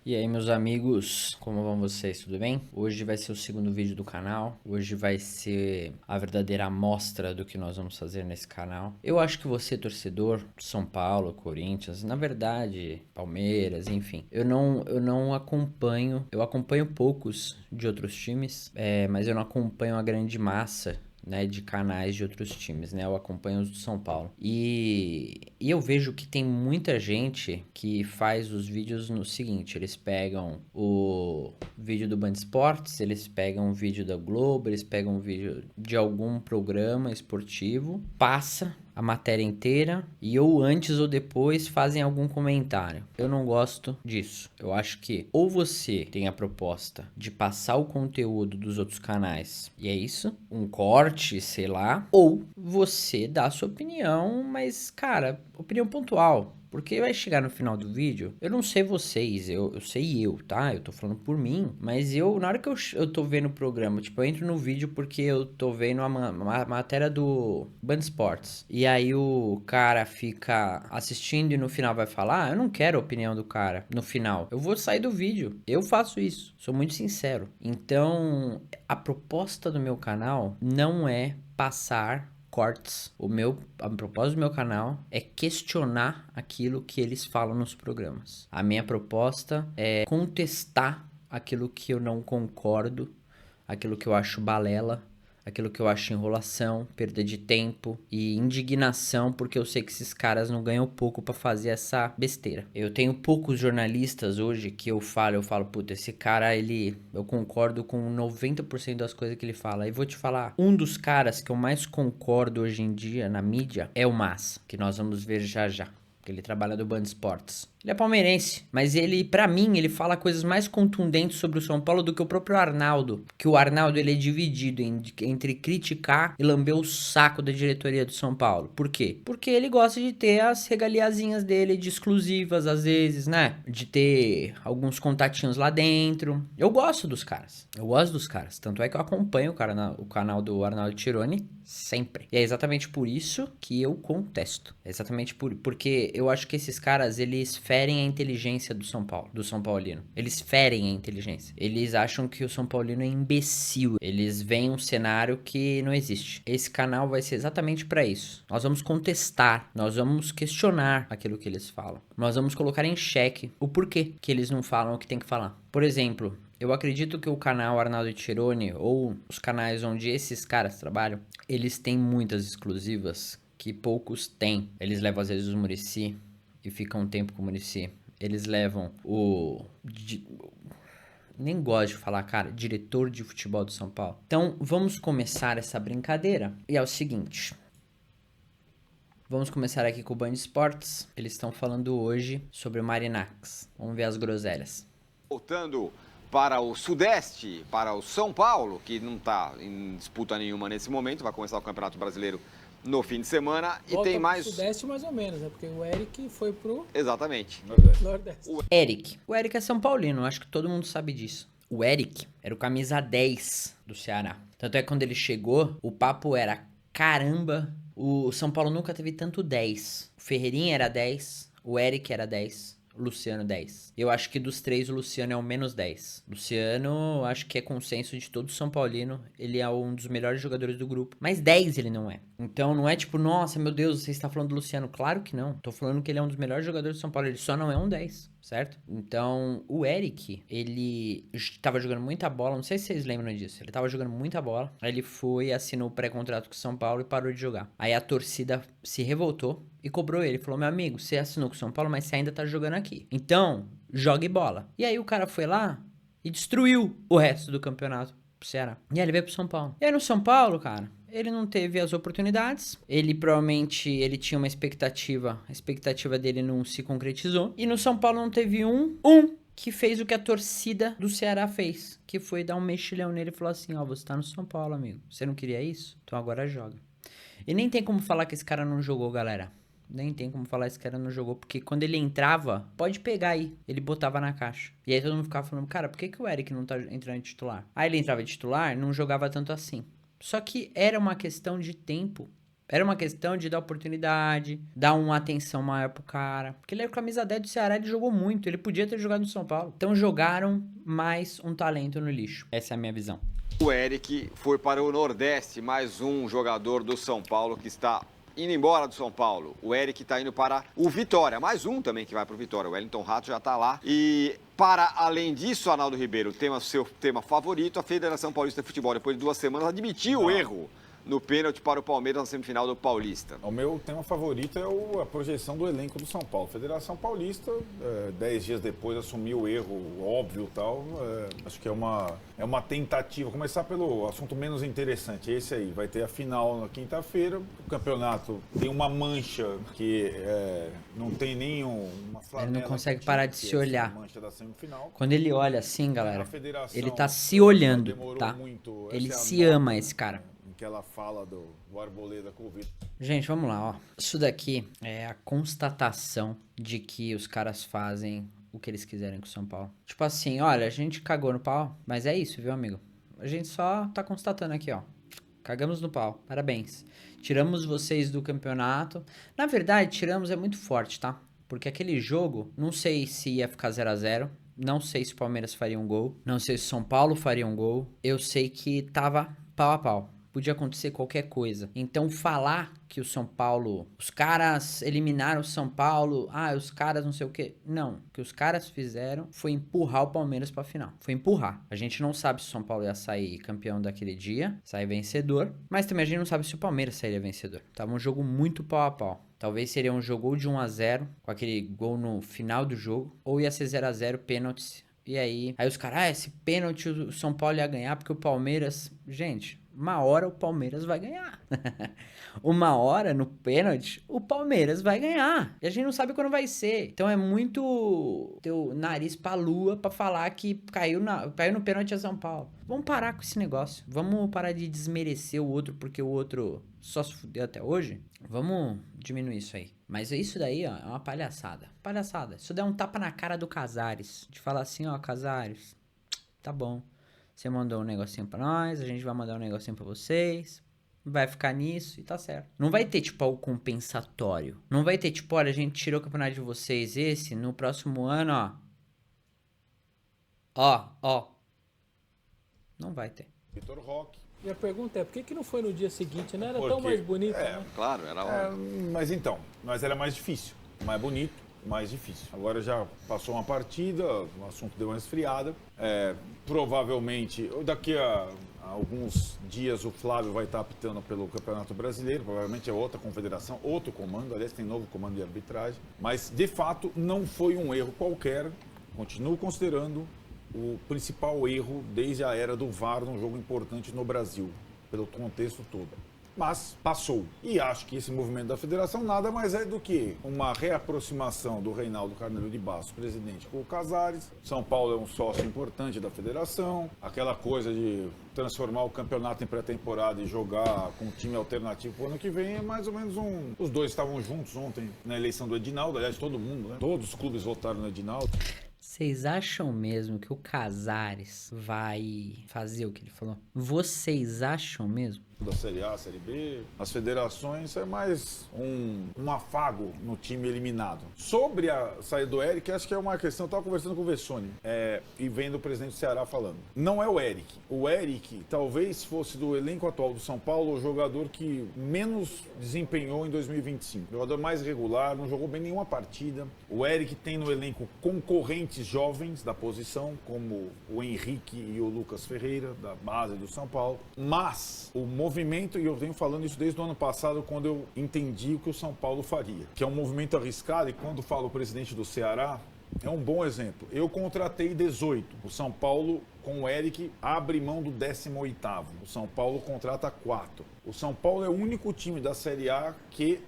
E aí, meus amigos, como vão vocês? Tudo bem? Hoje vai ser o segundo vídeo do canal. Hoje vai ser a verdadeira amostra do que nós vamos fazer nesse canal. Eu acho que você, torcedor, São Paulo, Corinthians, na verdade, Palmeiras, enfim. Eu não acompanho, eu acompanho poucos de outros times, mas eu não acompanho a grande massa, né, de canais de outros times, né? Eu acompanho os do São Paulo. E eu vejo que tem muita gente que faz os vídeos no seguinte: eles pegam o vídeo do Band Esportes, eles pegam o vídeo da Globo, eles pegam o vídeo de algum programa esportivo, passa a matéria inteira e ou antes ou depois fazem algum comentário. Eu não gosto disso. Eu acho que ou você tem a proposta de passar o conteúdo dos outros canais e é isso, um corte, sei lá, ou você dá a sua opinião, mas cara, opinião pontual. Porque vai chegar no final do vídeo, eu não sei vocês, eu sei eu, tá? Eu tô falando por mim, mas na hora que eu tô vendo o programa, tipo, eu entro no vídeo porque eu tô vendo a matéria do Band Esportes. E aí o cara fica assistindo e no final vai falar, eu não quero a opinião do cara no final. Eu vou sair do vídeo. Eu faço isso, sou muito sincero. Então, a proposta do meu canal não é passar cortes. A propósito do meu canal é questionar aquilo que eles falam nos programas. A minha proposta é contestar aquilo que eu não concordo, aquilo que eu acho balela, aquilo que eu acho enrolação, perda de tempo e indignação, porque eu sei que esses caras não ganham pouco pra fazer essa besteira. Eu tenho poucos jornalistas hoje que eu falo, puta, esse cara, eu concordo com 90% das coisas que ele fala. E vou te falar, um dos caras que eu mais concordo hoje em dia na mídia é o Massa, que nós vamos ver já já. Ele trabalha do Band Esportes. Ele é palmeirense, mas pra mim, ele fala coisas mais contundentes sobre o São Paulo do que o próprio Arnaldo. Que o Arnaldo, ele é dividido entre criticar e lamber o saco da diretoria do São Paulo. Por quê? Porque ele gosta de ter as regaliazinhas dele, de exclusivas, às vezes, né? De ter alguns contatinhos lá dentro. Eu gosto dos caras. Tanto é que eu acompanho o canal do Arnaldo Tironi sempre. E é exatamente por isso que eu contesto. É exatamente porque eu acho que esses caras, eles ferem a inteligência do São Paulo, do São Paulino. Eles ferem a inteligência. Eles acham que o São Paulino é imbecil. Eles veem um cenário que não existe. Esse canal vai ser exatamente para isso. Nós vamos contestar, nós vamos questionar aquilo que eles falam. Nós vamos colocar em xeque o porquê que eles não falam o que tem que falar. Por exemplo, eu acredito que o canal Arnaldo Tironi, ou os canais onde esses caras trabalham, eles têm muitas exclusivas que poucos têm. Eles levam às vezes o Muricy e ficam um tempo com o Muricy. Eles levam nem gosto de falar, cara, diretor de futebol do São Paulo. Então, vamos começar essa brincadeira. E é o seguinte. Vamos começar aqui com o Band Esportes. Eles estão falando hoje sobre o Marinax. Vamos ver as groselhas. Voltando para o Sudeste, para o São Paulo, que não está em disputa nenhuma nesse momento, vai começar o Campeonato Brasileiro no fim de semana. E Volta tem mais... pro Sudeste mais ou menos, né? Porque o Eric foi pro Exatamente. Nordeste. O Eric é São Paulino, acho que todo mundo sabe disso. O Eric era o camisa 10 do Ceará. Tanto é que quando ele chegou, o papo era, caramba, o São Paulo nunca teve tanto 10. O Ferreirinha era 10, o Eric era 10. Luciano 10. Eu acho que dos três o Luciano é o menos 10. Luciano, acho que é consenso de todo São Paulino, ele é um dos melhores jogadores do grupo. Mas 10 ele não é. Então não é tipo, nossa, meu Deus, você está falando do Luciano. Claro que não. Tô falando que ele é um dos melhores jogadores do São Paulo, ele só não é um 10, certo? Então, o Eric, ele tava jogando muita bola, não sei se vocês lembram disso. Ele tava jogando muita bola, aí ele foi, assinou o pré-contrato com o São Paulo e parou de jogar. Aí a torcida se revoltou e cobrou ele. Falou, meu amigo, você assinou com o São Paulo, mas você ainda tá jogando aqui. Então, jogue bola. E aí o cara foi lá e destruiu o resto do campeonato pro Ceará. E aí ele veio pro São Paulo. E aí no São Paulo, cara, ele não teve as oportunidades. Ele provavelmente, ele tinha uma expectativa. A expectativa dele não se concretizou. E no São Paulo não teve um que fez o que a torcida do Ceará fez. Que foi dar um mexilhão nele e falou assim, ó, você tá no São Paulo, amigo. Você não queria isso? Então agora joga. E nem tem como falar que esse cara não jogou, galera. Nem tem como falar que esse cara não jogou, porque quando ele entrava, pode pegar aí, ele botava na caixa. E aí todo mundo ficava falando, cara, por que o Eric não tá entrando de titular? Aí ele entrava de titular, não jogava tanto assim. Só que era uma questão de tempo Era uma questão de dar oportunidade, dar uma atenção maior pro cara. Porque ele era camisa 10 do Ceará, ele jogou muito. Ele podia ter jogado no São Paulo. Então jogaram mais um talento no lixo. Essa é a minha visão. O Eric foi para o Nordeste, mais um jogador do São Paulo que está indo embora do São Paulo. O Eric está indo para o Vitória, mais um também que vai para o Vitória. O Wellington Rato já está lá. E para além disso, Arnaldo Ribeiro, seu tema favorito, a Federação Paulista de Futebol, depois de 2 semanas, admitiu o erro no pênalti para o Palmeiras na semifinal do Paulista. O meu tema favorito é a projeção do elenco do São Paulo. Federação Paulista, 10 dias depois, assumiu o erro óbvio e tal. Acho que é uma tentativa. Começar pelo assunto menos interessante, esse aí. Vai ter a final na quinta-feira. O campeonato tem uma mancha que não tem nenhuma flanela. Ele não consegue parar de se olhar. Mancha da semifinal. Quando ele olha assim, galera, ele tá se olhando, tá? Ele se ama, esse cara. Aquela fala do Arboleda Covid. Gente, vamos lá, ó. Isso daqui é a constatação de que os caras fazem o que eles quiserem com o São Paulo. Tipo assim, olha, a gente cagou no pau, mas é isso, viu, amigo? A gente só tá constatando aqui, ó. Cagamos no pau, parabéns. Tiramos vocês do campeonato. Na verdade, tiramos é muito forte, tá? Porque aquele jogo, não sei se ia ficar 0 a 0. Não sei se o Palmeiras faria um gol. Não sei se o São Paulo faria um gol. Eu sei que tava pau a pau. Podia acontecer qualquer coisa. Então falar que o São Paulo, os caras eliminaram o São Paulo, os caras não sei o que. Não, o que os caras fizeram foi empurrar o Palmeiras pra final. Foi empurrar. A gente não sabe se o São Paulo ia sair campeão daquele dia, sair vencedor, mas também a gente não sabe se o Palmeiras sairia vencedor. Tava um jogo muito pau a pau. Talvez seria um jogo ou de 1 a 0, com aquele gol no final do jogo, ou ia ser 0 a 0, pênaltis. E aí os caras, esse pênalti o São Paulo ia ganhar porque o Palmeiras... Gente, uma hora o Palmeiras vai ganhar. Uma hora no pênalti, o Palmeiras vai ganhar. E a gente não sabe quando vai ser. Então é muito teu nariz pra lua pra falar que caiu no pênalti a São Paulo. Vamos parar com esse negócio. Vamos parar de desmerecer o outro porque o outro só se fudeu até hoje. Vamos diminuir isso aí. Mas isso daí, ó, é uma palhaçada. Palhaçada. Isso daí é um tapa na cara do Casares. De falar assim, ó, Casares, tá bom. Você mandou um negocinho pra nós, a gente vai mandar um negocinho pra vocês. Vai ficar nisso e tá certo. Não vai ter, tipo, algo compensatório. Não vai ter, tipo, olha, a gente tirou o campeonato de vocês no próximo ano, ó. Não vai ter. Vitor Roque. E a pergunta é, por que não foi no dia seguinte? Não era tão mais bonito, né? Claro, era hora. Mas era mais difícil. Mais bonito, mais difícil. Agora já passou uma partida, o assunto deu uma esfriada. Provavelmente, daqui a alguns dias o Flávio vai estar apitando pelo Campeonato Brasileiro, provavelmente é outra confederação, outro comando, aliás tem novo comando de arbitragem, mas de fato não foi um erro qualquer, continuo considerando o principal erro desde a era do VAR num jogo importante no Brasil, pelo contexto todo. Mas passou. E acho que esse movimento da federação nada mais é do que uma reaproximação do Reinaldo Carneiro de Bastos, presidente, com o Casares. São Paulo é um sócio importante da federação. Aquela coisa de transformar o campeonato em pré-temporada e jogar com um time alternativo para o ano que vem é mais ou menos um... Os dois estavam juntos ontem na eleição do Edinaldo. Aliás, todo mundo, né? Todos os clubes votaram no Edinaldo. Vocês acham mesmo que o Casares vai fazer o que ele falou? Vocês acham mesmo? Da Série A, Série B, as federações é mais um afago no time eliminado. Sobre a saída do Eric, acho que é uma questão, eu estava conversando com o Vessone e vendo o presidente do Ceará falando. Não é o Eric. O Eric talvez fosse do elenco atual do São Paulo o jogador que menos desempenhou em 2025. O jogador mais regular, não jogou bem nenhuma partida. O Eric tem no elenco concorrentes jovens da posição, como o Henrique e o Lucas Ferreira, da base do São Paulo. Mas o movimento, e eu venho falando isso desde o ano passado, quando eu entendi o que o São Paulo faria, que é um movimento arriscado, e quando falo o presidente do Ceará, é um bom exemplo. Eu contratei 18, o São Paulo, com o Eric, abre mão do 18º, o São Paulo contrata 4. O São Paulo é o único time da Série A que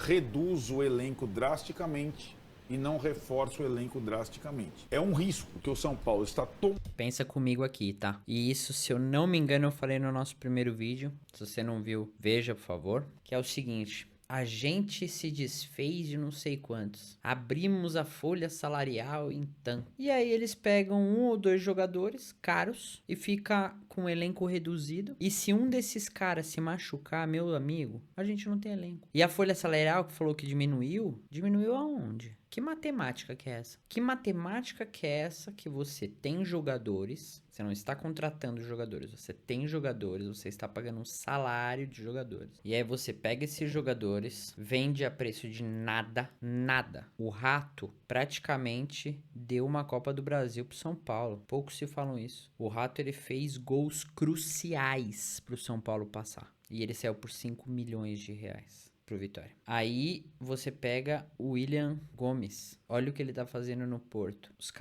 reduz o elenco drasticamente e não reforça o elenco drasticamente. É um risco que o São Paulo está tomando. Pensa comigo aqui, tá? E isso, se eu não me engano, eu falei no nosso primeiro vídeo. Se você não viu, veja, por favor. Que é o seguinte, A gente se desfez de não sei quantos. Abrimos a folha salarial então. E aí eles pegam 1 ou 2 jogadores caros e fica com um elenco reduzido. E se um desses caras se machucar, meu amigo, a gente não tem elenco. E a folha salarial que falou que diminuiu, diminuiu aonde? Que matemática que é essa? Que matemática que é essa que você tem jogadores, você não está contratando jogadores, você tem jogadores, você está pagando um salário de jogadores. E aí você pega esses jogadores, vende a preço de nada. O Rato praticamente deu uma Copa do Brasil pro São Paulo. Poucos se falam isso. O Rato, ele fez gols cruciais pro São Paulo passar. E ele saiu por 5 milhões de reais. Pro Vitória. Aí você pega o William Gomes. Olha o que ele tá fazendo no Porto. Os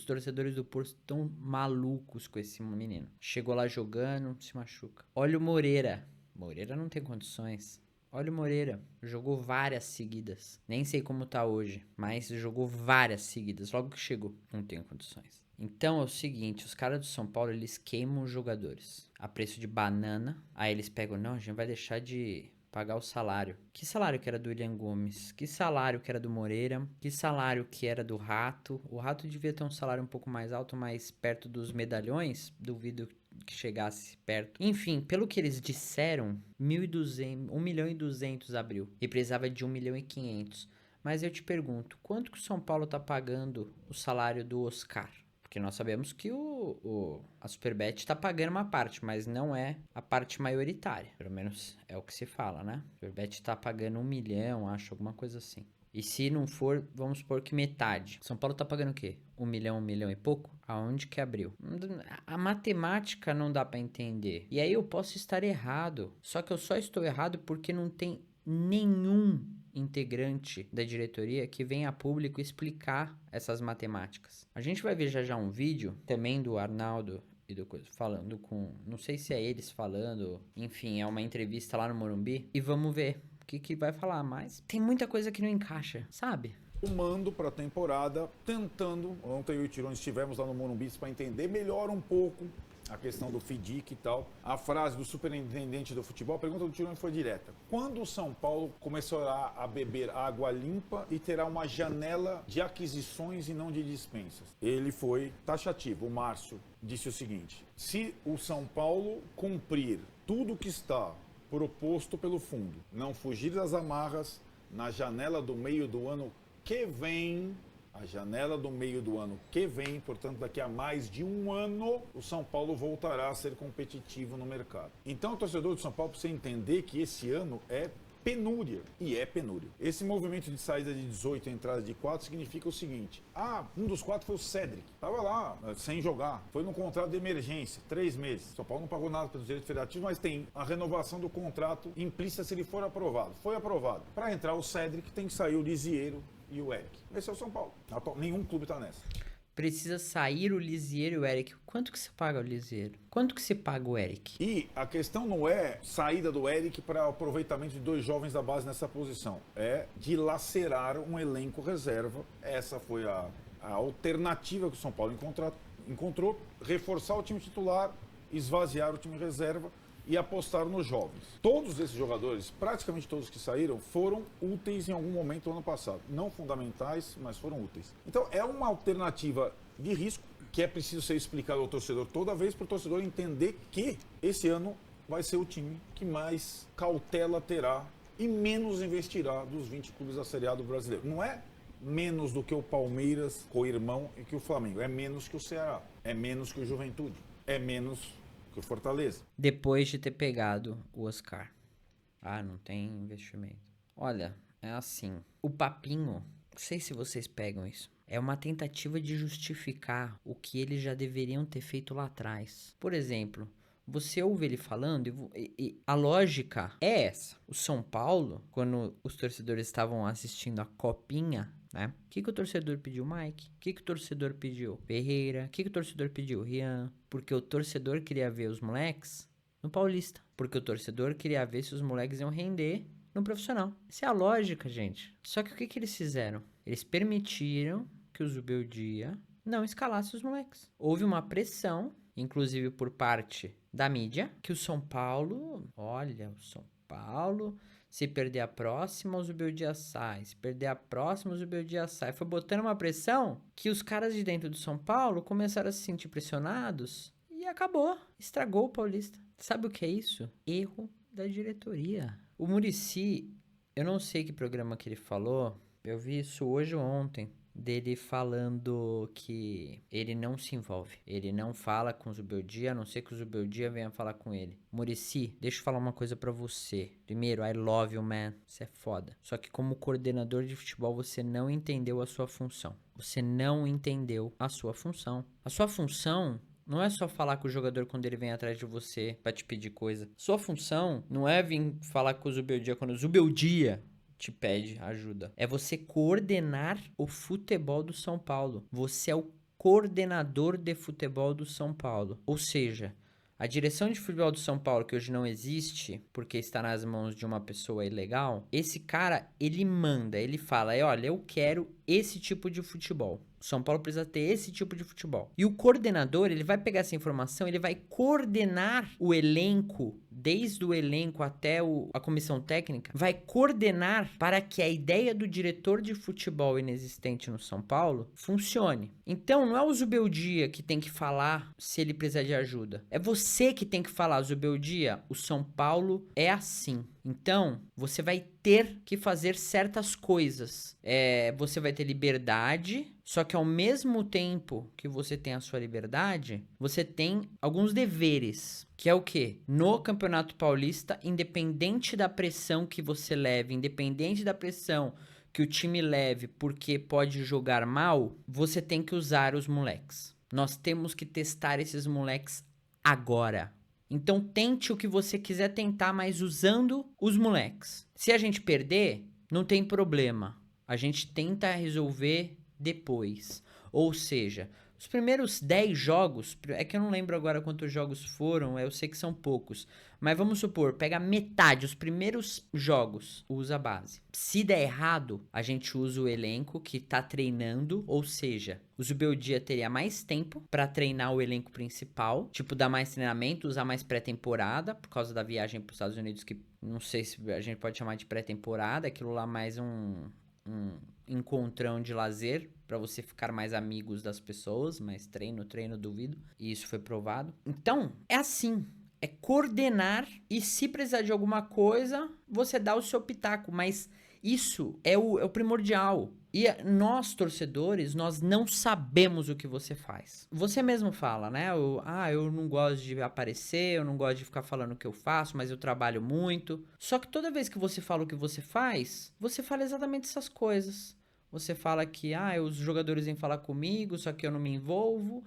torcedores do Porto estão malucos com esse menino. Chegou lá jogando, se machuca. Olha o Moreira. Moreira não tem condições. Olha o Moreira, jogou várias seguidas. Nem sei como tá hoje, mas jogou várias seguidas. Logo que chegou, não tem condições. Então é o seguinte, os caras do São Paulo, eles queimam os jogadores a preço de banana. Aí eles pegam, não, a gente vai deixar de pagar o salário. Que salário que era do William Gomes? Que salário que era do Moreira? Que salário que era do Rato? O Rato devia ter um salário um pouco mais alto, mais perto dos medalhões. Duvido que chegasse perto. Enfim, pelo que eles disseram, 1.200.000 abriu. E precisava de 1.500.000. Mas eu te pergunto, quanto que o São Paulo tá pagando o salário do Oscar? Porque nós sabemos que a Superbet está pagando uma parte, mas não é a parte maioritária. Pelo menos é o que se fala, né? A Superbet está pagando 1 milhão, acho, alguma coisa assim. E se não for, vamos supor que metade. São Paulo tá pagando o quê? 1 milhão e pouco? Aonde que abriu? A matemática não dá para entender. E aí eu posso estar errado. Só que eu só estou errado porque não tem nenhum integrante da diretoria que venha a público explicar essas matemáticas. A gente vai ver já um vídeo também do Arnaldo e do coisa falando com, não sei se é eles falando, enfim, é uma entrevista lá no Morumbi e vamos ver o que vai falar, mas tem muita coisa que não encaixa, sabe? Mando para a temporada, tentando, ontem eu e o Tirone estivemos lá no Morumbi para entender melhor um pouco a questão do FIDIC e tal. A frase do superintendente do futebol, a pergunta do Tirone foi direta. Quando o São Paulo começará a beber água limpa e terá uma janela de aquisições e não de dispensas? Ele foi taxativo. O Márcio disse o seguinte: se o São Paulo cumprir tudo que está proposto pelo fundo, não fugir das amarras, na janela do meio do ano que vem, a janela do meio do ano que vem, portanto daqui a mais de um ano, o São Paulo voltará a ser competitivo no mercado. Então o torcedor do São Paulo precisa entender que esse ano é penúria, e é penúria. Esse movimento de saída de 18 e entrada de 4 significa o seguinte: um dos 4 foi o Cédric, estava lá, sem jogar, foi no contrato de emergência, 3 meses. São Paulo não pagou nada pelos direitos federativos, mas tem a renovação do contrato implícita se ele for aprovado. Foi aprovado. Para entrar o Cédric, tem que sair o Lisiero e o Eric. Esse é o São Paulo. Nenhum clube está nessa. Precisa sair o Lisiero e o Eric. Quanto que se paga o Lisiero? Quanto que se paga o Eric? E a questão não é saída do Eric para aproveitamento de 2 jovens da base nessa posição. É dilacerar um elenco reserva. Essa foi a alternativa que o São Paulo encontrou. Reforçar o time titular, esvaziar o time reserva e apostar nos jovens. Todos esses jogadores, praticamente todos que saíram, foram úteis em algum momento do ano passado. Não fundamentais, mas foram úteis. Então é uma alternativa de risco que é preciso ser explicado ao torcedor toda vez, para o torcedor entender que esse ano vai ser o time que mais cautela terá e menos investirá dos 20 clubes da Série A do brasileiro. Não é menos do que o Palmeiras, o irmão e que o Flamengo. É menos que o Ceará. É menos que o Juventude. É menos que o Fortaleza. Depois de ter pegado o Oscar. Não tem investimento. Olha, é assim. O papinho, não sei se vocês pegam isso, é uma tentativa de justificar o que eles já deveriam ter feito lá atrás. Por exemplo, você ouve ele falando e a lógica é essa. O São Paulo, quando os torcedores estavam assistindo a Copinha, né? O que o torcedor pediu? Mike. O que o torcedor pediu? Ferreira. O que o torcedor pediu? Rian. Porque o torcedor queria ver os moleques no Paulista. Porque o torcedor queria ver se os moleques iam render no profissional. Essa é a lógica, gente. Só que o que eles fizeram? Eles permitiram que o Zubeldia não escalasse os moleques. Houve uma pressão, inclusive por parte da mídia, que o São Paulo... Olha, o São Paulo Se perder a próxima, o Zubeldia sai. Se perder a próxima, o Zubeldia sai. Foi botando uma pressão que os caras de dentro do São Paulo começaram a se sentir pressionados e acabou. Estragou o Paulista. Sabe o que é isso? Erro da diretoria. O Muricy, eu não sei que programa que ele falou, eu vi isso hoje ou ontem, dele falando que ele não se envolve, ele não fala com o Zubeldia, a não ser que o Zubeldia venha falar com ele. Muricy, deixa eu falar uma coisa pra você. Primeiro, I love you, man. Você é foda. Só que como coordenador de futebol, você não entendeu a sua função. Você não entendeu a sua função. A sua função não é só falar com o jogador quando ele vem atrás de você pra te pedir coisa. Sua função não é vir falar com o Zubeldia quando o Zubeldia te pede ajuda. É você coordenar o futebol do São Paulo. Você é o coordenador de futebol do São Paulo. Ou seja, a direção de futebol do São Paulo, que hoje não existe, porque está nas mãos de uma pessoa ilegal, esse cara, ele manda, ele fala, olha, eu quero esse tipo de futebol. O São Paulo precisa ter esse tipo de futebol. E o coordenador, ele vai pegar essa informação, ele vai coordenar o elenco, desde o elenco até a comissão técnica, vai coordenar para que a ideia do diretor de futebol inexistente no São Paulo funcione. Então, não é o Zubeldia que tem que falar se ele precisar de ajuda. É você que tem que falar, Zubeldia, o São Paulo é assim. Então, você vai ter que fazer certas coisas. Você vai ter liberdade, só que ao mesmo tempo que você tem a sua liberdade, você tem alguns deveres. Que é o quê? No Campeonato Paulista, independente da pressão que você leve, independente da pressão que o time leve porque pode jogar mal, você tem que usar os moleques. Nós temos que testar esses moleques agora. Então tente o que você quiser tentar, mas usando os moleques. Se a gente perder, não tem problema. A gente tenta resolver depois. Ou seja, os primeiros 10 jogos, é que eu não lembro agora quantos jogos foram, eu sei que são poucos. Mas vamos supor, pega metade, os primeiros jogos, usa a base. Se der errado, a gente usa o elenco que tá treinando, ou seja, o Zubeldia teria mais tempo pra treinar o elenco principal, tipo, dar mais treinamento, usar mais pré-temporada, por causa da viagem pros Estados Unidos, que não sei se a gente pode chamar de pré-temporada, aquilo lá mais um encontrão de lazer para você ficar mais amigos das pessoas, mas treino, duvido, e isso foi provado. Então, é assim, é coordenar e se precisar de alguma coisa, você dá o seu pitaco, mas isso é o primordial. E nós, torcedores, nós não sabemos o que você faz. Você mesmo fala, né? Eu não gosto de aparecer, eu não gosto de ficar falando o que eu faço, mas eu trabalho muito. Só que toda vez que você fala o que você fala exatamente essas coisas. Você fala que, os jogadores vêm falar comigo, só que eu não me envolvo.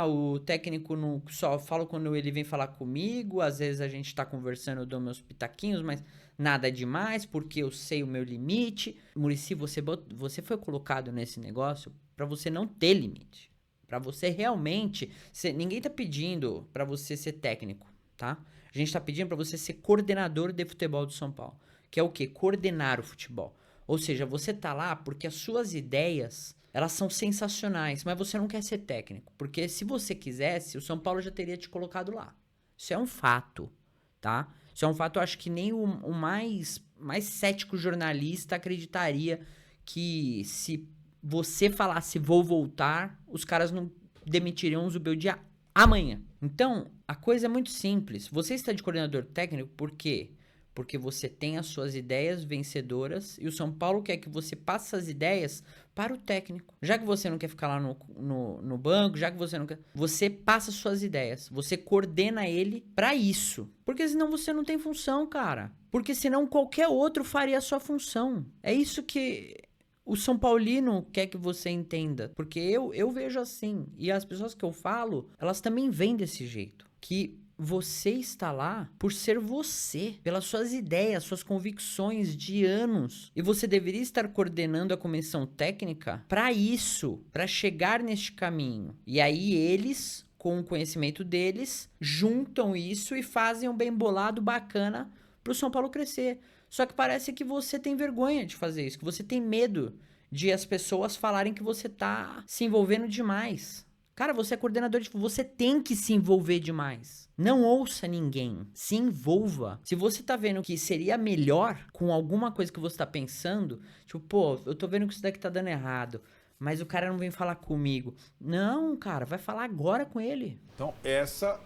O técnico não, só fala quando ele vem falar comigo. Às vezes a gente tá conversando, eu dou meus pitaquinhos, mas nada demais, porque eu sei o meu limite. Muricy, você foi colocado nesse negócio pra você não ter limite. Pra você realmente... ninguém tá pedindo pra você ser técnico, tá? A gente tá pedindo pra você ser coordenador de futebol do São Paulo. Que é o quê? Coordenar o futebol. Ou seja, você tá lá porque as suas ideias, elas são sensacionais, mas você não quer ser técnico. Porque se você quisesse, o São Paulo já teria te colocado lá. Isso é um fato, tá? Isso é um fato, eu acho que nem o mais cético jornalista acreditaria que se você falasse vou voltar, os caras não demitiriam o Zubeldia amanhã. Então, a coisa é muito simples. Você está de coordenador técnico por quê? Porque você tem as suas ideias vencedoras e o São Paulo quer que você passe essas ideias para o técnico. Já que você não quer ficar lá no banco, já que você não quer... Você passa suas ideias, você coordena ele para isso. Porque senão você não tem função, cara. Porque senão qualquer outro faria a sua função. É isso que o São Paulino quer que você entenda. Porque eu vejo assim. E as pessoas que eu falo, elas também veem desse jeito. Que... você está lá por ser você, pelas suas ideias, suas convicções de anos. E você deveria estar coordenando a comissão técnica para isso, para chegar neste caminho. E aí eles, com o conhecimento deles, juntam isso e fazem um bem bolado bacana para o São Paulo crescer. Só que parece que você tem vergonha de fazer isso, que você tem medo de as pessoas falarem que você tá se envolvendo demais. Cara, você é coordenador de futebol, você tem que se envolver demais. Não ouça ninguém, se envolva. Se você tá vendo que seria melhor com alguma coisa que você tá pensando, tipo, pô, eu tô vendo que isso daqui tá dando errado, mas o cara não vem falar comigo. Não, cara, vai falar agora com ele. Então, essa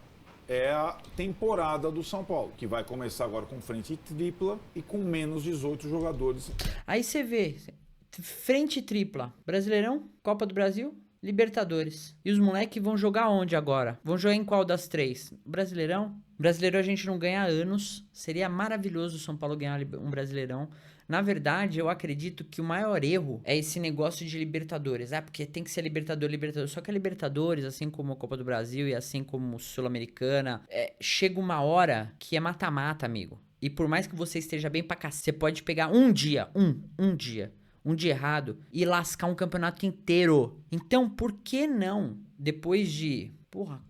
é a temporada do São Paulo, que vai começar agora com frente tripla e com menos 18 jogadores. Aí você vê, frente tripla, Brasileirão, Copa do Brasil, Libertadores. E os moleques vão jogar onde agora? Vão jogar em qual das três? Brasileirão? Brasileirão a gente não ganha há anos. Seria maravilhoso o São Paulo ganhar um Brasileirão. Na verdade, eu acredito que o maior erro é esse negócio de Libertadores. Ah, porque tem que ser Libertadores. Só que a Libertadores, assim como a Copa do Brasil e assim como a Sul-Americana, chega uma hora que é mata-mata, amigo. E por mais que você esteja bem pra cacete, você pode pegar um dia errado e lascar um campeonato inteiro. Então, por que não, depois de,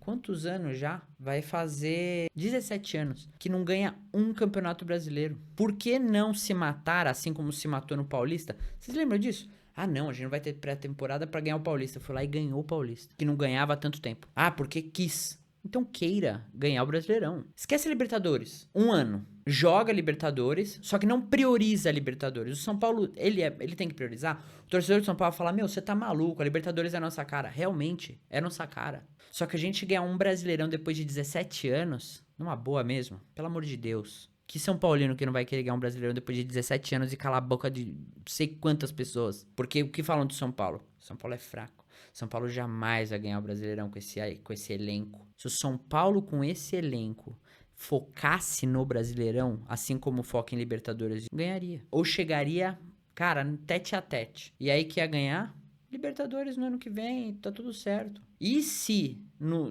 quantos anos já? Vai fazer 17 anos que não ganha um campeonato brasileiro. Por que não se matar assim como se matou no Paulista? Vocês lembram disso? Ah, não, a gente não vai ter pré-temporada pra ganhar o Paulista. Foi lá e ganhou o Paulista, que não ganhava há tanto tempo. Ah, porque quis. Então queira ganhar o Brasileirão. Esquece a Libertadores. Um ano. Joga Libertadores, só que não prioriza a Libertadores. O São Paulo, ele tem que priorizar. O torcedor de São Paulo fala, você tá maluco, a Libertadores é a nossa cara. Realmente, é a nossa cara. Só que a gente ganhar um Brasileirão depois de 17 anos, numa boa mesmo, pelo amor de Deus. Que São Paulino que não vai querer ganhar um Brasileirão depois de 17 anos e calar a boca de não sei quantas pessoas. Porque o que falam do São Paulo? São Paulo é fraco. São Paulo jamais vai ganhar o Brasileirão com esse elenco. Se o São Paulo com esse elenco focasse no Brasileirão, assim como foca em Libertadores, ganharia. Ou chegaria, cara, tete a tete. E aí que ia ganhar? Libertadores no ano que vem, tá tudo certo. E se,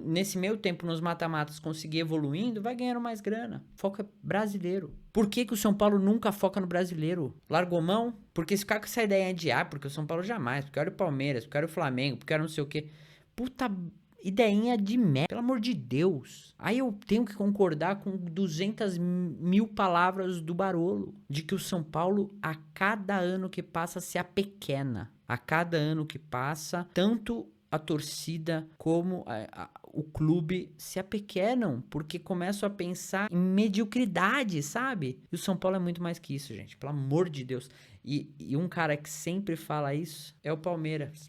nesse meio tempo, nos mata-matas, conseguir evoluindo, vai ganhando mais grana. Foco é brasileiro. Por que o São Paulo nunca foca no brasileiro? Largou mão? Porque se ficar com essa ideia de, porque o São Paulo jamais, porque era o Palmeiras, porque era o Flamengo, porque era não sei o quê. Puta ideinha de merda, pelo amor de Deus. Aí eu tenho que concordar com 200 mil palavras do Barolo, de que o São Paulo, a cada ano que passa, se apequena. A cada ano que passa, tanto a torcida como o clube se apequenam, porque começam a pensar em mediocridade, sabe? E o São Paulo é muito mais que isso, gente, pelo amor de Deus. E um cara que sempre fala isso é o Palmeiras.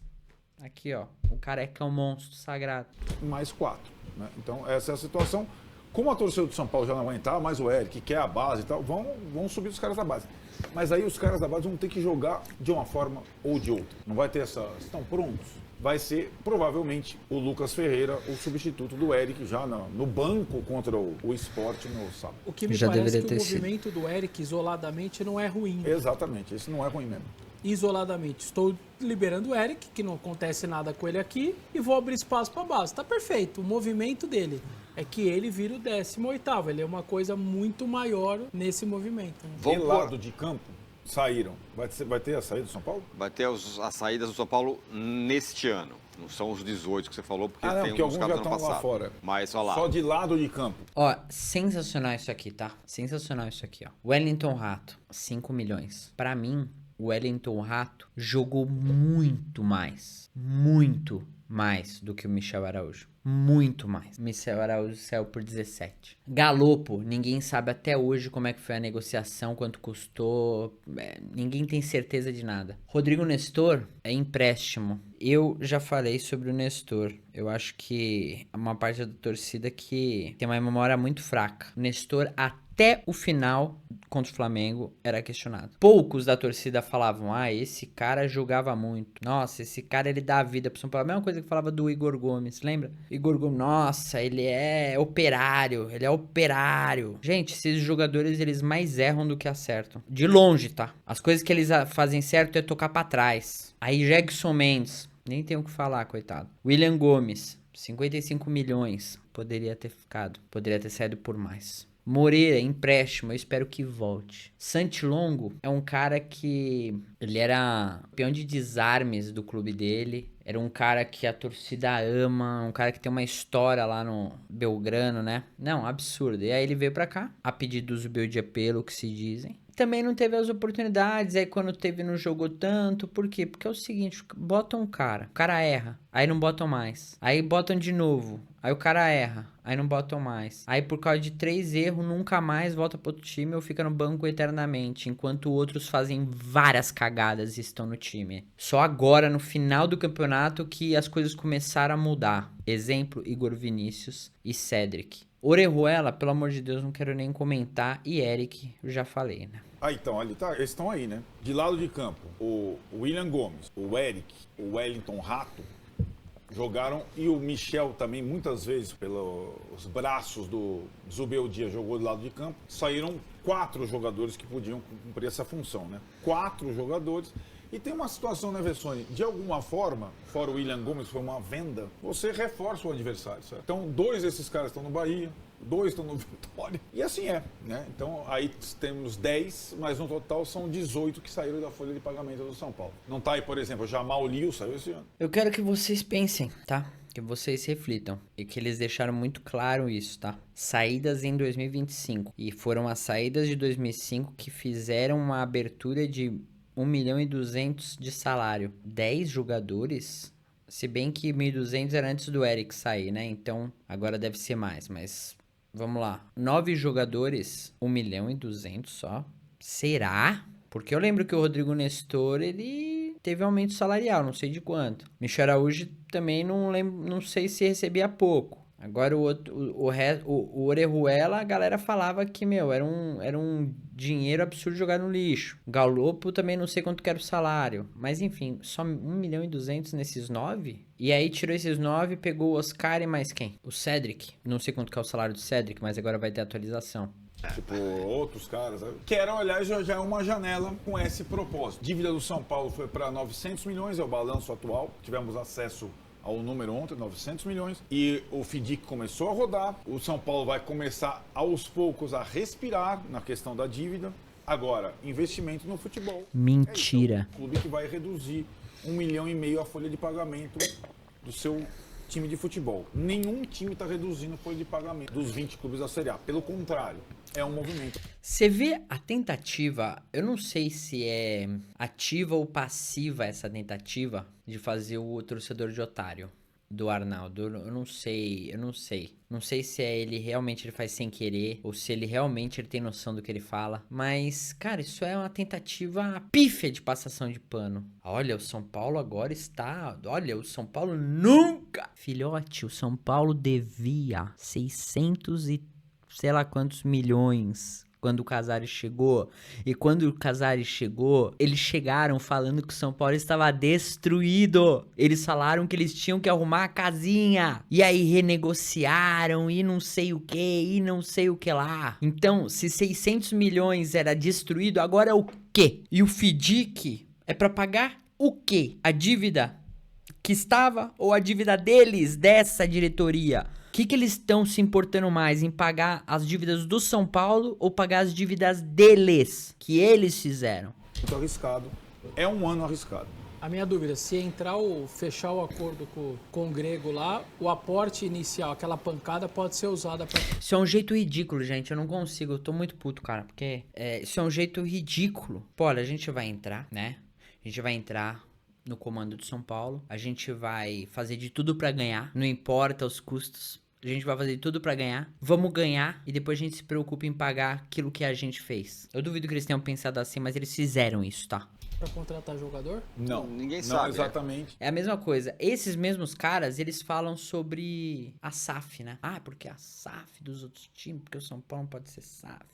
Aqui, ó, o careca é um monstro sagrado. Mais 4, né? Então, essa é a situação. Como a torcida do São Paulo já não aguentava mais o Eric, que quer a base e tal, vão subir os caras da base. Mas aí os caras da base vão ter que jogar de uma forma ou de outra. Não vai ter essa... Estão prontos? Vai ser, provavelmente, o Lucas Ferreira, o substituto do Eric, já no banco contra o Sport no sábado. O que me parece que o movimento do Eric isoladamente não é ruim. Exatamente, esse não é ruim mesmo. Isoladamente, estou liberando o Eric, que não acontece nada com ele aqui, e vou abrir espaço para a base. Tá perfeito, o movimento dele é que ele vira o 18º, ele é uma coisa muito maior nesse movimento. Né? E lado de campo, saíram. Vai ter a saída do São Paulo? Vai ter as saídas do São Paulo neste ano. Não são os 18 que você falou, porque tem porque alguns caras já estão lá fora. Mas, olha lá. Só de lado de campo. Ó, sensacional isso aqui, tá? Sensacional isso aqui, ó. Wellington Rato, 5 milhões. Pra mim, o Wellington Rato jogou muito mais do que o Michel Araújo. Muito mais. Michel Araújo saiu por 17. Galopo, ninguém sabe até hoje como é que foi a negociação, quanto custou. Ninguém tem certeza de nada. Rodrigo Nestor é empréstimo. Eu já falei sobre o Nestor. Eu acho que é uma parte da torcida que tem uma memória muito fraca. O Nestor até o final contra o Flamengo era questionado. Poucos da torcida falavam, esse cara jogava muito. Nossa, esse cara ele dá a vida pro São Paulo. A mesma coisa que falava do Igor Gomes, lembra? Igor Gomes, nossa, ele é operário. Gente, esses jogadores eles mais erram do que acertam. De longe, tá? As coisas que eles fazem certo é tocar pra trás. Aí Jackson Mendes, nem tenho o que falar, coitado. William Gomes, 55 milhões. Poderia ter saído por mais. Moreira, empréstimo, eu espero que volte. Santilongo é um cara que... ele era campeão de desarmes do clube dele. Era um cara que a torcida ama, um cara que tem uma história lá no Belgrano, né? Não, absurdo. E aí ele veio pra cá, a pedido dos Beldiapelo, que se dizem. também não teve as oportunidades, aí quando teve não jogou tanto. Por quê? Porque é o seguinte, botam um cara, o cara erra, aí não botam mais. Aí botam de novo, aí o cara erra, aí não botam mais. Aí por causa de 3 erros, nunca mais volta pro outro time ou fica no banco eternamente, enquanto outros fazem várias cagadas e estão no time. Só agora, no final do campeonato, que as coisas começaram a mudar. Exemplo, Igor Vinícius e Cedric. Orejuela, pelo amor de Deus, não quero nem comentar. E Eric, eu já falei, né? Ah, então, eles estão aí, né? De lado de campo, o William Gomes, o Eric, o Wellington Rato jogaram, e o Michel também, muitas vezes, pelos braços do Zubeldia, jogou do lado de campo. Saíram 4 jogadores que podiam cumprir essa função, né? 4 jogadores. E tem uma situação, né, Vessone? De alguma forma, fora o William Gomes, foi uma venda, você reforça o adversário, certo? Então, 2 desses caras estão no Bahia, 2 estão no Vitória, e assim é, né? Então, aí temos 10, mas no total são 18 que saíram da folha de pagamento do São Paulo. Não tá aí, por exemplo, o Jamal Liu saiu esse ano. Eu quero que vocês pensem, tá? Que vocês reflitam. E que eles deixaram muito claro isso, tá? Saídas em 2025. E foram as saídas de 2005 que fizeram uma abertura de 1.200.000 de salário. 10 jogadores, se bem que 1.200 era antes do Eric sair, né? Então, agora deve ser mais, mas vamos lá. 9 jogadores, 1.200.000 só. Será? Porque eu lembro que o Rodrigo Nestor, ele teve aumento salarial, não sei de quanto. Michel Araújo também não lembro, não sei se recebia pouco. Agora o Orejuela, a galera falava que, meu, era um dinheiro absurdo jogar no lixo. Galopo também não sei quanto que era o salário. Mas enfim, só 1.200.000 nesses 9? E aí tirou esses 9, pegou o Oscar e mais quem? O Cedric. Não sei quanto que é o salário do Cedric, mas agora vai ter atualização. Tipo, outros caras. Quero, aliás, já é uma janela com esse propósito. Dívida do São Paulo foi para 900 milhões, é o balanço atual. Tivemos acesso ao número ontem, 900 milhões. E o FDIC começou a rodar. O São Paulo vai começar, aos poucos, a respirar na questão da dívida. Agora, investimento no futebol. Mentira. É, então, o clube que vai reduzir 1,5 milhão a folha de pagamento do seu time de futebol. Nenhum time está reduzindo a folha de pagamento dos 20 clubes da Série A. Pelo contrário, é um movimento. Você vê a tentativa, eu não sei se é ativa ou passiva essa tentativa de fazer o torcedor de otário do Arnaldo. Eu não sei. Não sei se é ele realmente ele faz sem querer ou se ele realmente ele tem noção do que ele fala. Mas, cara, isso é uma tentativa pífia de passação de pano. Olha, o São Paulo agora está... Olha, o São Paulo nunca... Filhote, o São Paulo devia 600 e sei lá quantos milhões quando o Casares chegou. E quando o Casares chegou, eles chegaram falando que o São Paulo estava destruído. Eles falaram que eles tinham que arrumar a casinha. E aí renegociaram e não sei o que, e não sei o que lá. Então, se 600 milhões era destruído, agora é o quê? E o FDIC é pra pagar o quê? A dívida que estava ou a dívida deles, dessa diretoria? O que eles estão se importando mais em pagar as dívidas do São Paulo ou pagar as dívidas deles, que eles fizeram? Muito arriscado. É um ano arriscado. A minha dúvida, se entrar ou fechar o acordo com o Grego lá, o aporte inicial, aquela pancada, pode ser usada para... Isso é um jeito ridículo, gente. Eu não consigo. Eu tô muito puto, cara. Porque isso é um jeito ridículo. Pô, olha, a gente vai entrar, né? A gente vai entrar no comando do São Paulo. A gente vai fazer de tudo pra ganhar. Não importa os custos. A gente vai fazer tudo pra ganhar. Vamos ganhar e depois a gente se preocupa em pagar aquilo que a gente fez. Eu duvido que eles tenham pensado assim, mas eles fizeram isso, tá? Pra contratar jogador? Não, Ninguém não sabe, exatamente. É a mesma coisa. Esses mesmos caras, eles falam sobre a SAF, né? Ah, porque a SAF dos outros times, porque o São Paulo não pode ser SAF.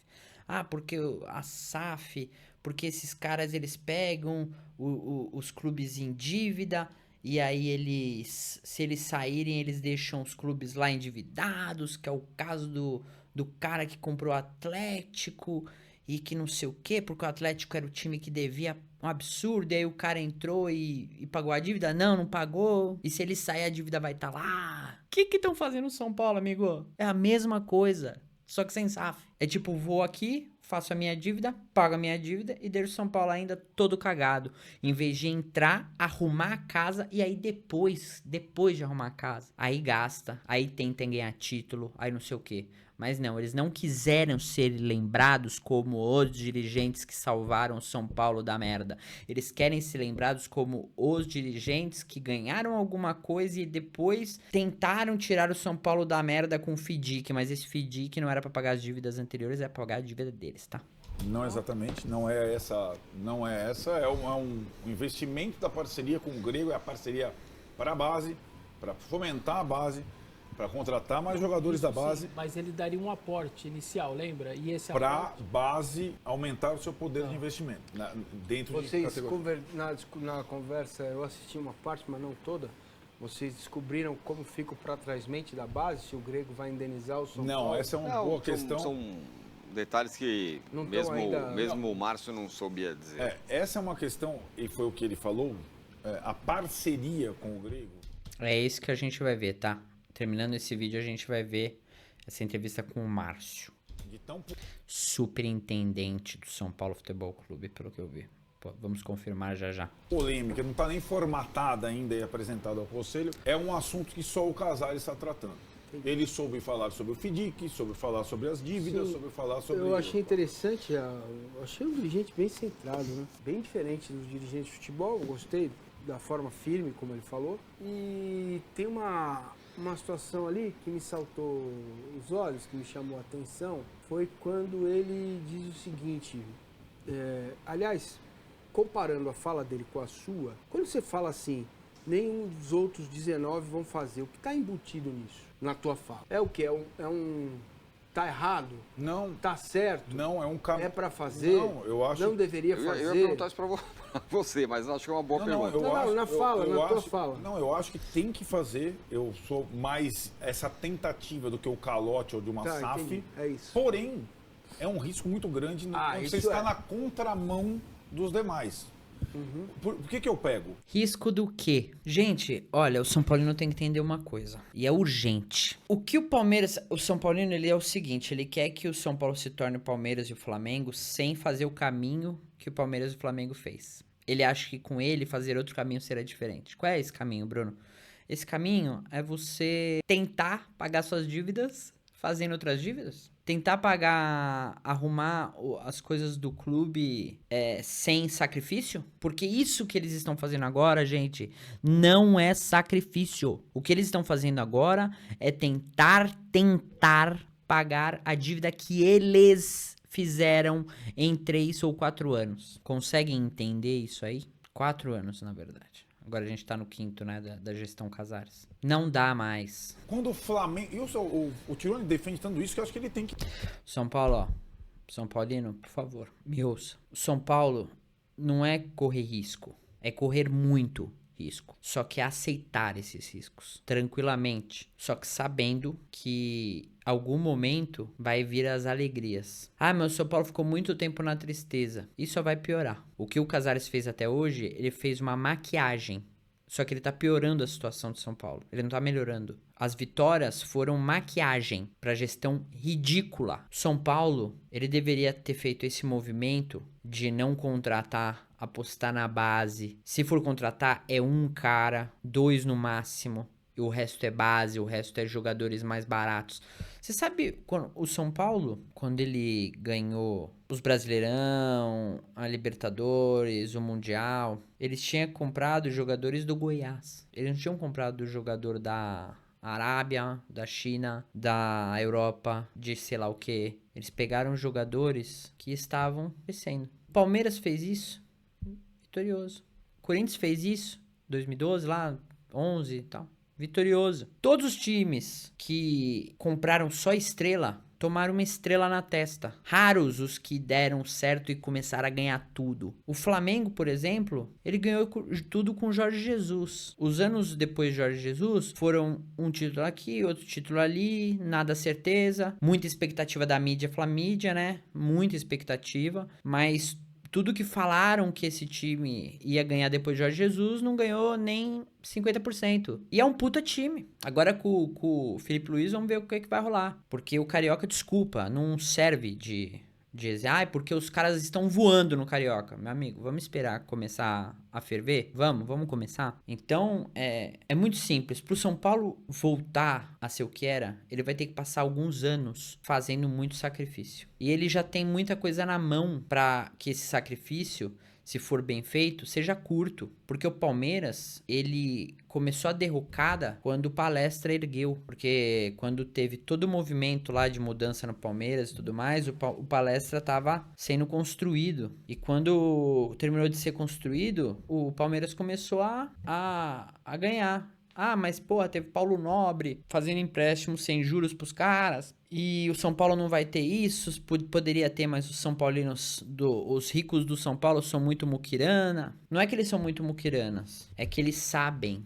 Ah, porque a SAF, porque esses caras, eles pegam os clubes em dívida... E aí eles, se eles saírem, eles deixam os clubes lá endividados, que é o caso do cara que comprou o Atlético e que não sei o quê, porque o Atlético era o time que devia um absurdo, e aí o cara entrou e pagou a dívida? Não pagou. E se ele sair, a dívida vai estar lá. O que estão fazendo no São Paulo, amigo? É a mesma coisa, só que sem SAF. É tipo, vou aqui... faço a minha dívida, pago a minha dívida e deixo o São Paulo ainda todo cagado. Em vez de entrar, arrumar a casa e aí depois de arrumar a casa, aí gasta, aí tenta ganhar título, aí não sei o que. Mas não, eles não quiseram ser lembrados como os dirigentes que salvaram o São Paulo da merda. Eles querem ser lembrados como os dirigentes que ganharam alguma coisa e depois tentaram tirar o São Paulo da merda com o FIDIC, mas esse FIDIC não era pra pagar as dívidas anteriores, era pra pagar a dívida deles, tá? Não exatamente, não é essa, é um investimento da parceria com o Grego, é a parceria para a base, para fomentar a base, para contratar mais jogadores da base. Sim, mas ele daria um aporte inicial, lembra? E esse para aporte... base aumentar o seu poder de investimento dentro Vocês, de categoria. na conversa, eu assisti uma parte, mas não toda. Vocês descobriram como fica o para trás-mente da base, se o Grego vai indenizar o São Paulo? Não, essa é uma boa questão. São detalhes que Não mesmo o Márcio não soubia dizer. Essa é uma questão, e foi o que ele falou, a parceria com o Grego. É isso que a gente vai ver, tá? Terminando esse vídeo, a gente vai ver essa entrevista com o Márcio, superintendente do São Paulo Futebol Clube, pelo que eu vi. Pô, vamos confirmar já já. Polêmica, não está nem formatada ainda e apresentada ao Conselho, é um assunto que só o Casares está tratando. Ele soube falar sobre o FIDIC, soube falar sobre as dívidas, Sim, soube falar sobre... Eu achei interessante, eu achei um dirigente bem centrado, né? Bem diferente dos dirigentes de futebol, eu gostei da forma firme, como ele falou. E tem uma situação ali que me saltou os olhos, que me chamou a atenção, foi quando ele diz o seguinte, aliás, comparando a fala dele com a sua, quando você fala assim, nenhum dos outros 19 vão fazer, o que está embutido nisso, na tua fala? É o quê? Tá errado? Não. Tá certo? Não, é um caminho. É para fazer? Não, eu acho... Não deveria fazer? Eu ia perguntar isso para você, mas acho que é uma boa pergunta. Na tua fala. Não, eu acho que tem que fazer. Eu sou mais essa tentativa do que o calote ou de uma SAF. Entendi. É isso. Porém, é um risco muito grande quando você está na contramão dos demais. Uhum. Por que eu pego? Risco do quê? Gente, olha, o São Paulino tem que entender uma coisa, e é urgente. O que o São Paulino, ele é o seguinte, ele quer que o São Paulo se torne o Palmeiras e o Flamengo sem fazer o caminho que o Palmeiras e o Flamengo fez. Ele acha que com ele fazer outro caminho será diferente. Qual é esse caminho, Bruno? Esse caminho é você tentar pagar suas dívidas fazendo outras dívidas. Tentar arrumar as coisas do clube sem sacrifício. Porque isso que eles estão fazendo agora, gente, não é sacrifício. O que eles estão fazendo agora é tentar pagar a dívida que eles fizeram em 3 ou 4 anos. Conseguem entender isso aí? 4 anos, na verdade. Agora a gente tá no 5º, né, da gestão Casares. Não dá mais. Quando o Flamengo... O Tirone defende tanto isso que eu acho que ele tem que... São Paulo, ó. São Paulino, por favor, me ouça. O São Paulo não é correr risco. É correr muito risco. Só que é aceitar esses riscos. Tranquilamente. Só que sabendo que algum momento vai vir as alegrias. Ah, mas o São Paulo ficou muito tempo na tristeza. Isso só vai piorar. O que o Casares fez até hoje, ele fez uma maquiagem. Só que ele tá piorando a situação de São Paulo. Ele não tá melhorando. As vitórias foram maquiagem pra gestão ridícula. São Paulo, ele deveria ter feito esse movimento de não contratar, apostar na base. Se for contratar, é um cara, 2 no máximo. E o resto é base, o resto é jogadores mais baratos. Você sabe, o São Paulo, quando ele ganhou os Brasileirão, a Libertadores, o Mundial, eles tinham comprado jogadores do Goiás. Eles não tinham comprado jogador da Arábia, da China, da Europa, de sei lá o que. Eles pegaram jogadores que estavam crescendo. O Palmeiras fez isso, vitorioso. O Corinthians fez isso, 2012 lá, 11 e tal. Vitorioso. Todos os times que compraram só estrela tomaram uma estrela na testa. Raros os que deram certo e começaram a ganhar tudo. O Flamengo, por exemplo, ele ganhou tudo com Jorge Jesus. Os anos depois de Jorge Jesus foram um título aqui, outro título ali, nada certeza. Muita expectativa da mídia, Flamídia, né? Muita expectativa, mas tudo que falaram que esse time ia ganhar depois de Jorge Jesus não ganhou nem 50%. E é um puta time. Agora com o Felipe Luiz, vamos ver o que vai rolar. Porque o Carioca, desculpa, não serve de Dizer, porque os caras estão voando no Carioca. Meu amigo, vamos esperar começar a ferver? Vamos começar? Então, é muito simples. Pro São Paulo voltar a ser o que era, ele vai ter que passar alguns anos fazendo muito sacrifício. E ele já tem muita coisa na mão para que esse sacrifício, se for bem feito, seja curto. Porque o Palmeiras, ele começou a derrocada quando o Palestra ergueu. Porque quando teve todo o movimento lá de mudança no Palmeiras e tudo mais, o Palestra estava sendo construído. E quando terminou de ser construído, o Palmeiras começou a ganhar. Mas teve Paulo Nobre fazendo empréstimos sem juros pros caras. E o São Paulo não vai ter isso, poderia ter, mas os São Paulinos, os ricos do São Paulo são muito muquirana. Não é que eles são muito muquiranas, é que eles sabem.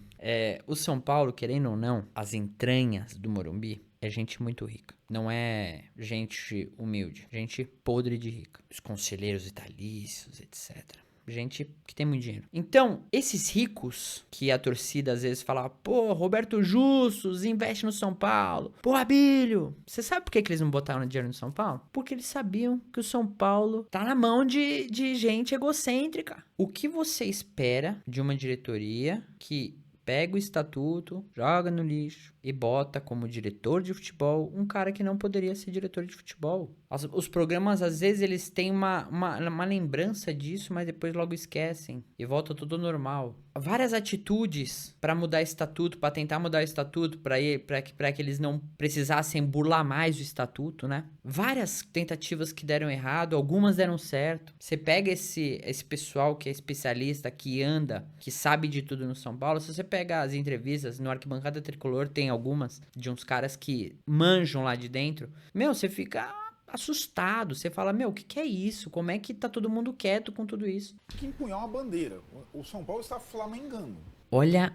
O São Paulo, querendo ou não, as entranhas do Morumbi é gente muito rica. Não é gente humilde, gente podre de rica. Os conselheiros vitalícios, etc. Gente que tem muito dinheiro. Então, esses ricos que a torcida às vezes fala, Roberto Justus investe no São Paulo. Abílio, você sabe por que eles não botaram dinheiro no São Paulo? Porque eles sabiam que o São Paulo tá na mão de gente egocêntrica. O que você espera de uma diretoria que pega o estatuto, joga no lixo e bota como diretor de futebol um cara que não poderia ser diretor de futebol? Os programas, às vezes, eles têm uma lembrança disso, mas depois logo esquecem e volta tudo normal. Várias atitudes para mudar estatuto, para tentar mudar o estatuto, para que eles não precisassem burlar mais o estatuto, né? Várias tentativas que deram errado, algumas deram certo. Você pega esse pessoal que é especialista, que anda, que sabe de tudo no São Paulo. Se você pega as entrevistas no Arquibancada Tricolor, tem algumas de uns caras que manjam lá de dentro. Você fica assustado, você fala, o que é isso? Como é que tá todo mundo quieto com tudo isso? Que empunhar uma bandeira. O São Paulo está flamengando. Olha,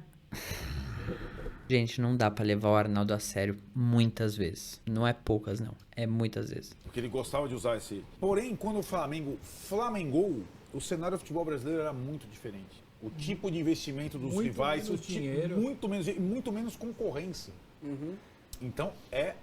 gente, não dá pra levar o Arnaldo a sério muitas vezes. Não é poucas, não. É muitas vezes. Porque ele gostava de usar esse... Porém, quando o Flamengo flamengou, o cenário do futebol brasileiro era muito diferente. O tipo de investimento dos muito rivais, menos dinheiro. muito menos concorrência. Então, é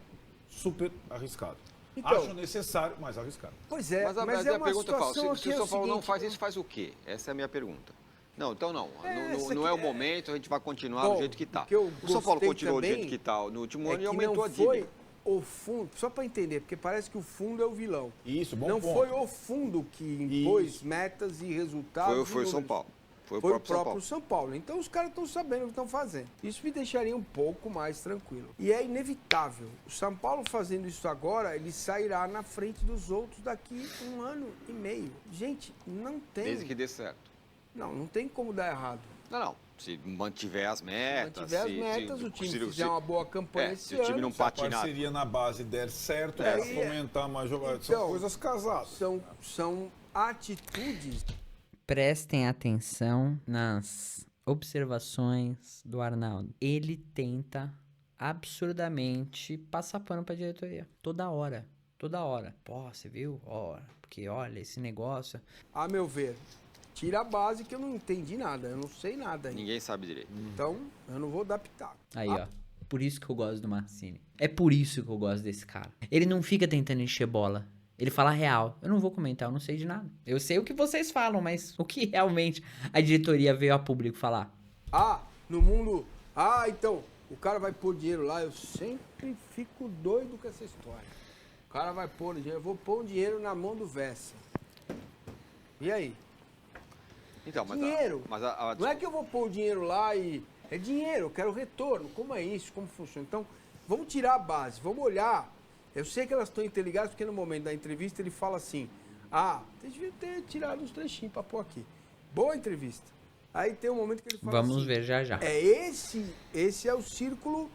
super arriscado. Então, Acho necessário, mas arriscado. Pois é, Mas é a uma pergunta eu falo, situação se aqui o São Paulo não seguinte, faz isso, faz o quê? Essa é a minha pergunta. Não, então não. Essa Não é o aqui é- momento, a gente vai continuar Bom, do jeito que está. o que eu O São Paulo gostei continuou do também jeito que está no último ano e que aumentou não a dívida. foi o fundo, só para entender, porque parece que o fundo é o vilão. Isso, bom Não ponto. foi o fundo que impôs metas e resultados. Foi o e São números. Paulo. Foi o Foi o próprio São próprio Paulo. São Paulo. Então os caras estão sabendo o que estão fazendo. Isso me deixaria um pouco mais tranquilo. E é inevitável. O São Paulo fazendo isso agora, ele sairá na frente dos outros daqui 1 ano e meio. Gente, não tem. Desde que dê certo. Não tem como dar errado. Não. Se mantiver as metas. Se mantiver as metas, o time se- fizer uma boa campanha esse se o time ano, não Se a patinar. parceria na base der certo, É, para e- fomentar mais jogadores. Então, São coisas casadas. São atitudes. Prestem atenção nas observações do Arnaldo. Ele tenta absurdamente passar pano pra diretoria. Toda hora. Você viu? Porque olha, esse negócio... A meu ver, tira a base que eu não entendi nada, eu não sei nada ainda. Ninguém sabe direito. Então, eu não vou dar pitaco. Aí, ó. Por isso que eu gosto do Mancini. É por isso que eu gosto desse cara. Ele não fica tentando encher bola. Ele fala a real. Eu não vou comentar, eu não sei de nada. Eu sei o que vocês falam, mas o que realmente a diretoria veio a público falar? No mundo... então, o cara vai pôr dinheiro lá, eu sempre fico doido com essa história. O cara vai pôr dinheiro, eu vou pôr o dinheiro na mão do Vessa. E aí? Então, mas Dinheiro. a- Não é que eu vou pôr o dinheiro lá e... É dinheiro, eu quero retorno. Como é isso? Como funciona? Então, vamos tirar a base, vamos olhar. Eu sei que elas estão interligadas, porque no momento da entrevista ele fala assim, vocês deviam ter tirado uns trechinhos para pôr aqui. Boa entrevista. Aí tem um momento que ele fala Vamos assim, ver já já. Esse é o círculo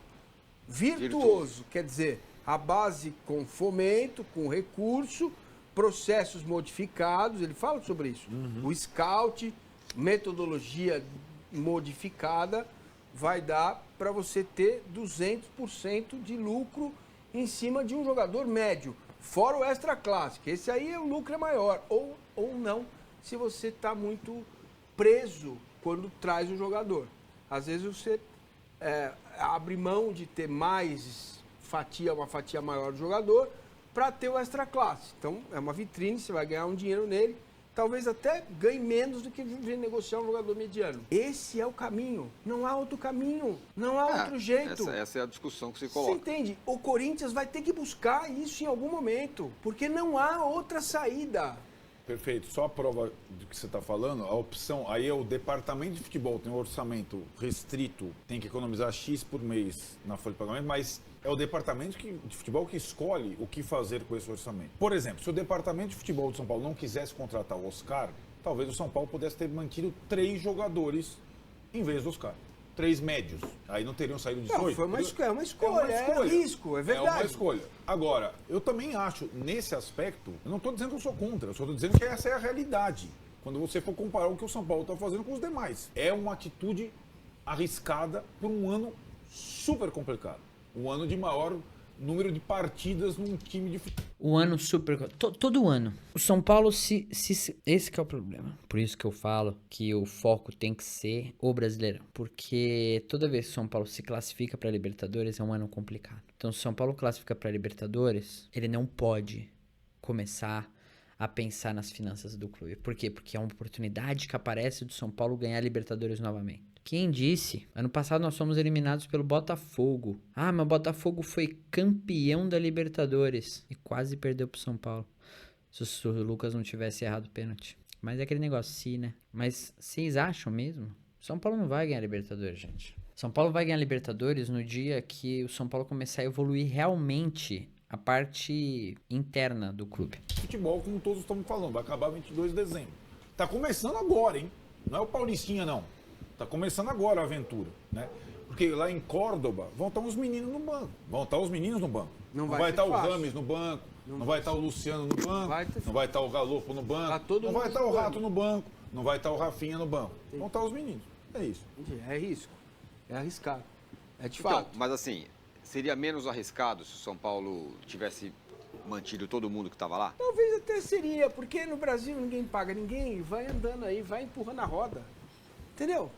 virtuoso. Quer dizer, a base com fomento, com recurso, processos modificados, ele fala sobre isso. O scout, metodologia modificada, vai dar para você ter 200% de lucro em cima de um jogador médio, fora o extra classe, que esse aí o lucro é maior, ou não, se você está muito preso quando traz o jogador. Às vezes você abre mão de ter mais fatia, uma fatia maior do jogador, para ter o extra classe. Então, é uma vitrine, você vai ganhar um dinheiro nele, talvez até ganhe menos do que negociar um jogador mediano. Esse é o caminho. Não há outro caminho. Não há outro jeito. Essa é a discussão que você coloca. Você entende? O Corinthians vai ter que buscar isso em algum momento, porque não há outra saída. Perfeito. Só a prova do que você está falando, a opção, aí é o departamento de futebol, tem um orçamento restrito, tem que economizar X por mês na folha de pagamento, mas é o departamento de futebol que escolhe o que fazer com esse orçamento. Por exemplo, se o departamento de futebol de São Paulo não quisesse contratar o Oscar, talvez o São Paulo pudesse ter mantido 3 jogadores em vez do Oscar. 3 médios. Aí não teriam saído 18. Não, foi uma escolha, é risco, é verdade. É uma escolha. Agora, eu também acho, nesse aspecto, eu não estou dizendo que eu sou contra, eu só estou dizendo que essa é a realidade. Quando você for comparar o que o São Paulo está fazendo com os demais. É uma atitude arriscada por um ano super complicado. Um ano de maior número de partidas num time de futebol. O ano super... Todo ano. O São Paulo esse que é o problema. Por isso que eu falo que o foco tem que ser o Brasileirão. Porque toda vez que o São Paulo se classifica para Libertadores é um ano complicado. Então se o São Paulo classifica para Libertadores, ele não pode começar a pensar nas finanças do clube. Por quê? Porque é uma oportunidade que aparece do São Paulo ganhar Libertadores novamente. Quem disse? Ano passado nós fomos eliminados pelo Botafogo. Ah, mas o Botafogo foi campeão da Libertadores e quase perdeu pro São Paulo. Se o Lucas não tivesse errado o pênalti. Mas é aquele negócio, sim, né? Mas vocês acham mesmo? São Paulo não vai ganhar Libertadores, gente. São Paulo vai ganhar Libertadores no dia que o São Paulo começar a evoluir realmente a parte interna do clube. Futebol, como todos estamos falando, vai acabar 22 de dezembro. Tá começando agora, hein? Não é o Paulistinha, não. Tá começando agora a aventura, né? Porque lá em Córdoba vão estar os meninos no banco. Não vai estar o Rames no banco, não vai estar o Luciano no banco, não vai estar o Galopo no banco, não vai estar o Rato no banco, não vai estar o Rafinha no banco. Vão estar os meninos. É isso. É risco. É arriscado. É de Então, fato. mas assim, seria menos arriscado se o São Paulo tivesse mantido todo mundo que estava lá? Talvez até seria, porque no Brasil ninguém paga ninguém, vai andando aí, vai empurrando a roda. Entendeu?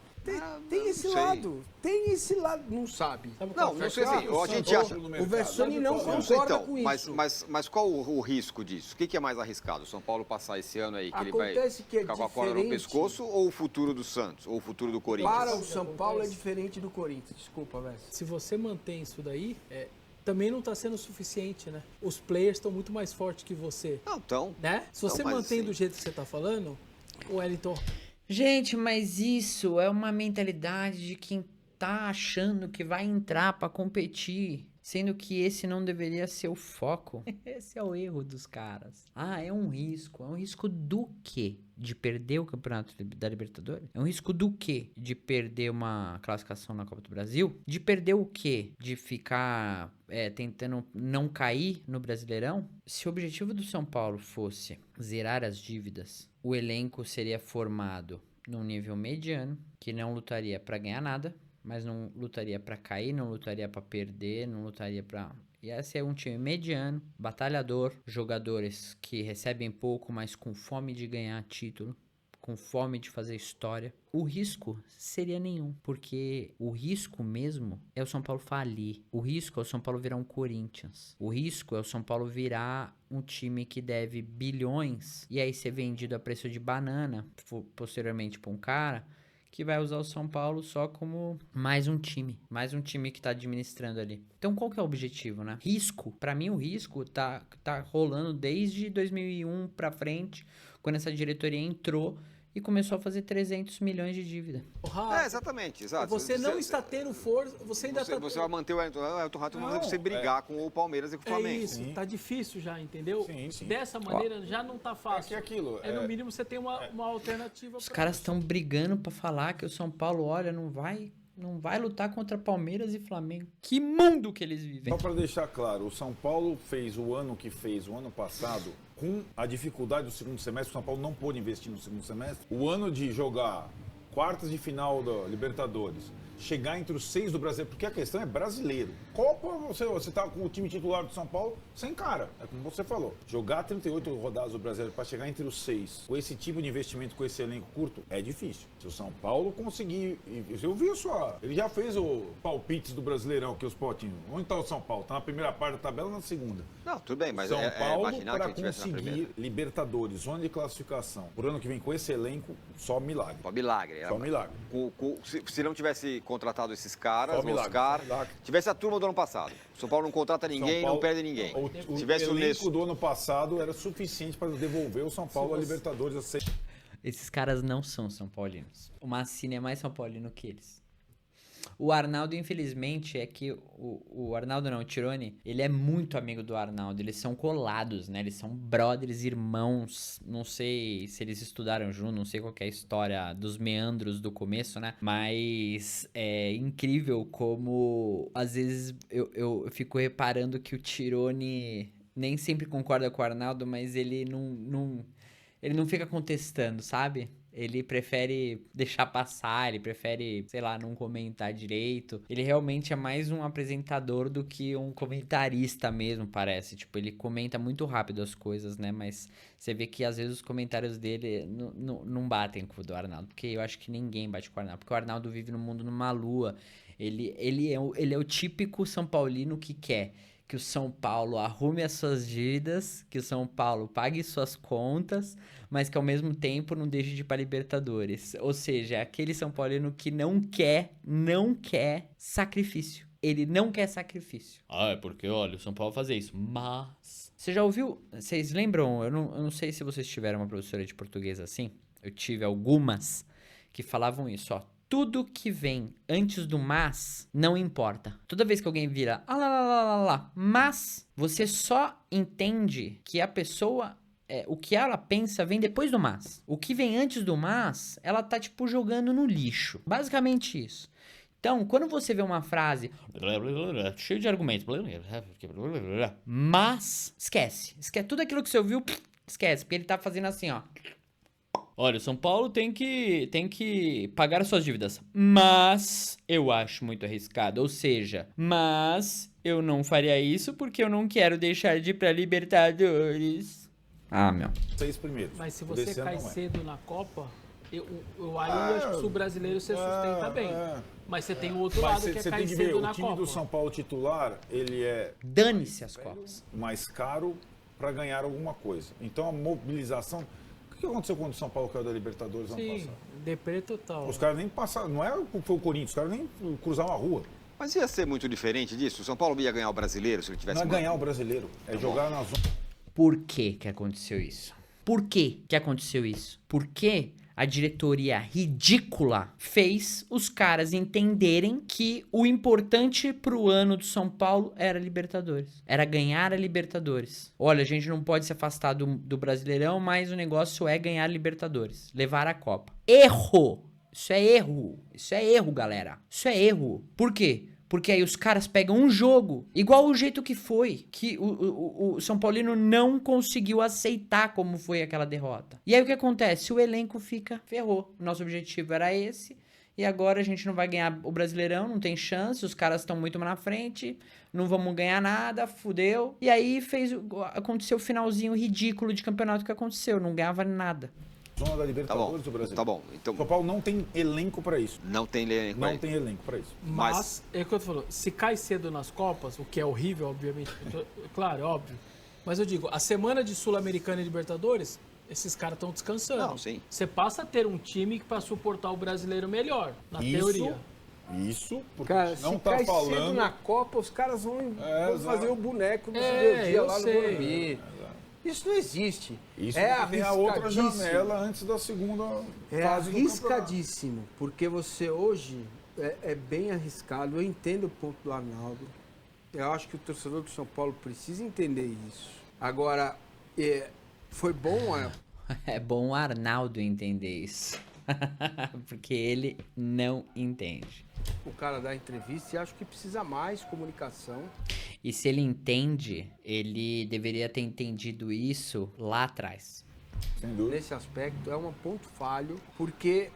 Tem esse lado, não sabe. Não sei assim, a gente acha... O Versoni não concorda com isso. Mas qual o risco disso? O que é mais arriscado? O São Paulo passar esse ano aí, que ele vai ficar com a corda no pescoço, ou o futuro do Santos, ou o futuro do Corinthians? Para o São Paulo é diferente do Corinthians, desculpa, Vess. Se você mantém isso daí, também não está sendo suficiente, né? Os players estão muito mais fortes que você. Não, então... Né? Se você mantém do jeito que você está falando, o Wellington... Gente, mas isso é uma mentalidade de quem tá achando que vai entrar pra competir, sendo que esse não deveria ser o foco. Esse é o erro dos caras. Ah, é um risco. É um risco do quê? De perder o Campeonato da Libertadores? É um risco do quê? De perder uma classificação na Copa do Brasil? De perder o quê? De ficar tentando não cair no Brasileirão? Se o objetivo do São Paulo fosse zerar as dívidas, o elenco seria formado num nível mediano, que não lutaria pra ganhar nada, mas não lutaria pra cair, não lutaria pra perder, não lutaria pra... E esse é um time mediano, batalhador, jogadores que recebem pouco, mas com fome de ganhar título, com fome de fazer história. O risco seria nenhum, porque o risco mesmo é o São Paulo falir. O risco é o São Paulo virar um Corinthians. O risco é o São Paulo virar um time que deve bilhões e aí ser vendido a preço de banana, posteriormente para um cara que vai usar o São Paulo só como mais um time que tá administrando ali. Então qual que é o objetivo, né? Risco, pra mim o risco tá rolando desde 2001 pra frente, quando essa diretoria entrou e começou a fazer 300 milhões de dívida. Exatamente, exato. Você não está tendo força, você ainda está... Você vai manter o Elton Rato, mas você brigar com o Palmeiras e com o Flamengo. É isso, tá difícil já, entendeu? Sim. Dessa maneira já não tá fácil. No mínimo você tem uma alternativa. Os caras estão brigando pra falar que o São Paulo, olha, não vai lutar contra Palmeiras e Flamengo. Que mundo que eles vivem. Só para deixar claro, o São Paulo fez o ano que fez o ano passado com a dificuldade do segundo semestre. O São Paulo não pôde investir no segundo semestre. O ano de jogar quartas de final da Libertadores, chegar entre os 6 do Brasileiro, porque a questão é brasileiro. Copa, você tá com o time titular do São Paulo sem cara, é como você falou. Jogar 38 rodadas do Brasileiro para chegar entre os 6, com esse tipo de investimento, com esse elenco curto, é difícil. Se o São Paulo conseguir... Eu vi só, ele já fez o palpites do Brasileirão, que os potinhos. Onde tá o São Paulo? Tá na primeira parte da tabela ou na segunda? Não, tudo bem, mas São Paulo, imaginar que para ele tivesse na primeira. conseguir Libertadores, zona de classificação, por ano que vem com esse elenco, só milagre. Só milagre. Só milagre. Se não tivesse contratado esses caras, Só milagre, Oscar, só milagre. tivesse a turma do ano passado. São Paulo não contrata ninguém, São Paulo- não perde ninguém. O Tivesse o elenco Nestor. do ano passado era suficiente para devolver o São Paulo à Libertadores. Esses caras não são São Paulinos. O Mancini é mais São Paulino que eles. O Arnaldo, infelizmente, é que o Arnaldo não, o Tironi, ele é muito amigo do Arnaldo. Eles são colados, né? Eles são brothers, irmãos. Não sei se eles estudaram junto, não sei qual que é a história dos meandros do começo, né? Mas é incrível como, às vezes, eu fico reparando que o Tironi nem sempre concorda com o Arnaldo, mas ele não fica contestando, sabe? Ele prefere deixar passar, ele prefere, sei lá, não comentar direito. Ele realmente é mais um apresentador do que um comentarista mesmo, parece. Tipo, ele comenta muito rápido as coisas, né? Mas você vê que às vezes os comentários dele não batem com o do Arnaldo. Porque eu acho que ninguém bate com o Arnaldo. Porque o Arnaldo vive no mundo numa lua. Ele é o típico São Paulino que quer que o São Paulo arrume as suas dívidas, que o São Paulo pague suas contas, mas que ao mesmo tempo não deixe de ir pra Libertadores. Ou seja, é aquele São Paulino que não quer sacrifício. Ele não quer sacrifício. Ah, é porque, olha, o São Paulo fazer isso. Mas... Você já ouviu? Vocês lembram? Eu não sei se vocês tiveram uma professora de português assim. Eu tive algumas que falavam isso, ó. Tudo que vem antes do mas não importa. Toda vez que alguém vira mas, você só entende que a pessoa, o que ela pensa vem depois do mas. O que vem antes do mas, ela tá tipo jogando no lixo. Basicamente isso. Então, quando você vê uma frase cheio de argumentos, mas esquece tudo aquilo que você ouviu, esquece, porque ele tá fazendo assim, ó. Olha, o São Paulo tem que pagar as suas dívidas, mas eu acho muito arriscado. Ou seja, mas eu não faria isso porque eu não quero deixar de ir pra Libertadores. Ah, meu. 6 primeiros. Mas se você Desse ano cai não é. cedo na Copa, eu acho que se o brasileiro você sustenta bem. Mas você tem o outro lado que é você cair tem que ver, cedo o na time Copa. do São Paulo titular, ele é Dane-se as Copas. mais caro para ganhar alguma coisa. Então a mobilização... O que aconteceu quando o São Paulo caiu da Libertadores ano Sim, passado? deprê total. Os caras nem passaram, não é foi o Corinthians, os caras nem cruzaram a rua. Mas ia ser muito diferente disso? O São Paulo ia ganhar o brasileiro se ele tivesse... Não é ganhar o brasileiro, é jogar na zona. Por que aconteceu isso? Por que aconteceu isso? Porque a diretoria ridícula fez os caras entenderem que o importante pro ano do São Paulo era a Libertadores. Era ganhar a Libertadores. Olha, a gente não pode se afastar do Brasileirão, mas o negócio é ganhar a Libertadores. Levar a Copa. Erro! Isso é erro. Isso é erro, galera. Isso é erro. Por quê? Porque aí os caras pegam um jogo, igual o jeito que foi, que o São Paulino não conseguiu aceitar como foi aquela derrota. E aí o que acontece? O elenco ferrou. O nosso objetivo era esse, e agora a gente não vai ganhar o Brasileirão, não tem chance, os caras estão muito na frente, não vamos ganhar nada, fudeu. E aí aconteceu o finalzinho ridículo de campeonato que aconteceu, não ganhava nada. Zona da Libertadores do Brasil. Tá bom. Então, São Paulo não tem elenco para isso. não tem elenco Não aí. tem elenco para isso. Mas, é o que eu tô falando, se cai cedo nas Copas, o que é horrível, obviamente, claro, é óbvio. Mas eu digo, a semana de Sul-Americana e Libertadores, esses caras estão descansando. Não, sim. Você passa a ter um time para suportar o brasileiro melhor, na teoria. Isso, porque Cara, não se tá cai cedo falando... na Copa, os caras vão exato. fazer o boneco do É, dia eu lá sei. no Morumbi. Isso não existe. Isso é porque tem a outra arriscadíssimo. janela antes da segunda É fase do campeonato. arriscadíssimo, porque você hoje é bem arriscado. Eu entendo o ponto do Arnaldo. Eu acho que o torcedor do São Paulo precisa entender isso. Agora, foi bom... É bom o Arnaldo entender isso. Porque ele não entende. O cara dá entrevista e acho que precisa mais comunicação. E se ele entende, ele deveria ter entendido isso lá atrás. Sem dúvida. Nesse aspecto é um ponto falho, porque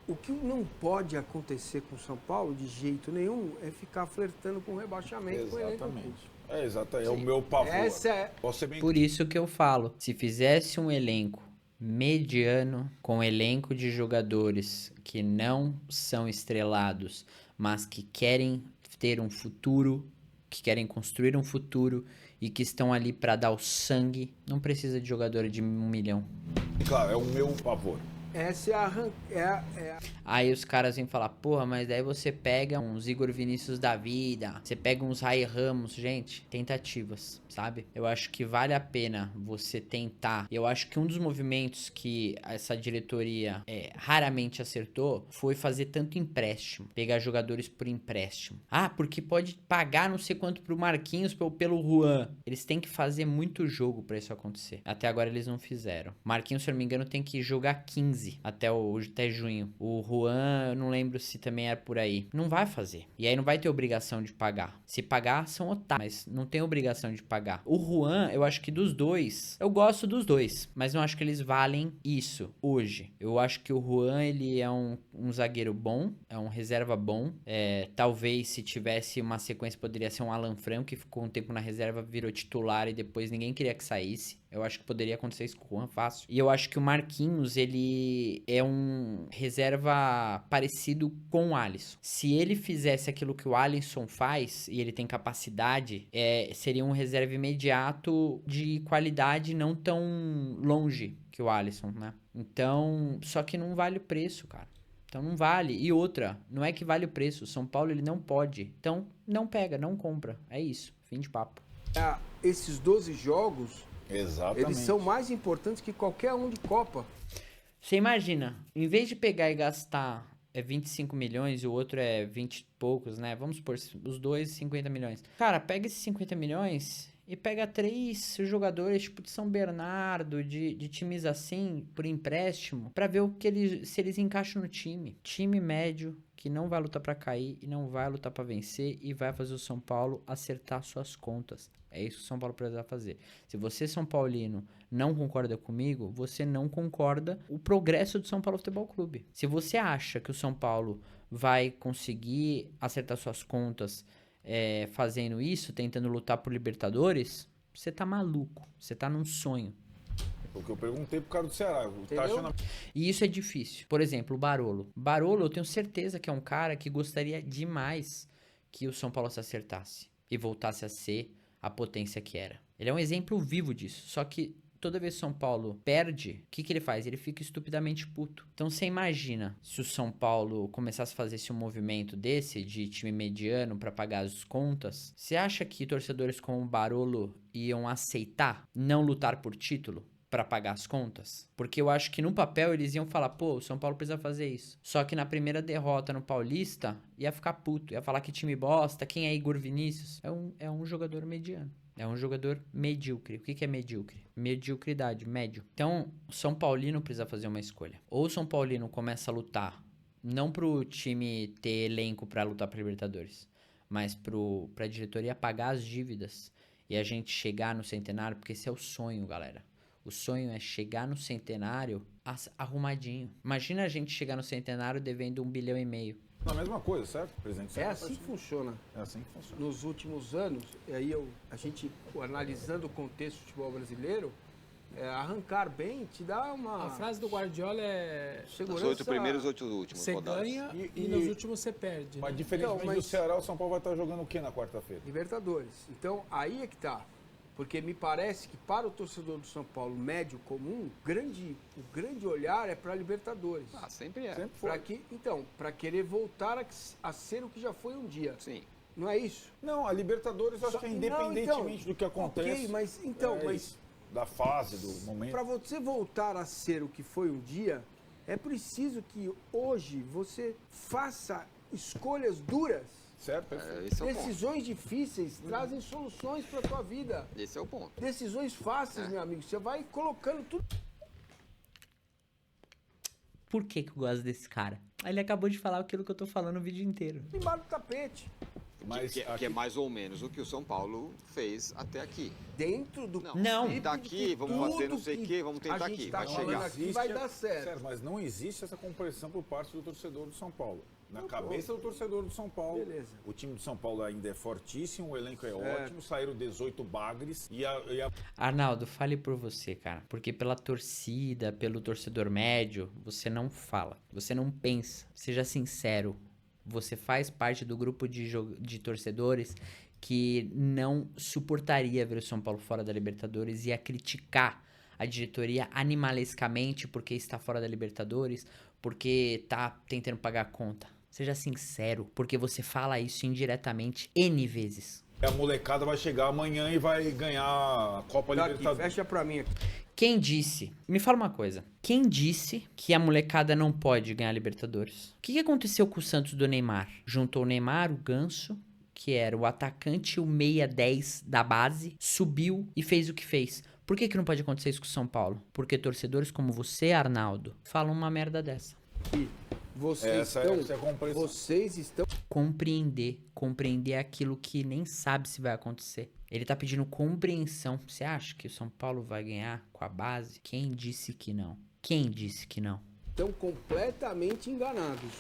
O que não pode acontecer com o São Paulo, de jeito nenhum, é ficar flertando com o rebaixamento. Com o elenco. Exatamente. Exatamente. É o meu pavor. Essa é... Posso ser bem... Por isso que eu falo, se fizesse um elenco mediano, com elenco de jogadores que não são estrelados, mas que querem ter um futuro, que querem construir um futuro e que estão ali para dar o sangue, não precisa de jogador de 1 milhão. Claro, é o meu pavor. Essa é a Aí os caras vêm falar, porra, mas daí você pega uns Igor Vinícius da vida, você pega uns Rai Ramos, gente, tentativas, sabe? Eu acho que vale a pena você tentar. Eu acho que um dos movimentos que essa diretoria raramente acertou foi fazer tanto empréstimo, pegar jogadores por empréstimo. Ah, porque pode pagar não sei quanto pro Marquinhos pelo Juan. Eles têm que fazer muito jogo pra isso acontecer. Até agora eles não fizeram. Marquinhos, se eu não me engano, tem que jogar 15 até junho. O Juan, eu não lembro se também era por aí. Não vai fazer. E aí não vai ter obrigação de pagar. Se pagar, são otários, mas não tem obrigação de pagar. O Juan, eu acho que dos dois, eu gosto dos dois, mas não acho que eles valem isso hoje. Eu acho que o Juan, ele é um zagueiro bom, é um reserva bom. Talvez se tivesse uma sequência, poderia ser um Alan Franco, que ficou um tempo na reserva, virou titular e depois ninguém queria que saísse. Eu acho que poderia acontecer isso com o Juan fácil. E eu acho que o Marquinhos, ele é um reserva parecido com o Alisson. Se ele fizesse aquilo que o Alisson faz, e ele tem capacidade, seria um reserva imediato de qualidade não tão longe que o Alisson, né? Então, só que não vale o preço, cara. Então não vale. E outra, não é que vale o preço. O São Paulo, ele não pode. Então, não pega, não compra. É isso. Fim de papo. Esses 12 jogos... Exatamente. Eles são mais importantes que qualquer um de Copa. Você imagina, em vez de pegar e gastar 25 milhões e o outro 20 e poucos, né? Vamos supor, os dois 50 milhões. Cara, pega esses 50 milhões e pega 3 jogadores tipo de São Bernardo, de times assim, por empréstimo, pra ver se eles encaixam no time. Time médio, que não vai lutar pra cair e não vai lutar pra vencer e vai fazer o São Paulo acertar suas contas. É isso que o São Paulo precisa fazer. Se você, São Paulino, não concorda comigo, você não concorda o progresso do São Paulo Futebol Clube. Se você acha que o São Paulo vai conseguir acertar suas contas fazendo isso, tentando lutar por Libertadores, você tá maluco. Você tá num sonho. O que eu perguntei pro cara do Ceará. Tá achando... E isso é difícil. Por exemplo, o Barolo. Barolo, eu tenho certeza que é um cara que gostaria demais que o São Paulo se acertasse e voltasse a ser a potência que era. Ele é um exemplo vivo disso. Só que toda vez que o São Paulo perde, o que ele faz? Ele fica estupidamente puto. Então você imagina se o São Paulo começasse a fazer esse movimento desse de time mediano para pagar as contas. Você acha que torcedores como o Barolo iam aceitar não lutar por título para pagar as contas? Porque eu acho que no papel eles iam falar, pô, o São Paulo precisa fazer isso. Só que na primeira derrota no Paulista, ia ficar puto, ia falar que time bosta, quem é Igor Vinícius? É um jogador mediano. É um jogador medíocre. O que é medíocre? Mediocridade, médio. Então, o São Paulino precisa fazer uma escolha. Ou o São Paulino começa a lutar, não pro time ter elenco pra lutar pra Libertadores, mas pra diretoria pagar as dívidas e a gente chegar no centenário, porque esse é o sonho, galera. O sonho é chegar no centenário arrumadinho. Imagina a gente chegar no centenário devendo 1,5 bilhão. Não, a mesma coisa, certo? Presidente, É assim que funciona. É assim que funciona. Nos últimos anos, e aí a gente, analisando o contexto do futebol brasileiro, arrancar bem te dá uma... A frase do Guardiola é... segurança. Os 8 primeiros, os 8 últimos. Você rodadas. ganha e nos últimos você perde. Mas Né? diferentemente Então, do Ceará, o São Paulo vai estar jogando o que na quarta-feira? Libertadores. Então, aí é que tá. Porque me parece que para o torcedor do São Paulo médio comum, o grande olhar é para Libertadores. Ah, sempre é. Sempre foi. Para querer voltar a ser o que já foi um dia. Sim. Não é isso? Não, a Libertadores, eu acho que é independentemente do que acontece. Ok, mas isso, da fase, do momento. Para você voltar a ser o que foi um dia, é preciso que hoje você faça escolhas duras. Certo? Esse é o ponto. Decisões difíceis trazem soluções para tua vida. Esse é o ponto. Decisões fáceis, meu amigo. Você vai colocando tudo. Por que eu gosto desse cara? Ele acabou de falar aquilo que eu tô falando o vídeo inteiro. Embaixo do tapete. Mas que é mais ou menos o que o São Paulo fez até aqui. Dentro do Não. princípio Tá de aqui, que vamos fazer não tudo sei o quê, vamos tentar a gente aqui, tá vai falando chegar. aqui vai dar certo. Mas não existe essa compreensão por parte do torcedor do São Paulo. Na Não, cabeça do torcedor do São Paulo, Beleza. o time do São Paulo ainda é fortíssimo, o elenco é Certo. ótimo, saíram 18 bagres e a Arnaldo, fale por você, cara. Porque pela torcida, pelo torcedor médio, você não fala. Você não pensa. Seja sincero. Você faz parte do grupo de torcedores que não suportaria ver o São Paulo fora da Libertadores e ia criticar a diretoria animalescamente porque está fora da Libertadores, porque tá tentando pagar a conta. Seja sincero, porque você fala isso indiretamente N vezes. a molecada vai chegar amanhã e vai ganhar a Copa Tá aqui, Libertadores. fecha pra mim aqui. Quem disse? Me fala uma coisa. Quem disse que a molecada não pode ganhar Libertadores? O que aconteceu com o Santos do Neymar? Juntou o Neymar, o Ganso, que era o atacante, o meia 10 da base, subiu e fez o que fez. Por que não pode acontecer isso com o São Paulo? Porque torcedores como você, Arnaldo, falam uma merda dessa. Vocês Essa é a compreensão. vocês estão Compreender aquilo que nem sabe se vai acontecer. Ele tá pedindo compreensão. Você acha que o São Paulo vai ganhar com a base? Quem disse que não? Quem disse que não? completamente enganados,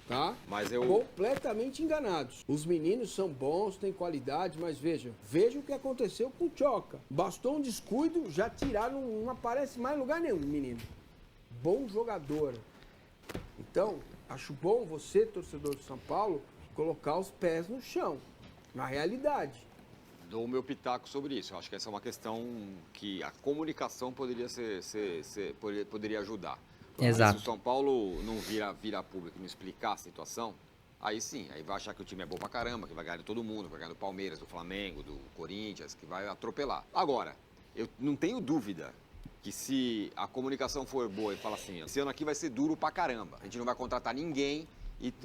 tá? Mas eu- Completamente enganados. Os meninos são bons, têm qualidade, mas veja o que aconteceu com o Tchoca. Bastou um descuido, já tiraram, não aparece mais em lugar nenhum, menino. Bom jogador. Então, acho bom você, torcedor do São Paulo, colocar os pés no chão, na realidade. Dou o meu pitaco sobre isso. Eu acho que essa é uma questão que a comunicação poderia ajudar. Exato. Se o São Paulo não vira público e não explicar a situação, aí sim, aí vai achar que o time é bom pra caramba, que vai ganhar de todo mundo, vai ganhar do Palmeiras, do Flamengo, do Corinthians, que vai atropelar. Agora, eu não tenho dúvida que se a comunicação for boa e fala assim, esse ano aqui vai ser duro pra caramba, a gente não vai contratar ninguém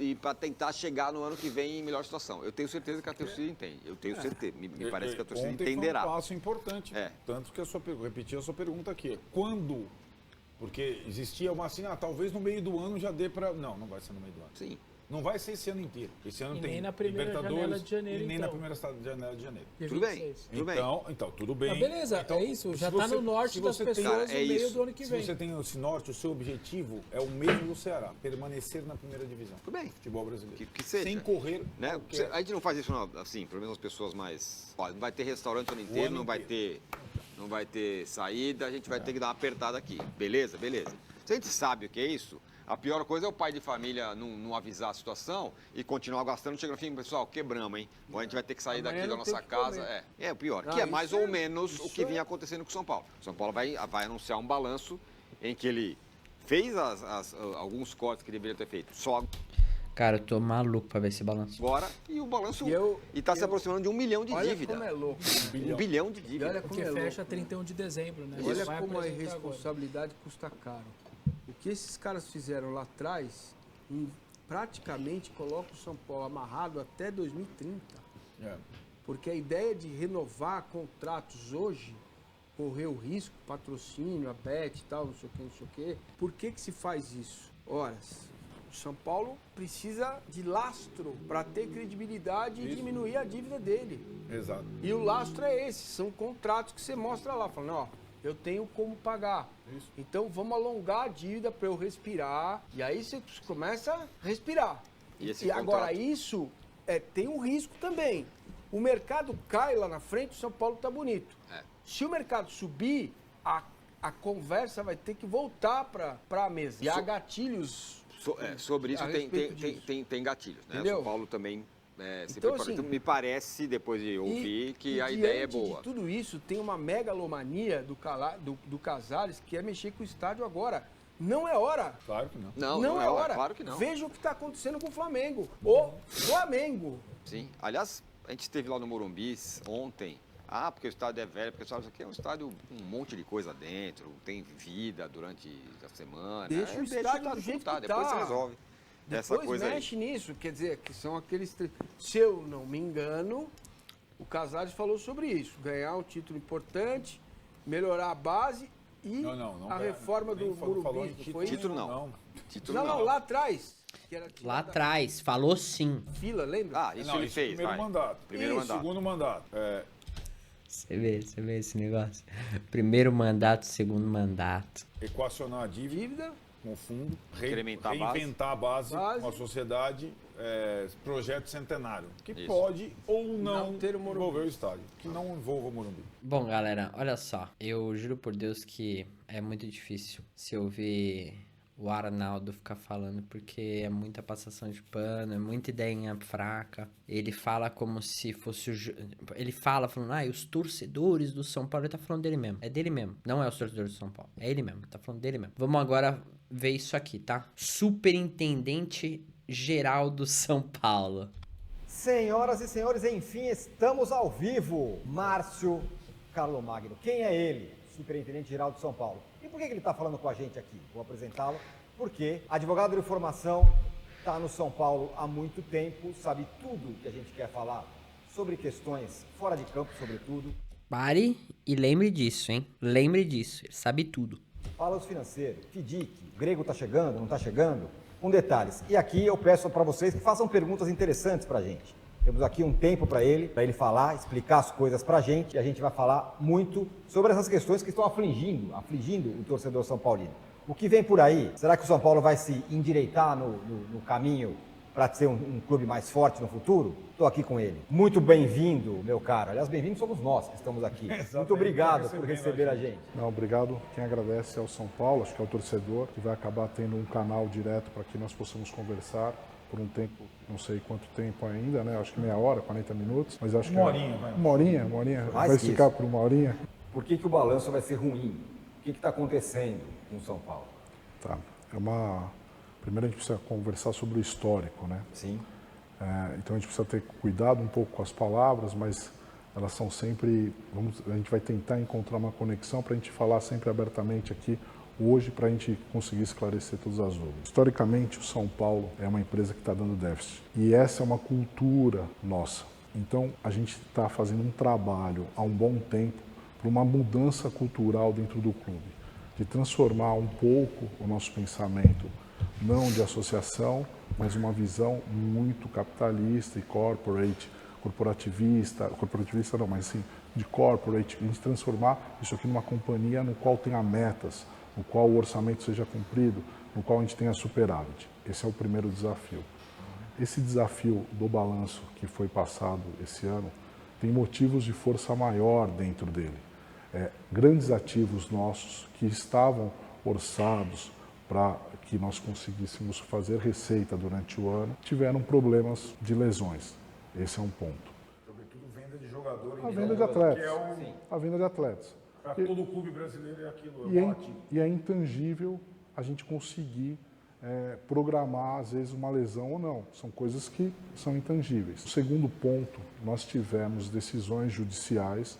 e para tentar chegar no ano que vem em melhor situação. Eu tenho certeza que a torcida entende. Eu tenho certeza. Me parece que a torcida Ontem entenderá. Foi um passo importante. É. Tanto que repetir a sua pergunta aqui. Quando? Porque existia uma assim, talvez no meio do ano já dê para. Não vai ser no meio do ano. Sim. Não vai ser esse ano inteiro. Esse ano E tem nem na primeira Libertadores janela de janeiro, e nem então. na primeira janela de janeiro. Dia Tudo bem. 26. Tudo bem. Então, tudo bem. Mas beleza, Então, é isso. Já se tá você- no norte se das você tem- pessoas Cara, é no meio isso. do ano que Se vem. você tem esse norte, o seu objetivo é o mesmo do Ceará, permanecer na primeira divisão. Tudo bem. Futebol brasileiro. Que seja. Sem correr. Né? qualquer- A gente não faz isso assim, pelo menos as pessoas mais. Ó, não vai ter restaurante o ano inteiro, ano não vai ter saída, a gente vai ter que dar uma apertada aqui. Beleza? Beleza. Se a gente sabe o que é isso, a pior coisa é o pai de família não avisar a situação e continuar gastando, chega no fim, pessoal, quebramos, hein? Agora a gente vai ter que sair Amanhã daqui da não tem nossa que casa. comer. É o pior. Ah, Que é isso mais é- ou menos o isso que é- vinha acontecendo com o São Paulo. O São Paulo vai anunciar um balanço em que ele fez alguns cortes que deveria ter feito só Cara, eu tô maluco pra ver esse balanço. agora e o balanço E está se aproximando de 1 milhão de Olha dívida. como é louco. 1 bilhão de E dívida. olha como Porque é fecha louco. 31 de dezembro, né? Olha Vai como a apresentar agora. irresponsabilidade custa caro. O que esses caras fizeram lá atrás, praticamente coloca o São Paulo amarrado até 2030. É. Porque a ideia de renovar contratos hoje, correr o risco, patrocínio, a Bet e tal, não sei o que. Por que se faz isso? Ora, o São Paulo precisa de lastro para ter credibilidade e diminuir a dívida dele. Exato. E o lastro é esse, são contratos que você mostra lá, falando, ó, eu tenho como pagar. Isso. Então vamos alongar a dívida para eu respirar. E aí você começa a respirar. E esse E agora contrato? isso tem um risco também. O mercado cai lá na frente, o São Paulo tá bonito. É. Se o mercado subir, a conversa vai ter que voltar para a mesa. E há gatilhos. Sobre isso a respeito disso. tem gatilhos, né? Entendeu? São Paulo também se Então, preparou. assim, então me parece, depois de ouvir, que e a ideia é diante boa. de tudo isso, tem uma megalomania do Casares, que é mexer com o estádio agora. Não é hora. Claro que não. Não é hora. claro que não. Veja o que está acontecendo com o Flamengo. O Flamengo. Sim. Aliás, a gente esteve lá no Morumbi ontem. Ah, porque o estádio é velho, porque o estádio aqui é um estádio com um monte de coisa dentro, tem vida durante a semana. Deixa o estádio do jeito que depois tá. você resolve. Essa Depois coisa mexe aí. nisso. Quer dizer, que são aqueles... Se eu não me engano, o Casares falou sobre isso. Ganhar um título importante, melhorar a base e Não a reforma nem do falou em Morumbi. Foi isso? Título não. Não. Título Não, lá atrás. Que era Lá tirada atrás, falou sim. fila, lembra? Ah, isso Não, ele esse fez, primeiro vai. mandato. Primeiro E mandato. segundo mandato. Você vê esse negócio. Primeiro mandato, segundo mandato. Equacionar a dívida com o fundo, Incrementar a base. reinventar a base, Base. uma sociedade, projeto centenário, que Isso. pode ou não Não ter o Morumbi. envolver o estádio, que não envolva o Morumbi. Bom, galera, olha só. Eu juro por Deus que é muito difícil se ouvir o Arnaldo ficar falando, porque é muita passação de pano, é muita ideinha fraca. Ele fala como se fosse ele fala falando, e os torcedores do São Paulo, ele tá falando dele mesmo. É dele mesmo. Não é os torcedores do São Paulo. É ele mesmo. Tá falando dele mesmo. Vamos agora ver isso aqui, tá? Superintendente geral do São Paulo. Senhoras e senhores, enfim, estamos ao vivo. Márcio Carlomagno. Quem é ele? Superintendente-geral de São Paulo. E por que ele está falando com a gente aqui? Vou apresentá-lo. Porque advogado de formação, está no São Paulo há muito tempo, sabe tudo que a gente quer falar sobre questões fora de campo, sobretudo. Pare e lembre disso, hein? Lembre disso. Ele sabe tudo. Balanço financeiro, FDIC, o grego está chegando, não está chegando? Com detalhes. E aqui eu peço para vocês que façam perguntas interessantes para a gente. Temos aqui um tempo para ele falar, explicar as coisas para a gente. E a gente vai falar muito sobre essas questões que estão afligindo o torcedor são paulino. O que vem por aí? Será que o São Paulo vai se endireitar no caminho para ser um clube mais forte no futuro? Estou aqui com ele. Muito bem-vindo, meu caro. Aliás, bem-vindo somos nós que estamos aqui. Muito obrigado por receber a gente. Não, obrigado. Quem agradece é o São Paulo, acho que é o torcedor, que vai acabar tendo um canal direto para que nós possamos conversar por um tempo, não sei quanto tempo ainda, né? Acho que meia hora, 40 minutos, mas acho que uma horinha, vai esticar por uma horinha. Por que o balanço vai ser ruim? O que está acontecendo com o São Paulo? Tá. Primeiro a gente precisa conversar sobre o histórico, né? Sim. Então a gente precisa ter cuidado um pouco com as palavras, mas elas são sempre, a gente vai tentar encontrar uma conexão para a gente falar sempre abertamente aqui hoje, para a gente conseguir esclarecer todas as dúvidas. Historicamente, o São Paulo é uma empresa que está dando déficit. E essa é uma cultura nossa. Então, a gente está fazendo um trabalho há um bom tempo para uma mudança cultural dentro do clube, de transformar um pouco o nosso pensamento, não de associação, mas uma visão muito capitalista e corporativista não, mas sim de corporate, a gente transformar isso aqui numa companhia no qual tenha metas, no qual o orçamento seja cumprido, no qual a gente tenha superávit. Esse é o primeiro desafio. Esse desafio do balanço que foi passado esse ano tem motivos de força maior dentro dele. Grandes ativos nossos que estavam orçados para que nós conseguíssemos fazer receita durante o ano, tiveram problemas de lesões. Esse é um ponto. Sobretudo venda de jogadores. A venda de atletas. Que é A venda de atletas. para todo o clube brasileiro é aquilo. E é intangível a gente conseguir programar, às vezes, uma lesão ou não. São coisas que são intangíveis. O segundo ponto, nós tivemos decisões judiciais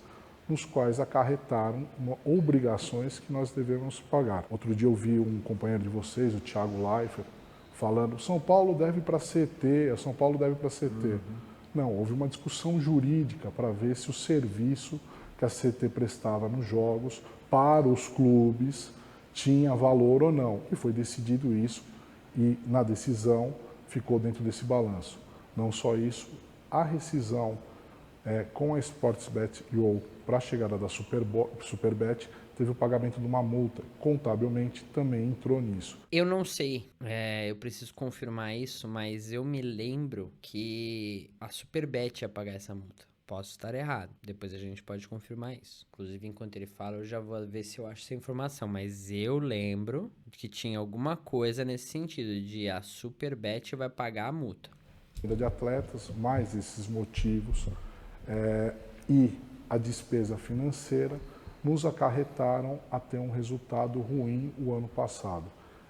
nos quais acarretaram obrigações que nós devemos pagar. Outro dia eu vi um companheiro de vocês, o Thiago Leifert, falando São Paulo deve para CT, São Paulo deve para CT. Não, houve uma discussão jurídica para ver se o serviço que a CT prestava nos jogos para os clubes tinha valor ou não. E foi decidido isso e na decisão ficou dentro desse balanço. Não só isso, a rescisão com a Sportsbet UOL para a chegada da Superbet teve o pagamento de uma multa. Contabilmente também entrou nisso. Eu não sei, eu preciso confirmar isso, mas eu me lembro que a Superbet ia pagar essa multa. Posso estar errado, depois a gente pode confirmar isso. Inclusive, enquanto ele fala, eu já vou ver se eu acho essa informação. Mas eu lembro que tinha alguma coisa nesse sentido, de a Superbet vai pagar a multa. De atletas, mais esses motivos e a despesa financeira nos acarretaram a ter um resultado ruim o ano passado.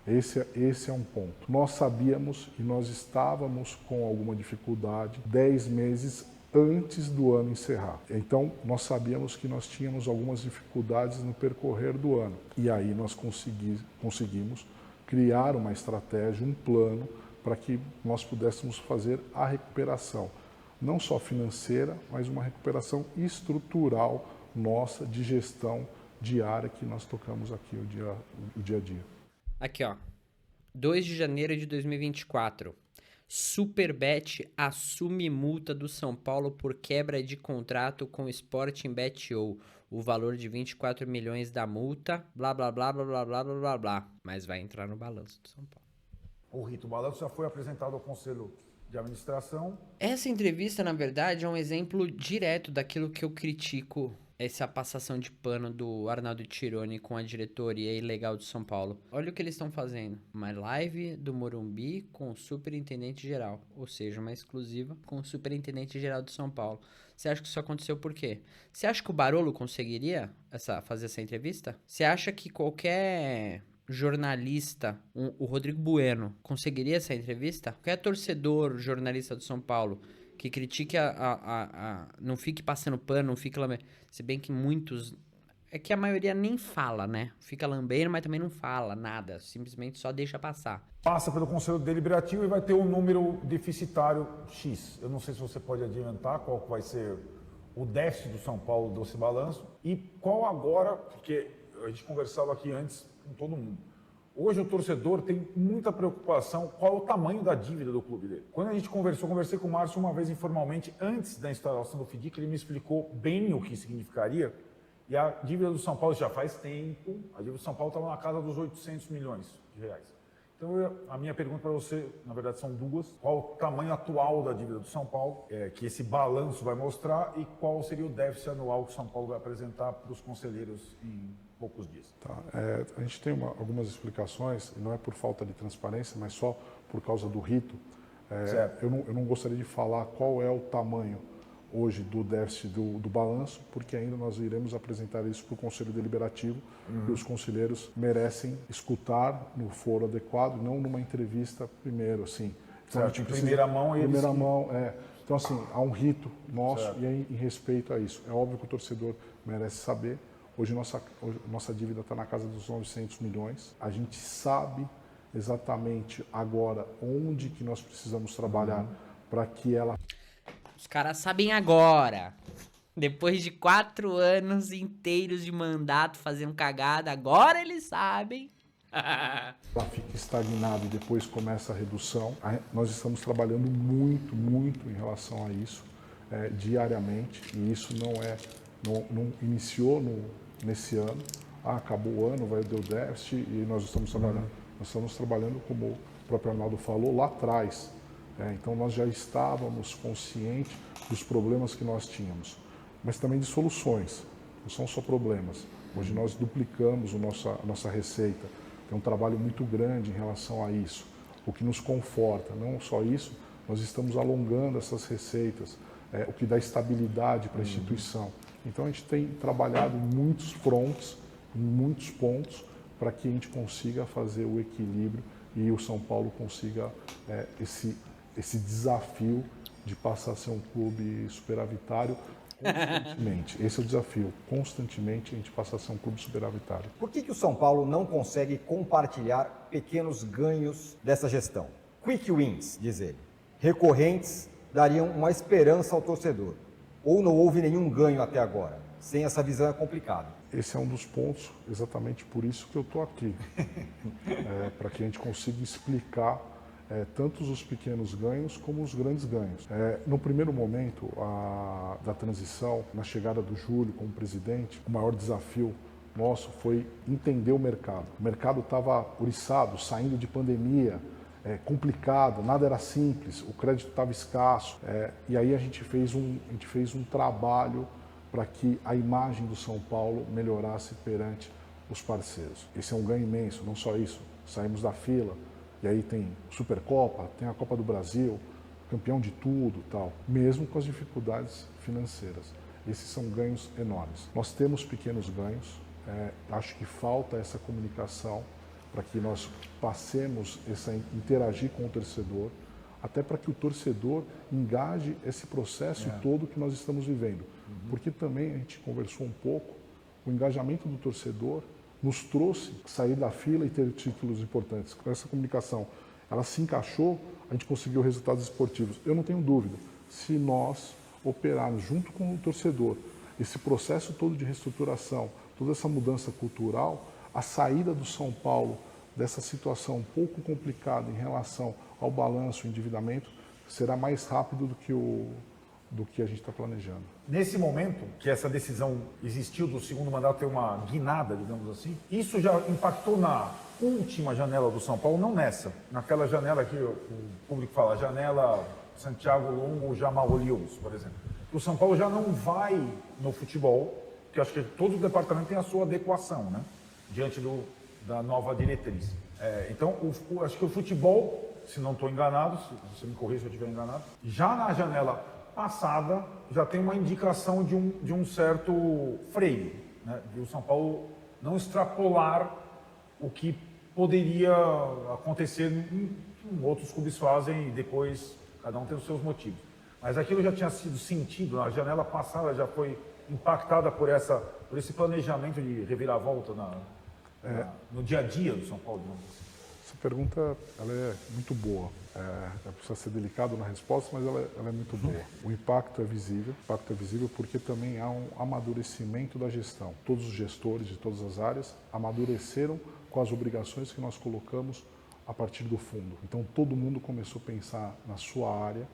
Esse é um ponto. Nós sabíamos e nós estávamos com alguma dificuldade 10 meses antes do ano encerrar. Então, nós sabíamos que nós tínhamos algumas dificuldades no percorrer do ano. E aí nós conseguimos criar uma estratégia, um plano, para que nós pudéssemos fazer a recuperação. Não só financeira, mas uma recuperação estrutural nossa de gestão diária que nós tocamos aqui o dia a dia. Aqui, ó. 2 de janeiro de 2024. Superbet assume multa do São Paulo por quebra de contrato com o Sporting Bet.io. O valor de 24 milhões da multa, blá, blá, blá, blá, blá, blá, blá, blá, blá. Mas vai entrar no balanço do São Paulo. O Rito Balanço já foi apresentado ao Conselho de Administração. Essa entrevista, na verdade, é um exemplo direto daquilo que eu critico, essa passação de pano do Arnaldo Tironi com a diretoria ilegal do São Paulo. Olha o que eles estão fazendo. Uma live do Morumbi com o superintendente geral. Ou seja, uma exclusiva com o superintendente geral do São Paulo. Você acha que isso aconteceu por quê? Você acha que o Barolo conseguiria fazer essa entrevista? Você acha que qualquer jornalista, o Rodrigo Bueno, conseguiria essa entrevista? Qualquer torcedor, jornalista do São Paulo, que critique não fique passando pano, não fique lambendo. Se bem que muitos... É que a maioria nem fala, né? Fica lambendo, mas também não fala nada. Simplesmente só deixa passar. Passa pelo Conselho Deliberativo e vai ter um número deficitário X. Eu não sei se você pode adiantar qual vai ser o déficit do São Paulo desse balanço. E qual agora, porque a gente conversava aqui antes com todo mundo. Hoje o torcedor tem muita preocupação qual é o tamanho da dívida do clube dele. Quando a gente conversei com o Márcio uma vez informalmente, antes da instalação do FDIC, ele me explicou bem o que significaria. E a dívida do São Paulo já faz tempo, a dívida do São Paulo estava na casa dos 800 milhões de reais. Então a minha pergunta para você, na verdade são duas. Qual o tamanho atual da dívida do São Paulo, que esse balanço vai mostrar, e qual seria o déficit anual que o São Paulo vai apresentar para os conselheiros em poucos dias? Tá. A gente tem algumas explicações, e não é por falta de transparência, mas só por causa do rito. Eu não gostaria de falar qual é o tamanho hoje do déficit do balanço, porque ainda nós iremos apresentar isso para o Conselho Deliberativo, e os conselheiros merecem escutar no foro adequado, não numa entrevista primeiro, assim. Então, em primeira mão, Então, assim, há um rito nosso e em respeito a isso. É óbvio que o torcedor merece saber. Hoje nossa dívida está na casa dos 900 milhões. A gente sabe exatamente agora onde que nós precisamos trabalhar para que ela... Os caras sabem agora. Depois de 4 anos inteiros de mandato fazendo cagada, agora eles sabem. Ela fica estagnada e depois começa a redução. Nós estamos trabalhando muito, muito em relação a isso, diariamente. E isso não iniciou nesse ano. Acabou o ano, deu déficit e nós estamos trabalhando. Nós estamos trabalhando, como o próprio Arnaldo falou, lá atrás. Então nós já estávamos conscientes dos problemas que nós tínhamos, mas também de soluções, não são só problemas. Hoje nós duplicamos a nossa receita, tem um trabalho muito grande em relação a isso, o que nos conforta. Não só isso, nós estamos alongando essas receitas, o que dá estabilidade para a instituição. Então a gente tem trabalhado em muitos frontes, em muitos pontos, para que a gente consiga fazer o equilíbrio e o São Paulo consiga esse desafio de passar a ser um clube superavitário constantemente. Esse é o desafio, constantemente a gente passa a ser um clube superavitário. Por que o São Paulo não consegue compartilhar pequenos ganhos dessa gestão? Quick wins, diz ele, recorrentes, dariam uma esperança ao torcedor. Ou não houve nenhum ganho até agora? Sem essa visão é complicado. Esse é um dos pontos, exatamente por isso que eu estou aqui. Para que a gente consiga explicar tanto os pequenos ganhos como os grandes ganhos. No primeiro momento da transição, na chegada do Júlio como presidente, o maior desafio nosso foi entender o mercado. O mercado estava oriçado, saindo de pandemia, complicado, nada era simples, o crédito estava escasso. E aí a gente fez um trabalho para que a imagem do São Paulo melhorasse perante os parceiros. Esse é um ganho imenso, não só isso, saímos da fila, e aí tem Supercopa, tem a Copa do Brasil, campeão de tudo, tal, mesmo com as dificuldades financeiras. Esses são ganhos enormes. Nós temos pequenos ganhos, acho que falta essa comunicação para que nós passemos a interagir com o torcedor, até para que o torcedor engaje esse processo todo que nós estamos vivendo. Porque também a gente conversou um pouco, o engajamento do torcedor nos trouxe sair da fila e ter títulos importantes. Com essa comunicação, ela se encaixou, a gente conseguiu resultados esportivos. Eu não tenho dúvida, se nós operarmos junto com o torcedor, esse processo todo de reestruturação, toda essa mudança cultural, a saída do São Paulo dessa situação um pouco complicada em relação ao balanço e endividamento será mais rápido do que a gente está planejando. Nesse momento que essa decisão existiu do segundo mandato ter uma guinada, digamos assim, isso já impactou na última janela do São Paulo, não nessa, naquela janela que o público fala, janela Santiago Longo, Jamal Williams, por exemplo. O São Paulo já não vai no futebol, que acho que todo o departamento tem a sua adequação, né? Diante da nova diretriz. Então, acho que o futebol, se não estou enganado, se você me corrija se eu estiver enganado, já na janela passada já tem uma indicação de um certo freio, né? De o São Paulo não extrapolar o que poderia acontecer em outros clubes fazem e depois cada um tem os seus motivos. Mas aquilo já tinha sido sentido, a janela passada já foi impactada por esse planejamento de reviravolta no dia a dia do São Paulo. Essa pergunta ela é muito boa. Precisa ser delicado na resposta, mas ela é muito boa. O impacto é visível porque também há um amadurecimento da gestão. Todos os gestores de todas as áreas amadureceram com as obrigações que nós colocamos a partir do fundo. Então todo mundo começou a pensar na sua área,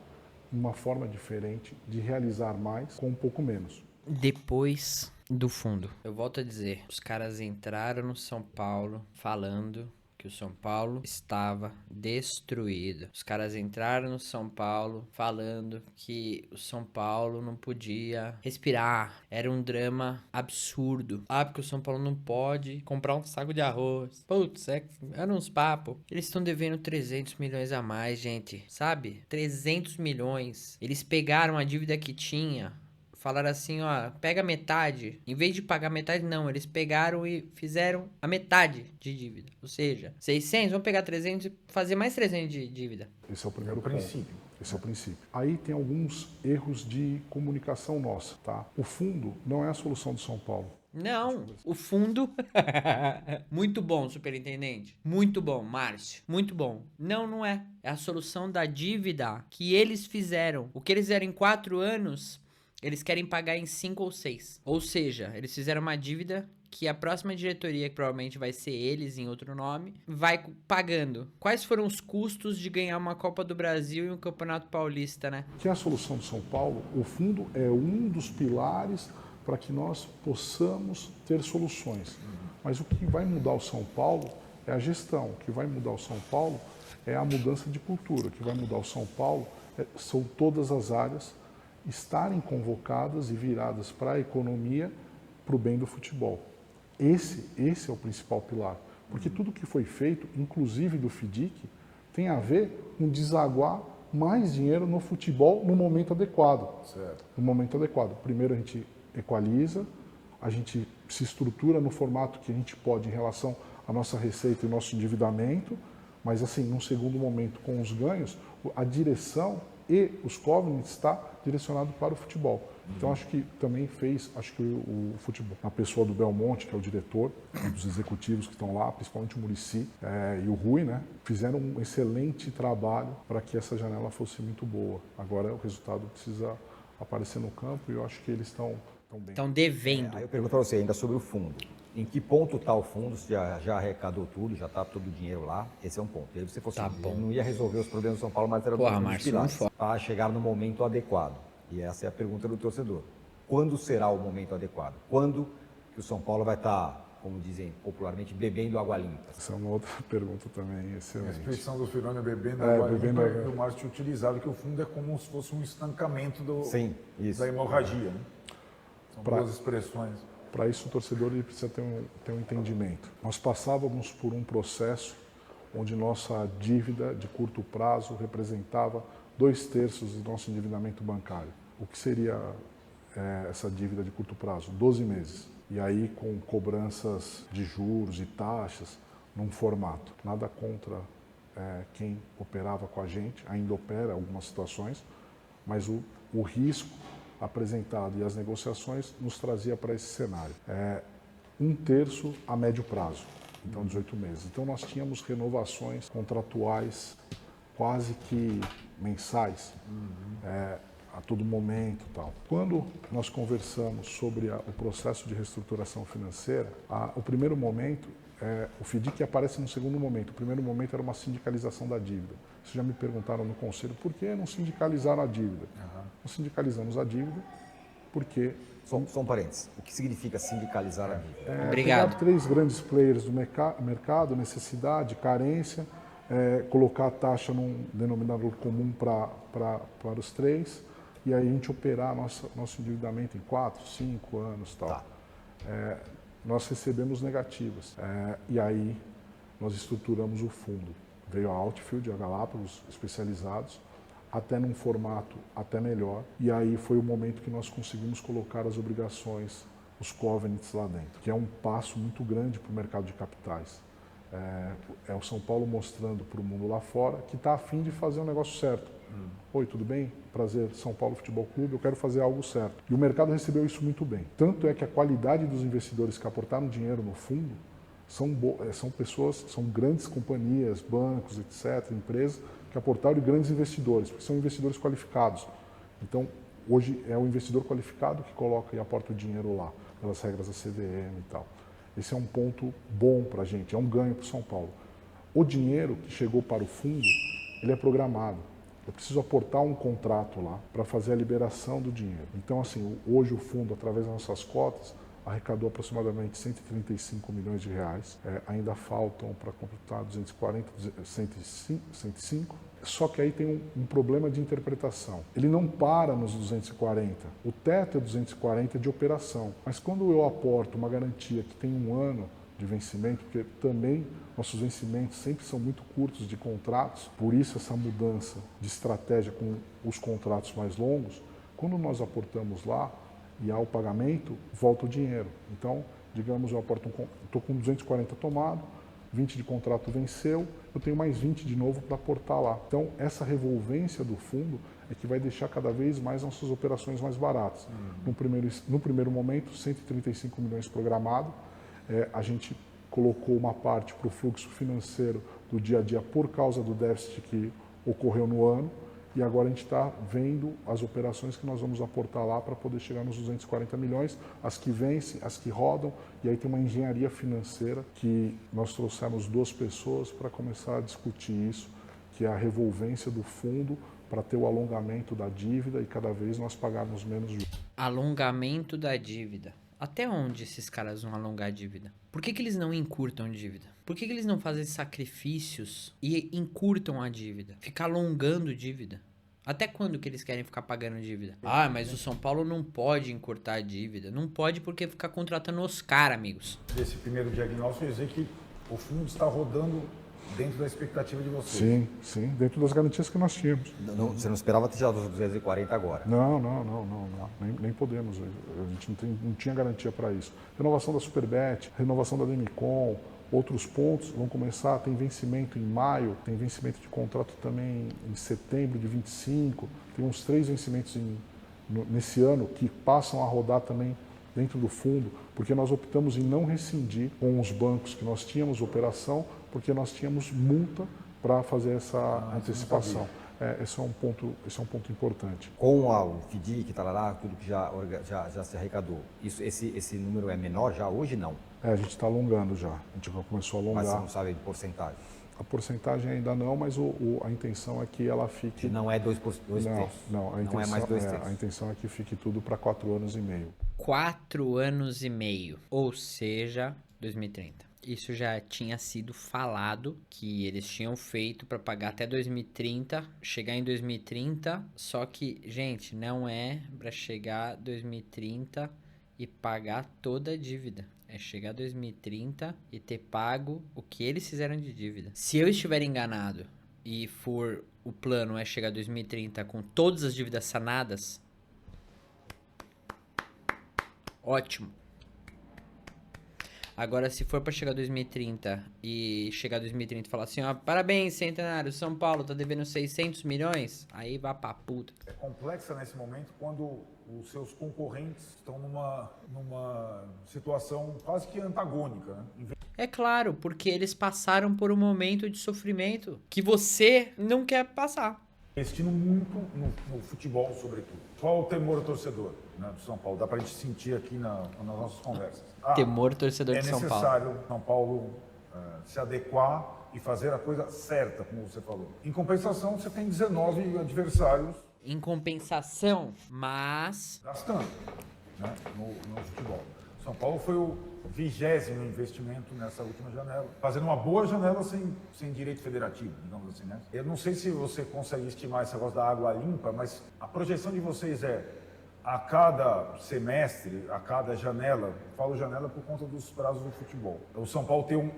uma forma diferente de realizar mais com um pouco menos. Depois do fundo, eu volto a dizer, os caras entraram no São Paulo falando que o São Paulo estava destruído. Os caras entraram no São Paulo falando que o São Paulo não podia respirar. Era um drama absurdo. Porque o São Paulo não pode comprar um saco de arroz. Putz, eram uns papos. Eles estão devendo 300 milhões a mais, gente. Sabe? 300 milhões. Eles pegaram a dívida que tinha. Falaram assim, ó, pega metade. Em vez de pagar metade, não. Eles pegaram e fizeram a metade de dívida. Ou seja, 600, vamos pegar 300 e fazer mais 300 de dívida. Esse é o primeiro princípio. Esse é o princípio. Aí tem alguns erros de comunicação nossa, tá? O fundo não é a solução do São Paulo. Não, o fundo... Muito bom, superintendente. Muito bom, Márcio. Muito bom. Não, não é. É a solução da dívida que eles fizeram. O que eles fizeram em 4 anos... Eles querem pagar em 5 ou 6. Ou seja, eles fizeram uma dívida que a próxima diretoria, que provavelmente vai ser eles em outro nome, vai pagando. Quais foram os custos de ganhar uma Copa do Brasil e um Campeonato Paulista, né? Que é a solução do São Paulo, o fundo é um dos pilares para que nós possamos ter soluções. Mas o que vai mudar o São Paulo é a gestão. O que vai mudar o São Paulo é a mudança de cultura. O que vai mudar o São Paulo são todas as áreas estarem convocadas e viradas para a economia, para o bem do futebol. Esse é o principal pilar. Porque tudo que foi feito, inclusive do FIDIC, tem a ver com desaguar mais dinheiro no futebol no momento adequado. Certo. No momento adequado. Primeiro a gente equaliza, a gente se estrutura no formato que a gente pode em relação à nossa receita e nosso endividamento, mas assim, num segundo momento, com os ganhos, a direção e os covenants está direcionado para o futebol. Então acho que também acho que o futebol, a pessoa do Belmonte, que é o diretor, um dos executivos que estão lá, principalmente o Muricy e o Rui, né, fizeram um excelente trabalho para que essa janela fosse muito boa. Agora o resultado precisa aparecer no campo e eu acho que eles estão bem. Estão devendo. Aí eu pergunto para você ainda sobre o fundo. Em que ponto está o fundo? Você já arrecadou tudo, já está todo o dinheiro lá? Esse é um ponto. E aí você fosse Tá bom. não ia resolver os problemas do São Paulo, mas era Porra, dos Márcio, pilares não para chegar no momento adequado. E essa é a pergunta do torcedor. Quando será o momento adequado? Quando que o São Paulo vai estar, como dizem popularmente, bebendo água limpa? Essa é uma outra pergunta também A excelente. expressão do Firone bebendo água bebendo limpa, água. que o Márcio utilizado, que o fundo é como se fosse um estancamento Sim, isso. da hemorragia. Né? São duas expressões. Para isso, o torcedor ele precisa ter um entendimento. Nós passávamos por um processo onde nossa dívida de curto prazo representava 2/3 do nosso endividamento bancário. O que seria essa dívida de curto prazo? 12 meses. E aí, com cobranças de juros e taxas, num formato. Nada contra quem operava com a gente, ainda opera em algumas situações, mas o risco apresentado e as negociações nos trazia para esse cenário. 1/3 a médio prazo, então 18 meses. Então nós tínhamos renovações contratuais quase que mensais. a todo momento e tal. Quando nós conversamos sobre o processo de reestruturação financeira, o primeiro momento, o FDIC aparece no segundo momento. O primeiro momento era uma sindicalização da dívida. Vocês já me perguntaram no conselho por que não sindicalizaram a dívida. Nós sindicalizamos a dívida porque... Só um parênteses. O que significa sindicalizar a dívida? Obrigado. Pegar 3 grandes players do mercado, necessidade, carência, colocar a taxa num denominador comum para os 3, e aí a gente operar nosso endividamento em 4, 5 anos e tal. Tá. Nós recebemos negativas. E aí nós estruturamos o fundo. Veio a Outfield, a Galápagos, especializados, até num formato até melhor. E aí foi o momento que nós conseguimos colocar as obrigações, os covenants lá dentro, que é um passo muito grande para o mercado de capitais. É o São Paulo mostrando para o mundo lá fora que está a fim de fazer um negócio certo. Oi, tudo bem? Prazer, São Paulo Futebol Clube, eu quero fazer algo certo. E o mercado recebeu isso muito bem. Tanto é que a qualidade dos investidores que aportaram dinheiro no fundo são pessoas, são grandes companhias, bancos, etc., empresas que aportaram, e grandes investidores, porque são investidores qualificados. Então, hoje é o investidor qualificado que coloca e aporta o dinheiro lá, pelas regras da CVM e tal. Esse é um ponto bom para a gente, é um ganho para o São Paulo. O dinheiro que chegou para o fundo, ele é programado. Eu preciso aportar um contrato lá para fazer a liberação do dinheiro. Então, assim, hoje o fundo, através das nossas cotas, arrecadou aproximadamente 135 milhões de reais. Ainda faltam para completar 240, 105. Só que aí tem um problema de interpretação. Ele não para nos 240. O teto é 240 de operação. Mas quando eu aporto uma garantia que tem 1 ano de vencimento, porque também nossos vencimentos sempre são muito curtos de contratos, por isso essa mudança de estratégia com os contratos mais longos, quando nós aportamos lá e há o pagamento, volta o dinheiro. Então, digamos, eu aporto estou com 240 tomado, 20 de contrato venceu, eu tenho mais 20 de novo para aportar lá. Então, essa revolvência do fundo é que vai deixar cada vez mais nossas operações mais baratas. No primeiro momento, 135 milhões programado, a gente colocou uma parte para o fluxo financeiro do dia a dia por causa do déficit que ocorreu no ano, e agora a gente está vendo as operações que nós vamos aportar lá para poder chegar nos 240 milhões, as que vencem, as que rodam, e aí tem uma engenharia financeira que nós trouxemos 2 pessoas para começar a discutir isso, que é a revolvência do fundo para ter o alongamento da dívida e cada vez nós pagarmos menos juros. Alongamento da dívida. Até onde esses caras vão alongar a dívida? Por que eles não encurtam dívida? Por que eles não fazem sacrifícios e encurtam a dívida? Ficar alongando dívida? Até quando que eles querem ficar pagando dívida? Ah, mas o São Paulo não pode encurtar a dívida. Não pode porque fica contratando os caras, amigos. Esse primeiro diagnóstico quer dizer que o fundo está rodando dentro da expectativa de vocês. Sim, sim, dentro das garantias que nós tínhamos. Você não esperava ter chegado aos 240 agora? Não. Nem podemos. A gente não tinha garantia para isso. Renovação da Superbet, renovação da Demicon, outros pontos vão começar. Tem vencimento em maio, tem vencimento de contrato também em setembro de 25. Tem uns 3 vencimentos nesse ano que passam a rodar também dentro do fundo, porque nós optamos em não rescindir com os bancos que nós tínhamos operação, porque nós tínhamos multa para fazer essa antecipação. Esse é um ponto importante. Com o FDIC, tudo que já se arrecadou, esse número é menor já hoje? Não? A gente está alongando já. A gente já começou a alongar. Mas você não sabe de porcentagem? A porcentagem ainda não, mas a intenção é que ela fique... Que não é 2 terços? Não, não é mais 2 terços. A intenção é que fique tudo para 4 anos e meio. 4 anos e meio, ou seja, 2030. Isso já tinha sido falado, que eles tinham feito para pagar até 2030, chegar em 2030, só que, gente, não é para chegar 2030 e pagar toda a dívida. É chegar 2030 e ter pago o que eles fizeram de dívida. Se eu estiver enganado e o plano é chegar 2030 com todas as dívidas sanadas, ótimo. Agora, se for pra chegar 2030 e chegar 2030 e falar assim, ó, parabéns, Centenário, São Paulo tá devendo 600 milhões, aí vai pra puta. É complexa nesse momento quando os seus concorrentes estão numa situação quase que antagônica, né? É claro, porque eles passaram por um momento de sofrimento que você não quer passar. investindo muito no futebol, sobretudo. Qual o temor do torcedor, né, do São Paulo? Dá para a gente sentir aqui nas nossas conversas. Temor torcedor de São Paulo. É necessário São Paulo se adequar e fazer a coisa certa, como você falou. Em compensação, você tem 19 adversários. Em compensação, mas... Gastando, né, no futebol. São Paulo foi o 20º investimento nessa última janela, fazendo uma boa janela sem direito federativo, digamos assim, né? Eu não sei se você consegue estimar esse negócio da água limpa, mas a projeção de vocês é, a cada semestre, a cada janela, falo janela por conta dos prazos do futebol, o São Paulo ter um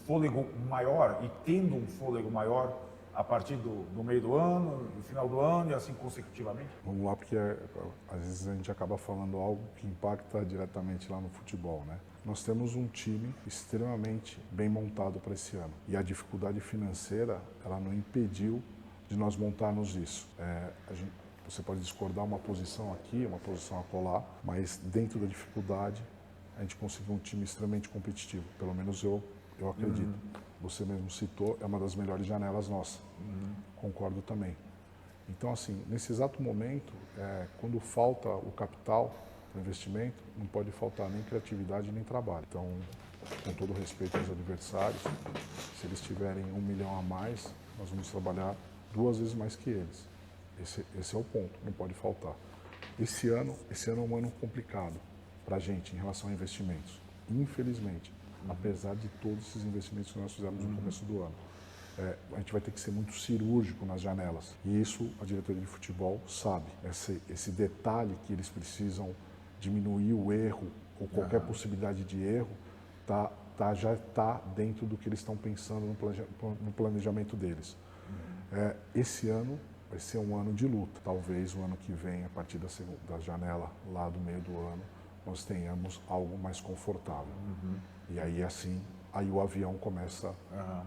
fôlego maior e tendo um fôlego maior a partir do meio do ano, do final do ano e assim consecutivamente? Vamos lá, porque às vezes a gente acaba falando algo que impacta diretamente lá no futebol, né? Nós temos um time extremamente bem montado para esse ano. E a dificuldade financeira, ela não impediu de nós montarmos isso. Você pode discordar uma posição aqui, uma posição acolá, mas dentro da dificuldade, a gente conseguiu um time extremamente competitivo. Pelo menos eu acredito. Você mesmo citou, é uma das melhores janelas nossas. Concordo também. Então, assim, nesse exato momento, quando falta o capital para investimento, não pode faltar nem criatividade nem trabalho. Então, com todo respeito aos adversários, se eles tiverem 1 milhão a mais, nós vamos trabalhar 2 vezes mais que eles. Esse é o ponto, não pode faltar. Esse ano é um ano complicado para a gente em relação a investimentos. Infelizmente, apesar de todos esses investimentos que nós fizemos no começo do ano. A gente vai ter que ser muito cirúrgico nas janelas. E isso a diretoria de futebol sabe. Esse detalhe que eles precisam diminuir o erro ou qualquer possibilidade de erro já está dentro do que eles estão pensando no planejamento deles. Esse ano vai ser um ano de luta. Talvez o ano que vem, a partir da janela lá do meio do ano, nós tenhamos algo mais confortável. E aí, assim, o avião começa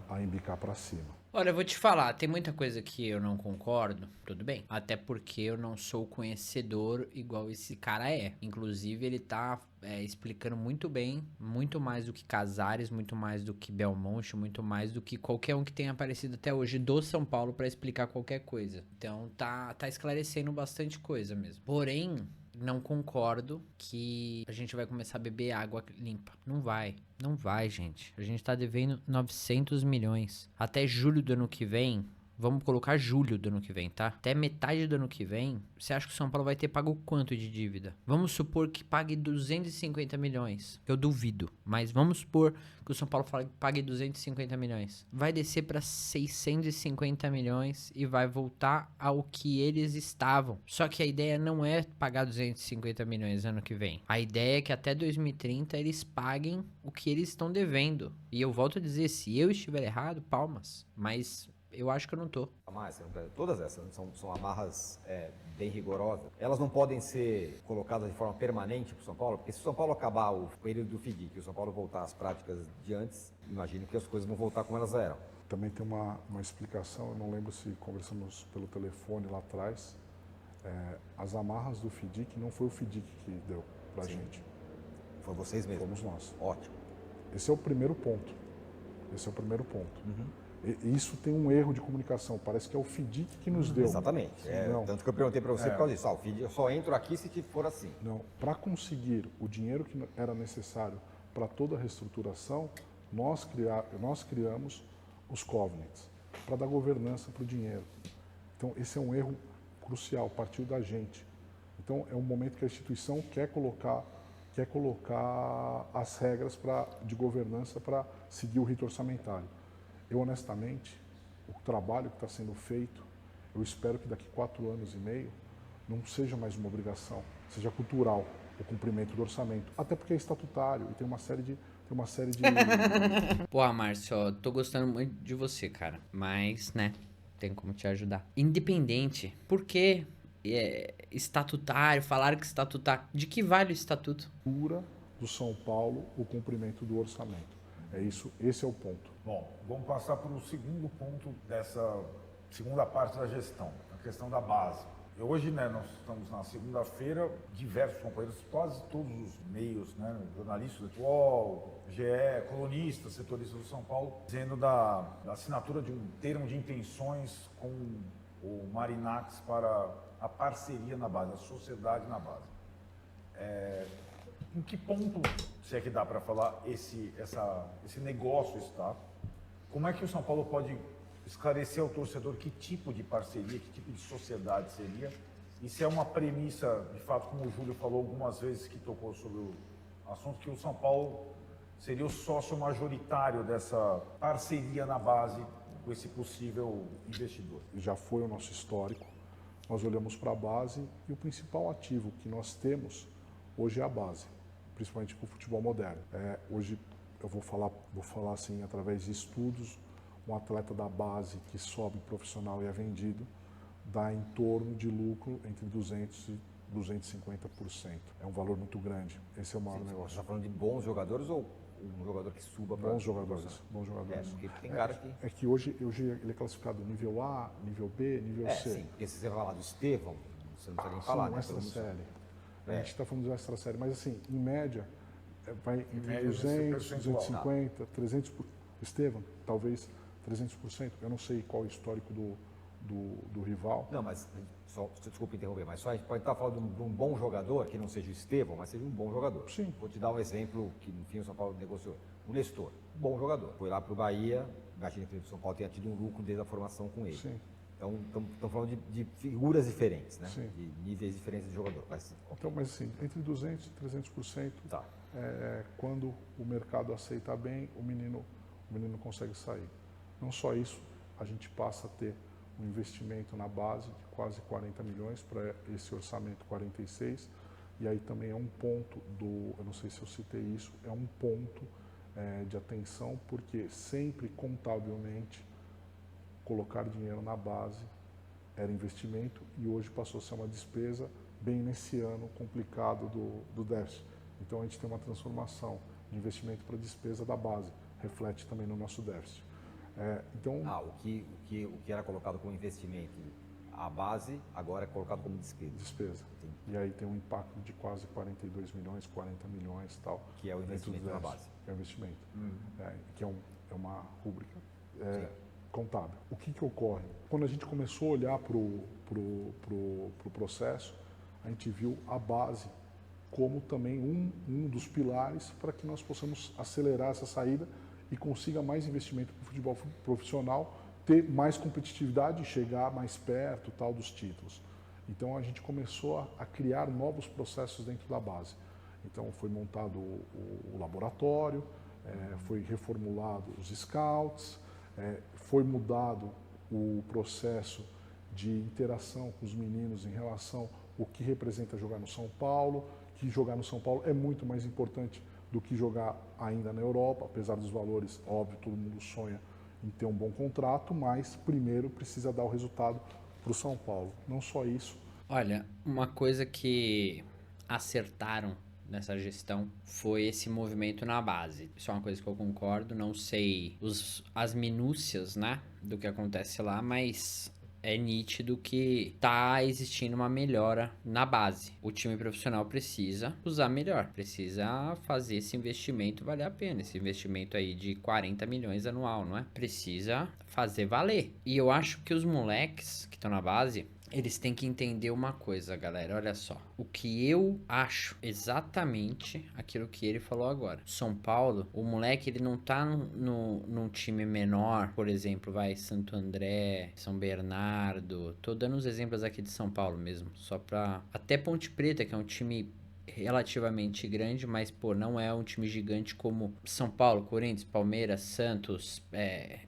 a embicar para cima. Olha, eu vou te falar, tem muita coisa que eu não concordo, tudo bem. Até porque eu não sou conhecedor igual esse cara é. Inclusive, ele tá explicando muito bem, muito mais do que Casares, muito mais do que Belmonte, muito mais do que qualquer um que tenha aparecido até hoje do São Paulo para explicar qualquer coisa. Então, tá esclarecendo bastante coisa mesmo. Porém, não concordo que a gente vai começar a beber água limpa. Não vai. Não vai, gente. A gente tá devendo 900 milhões. Até julho do ano que vem, vamos colocar julho do ano que vem, tá? Até metade do ano que vem, você acha que o São Paulo vai ter pago quanto de dívida? Vamos supor que pague 250 milhões. Eu duvido, mas vamos supor que o São Paulo pague 250 milhões. Vai descer para 650 milhões e vai voltar ao que eles estavam. Só que a ideia não é pagar 250 milhões ano que vem. A ideia é que até 2030 eles paguem o que eles estão devendo. E eu volto a dizer, se eu estiver errado, palmas. Mas eu acho que eu não tô. Todas essas são amarras bem rigorosas. Elas não podem ser colocadas de forma permanente para o São Paulo, porque se o São Paulo acabar o período do FIDIC e o São Paulo voltar às práticas de antes, imagino que as coisas vão voltar como elas eram. Também tem uma explicação, eu não lembro se conversamos pelo telefone lá atrás. As amarras do FIDIC não foi o FIDIC que deu para a gente. Foi vocês mesmos? Fomos nós. Ótimo. Esse é o primeiro ponto. E isso tem um erro de comunicação. Parece que é o FIDIC que nos deu. Exatamente. Tanto que eu perguntei para você por causa disso. O FIDIC, eu só entro aqui se for assim. Não. Para conseguir o dinheiro que era necessário para toda a reestruturação, nós criamos os covenants para dar governança para o dinheiro. Então, esse é um erro crucial, partiu da gente. Então, é um momento que a instituição quer colocar as regras de governança para seguir o rito orçamentário. Eu, honestamente, o trabalho que está sendo feito, eu espero que daqui 4 anos e meio não seja mais uma obrigação, seja cultural o cumprimento do orçamento. Até porque é estatutário e tem uma série de... Pô, Márcio, ó, tô gostando muito de você, cara. Mas, né, tem como te ajudar. Independente, por que estatutário, falaram que estatutário... De que vale o estatuto? Cultura do São Paulo, o cumprimento do orçamento. É isso, esse é o ponto. Bom, vamos passar para o segundo ponto dessa segunda parte da gestão, a questão da base. Hoje, né, nós estamos na segunda-feira, diversos companheiros, quase todos os meios, né, jornalistas do futebol, GE, colunistas, setoristas do São Paulo, dizendo da assinatura de um termo de intenções com o Marinax para a parceria na base, a sociedade na base. Em que ponto, se é que dá para falar, esse negócio está? Como é que o São Paulo pode esclarecer ao torcedor que tipo de parceria, que tipo de sociedade seria? E se é uma premissa, de fato, como o Júlio falou algumas vezes que tocou sobre o assunto, que o São Paulo seria o sócio majoritário dessa parceria na base com esse possível investidor? Já foi o nosso histórico. Nós olhamos para a base e o principal ativo que nós temos hoje é a base, principalmente para o futebol moderno. Hoje eu vou falar assim, através de estudos, um atleta da base que sobe profissional e é vendido dá em torno de lucro entre 200% e 250%. É um valor muito grande. Esse é o maior negócio. Você está falando de bons jogadores ou um jogador que suba para... Bons jogadores. Porque tem cara que... É que hoje ele é classificado nível A, nível B, nível C. Sim, porque se você falar do Estevão, você não precisa nem falar, né? Extra série. A gente está falando de extra série, mas assim, em média, vai entre 200, 250, 300%. Estevão, talvez 300%. Eu não sei qual é o histórico do rival. Não, mas, desculpa interromper, mas só a gente pode estar falando de um bom jogador, que não seja o Estevão, mas seja um bom jogador. Sim. Vou te dar um exemplo que, enfim, o São Paulo negociou. O Nestor, bom jogador. Foi lá para o Bahia, imagina que o São Paulo tenha tido um lucro desde a formação com ele. Sim. Então, estamos falando de figuras diferentes, né? Sim. De níveis diferentes de jogador. Então, mas assim, entre 200% e 300%, Tá. Quando o mercado aceita bem, o menino consegue sair. Não só isso, a gente passa a ter um investimento na base de quase 40 milhões para esse orçamento 46, e aí também é um ponto eu não sei se eu citei isso, é um ponto de atenção, porque sempre contabilmente colocar dinheiro na base era investimento e hoje passou a ser uma despesa bem nesse ano complicado do déficit. Então a gente tem uma transformação de investimento para despesa da base, reflete também no nosso déficit. Então, o que era colocado como investimento, a base, agora é colocado como despesa. Despesa. Entendi. E aí tem um impacto de quase 42 milhões, 40 milhões e tal. Que é o investimento na base. É o investimento. Que é uma rúbrica contábil. O que ocorre? Quando a gente começou a olhar para o processo, a gente viu a base como também um dos pilares para que nós possamos acelerar essa saída e consiga mais investimento para o futebol profissional, ter mais competitividade e chegar mais perto tal dos títulos. Então a gente começou a criar novos processos dentro da base. Então foi montado o laboratório, foi reformulado os scouts, foi mudado o processo de interação com os meninos em relação ao que representa jogar no São Paulo, que jogar no São Paulo é muito mais importante do que jogar ainda na Europa, apesar dos valores, óbvio, todo mundo sonha em ter um bom contrato, mas primeiro precisa dar o resultado para o São Paulo. Não só isso. Olha, uma coisa que acertaram nessa gestão foi esse movimento na base. Isso é uma coisa que eu concordo, não sei as minúcias, né, do que acontece lá, mas é nítido que tá existindo uma melhora na base. O time profissional precisa usar melhor, precisa fazer esse investimento valer a pena, esse investimento aí de 40 milhões anual, não é? Precisa fazer valer. E eu acho que os moleques que estão na base, eles têm que entender uma coisa, galera, olha só. O que eu acho exatamente aquilo que ele falou agora. São Paulo, o moleque, ele não tá num time menor, por exemplo, vai Santo André, São Bernardo. Tô dando uns exemplos aqui de São Paulo mesmo, só pra... Até Ponte Preta, que é um time relativamente grande, mas, pô, não é um time gigante como São Paulo, Corinthians, Palmeiras, Santos,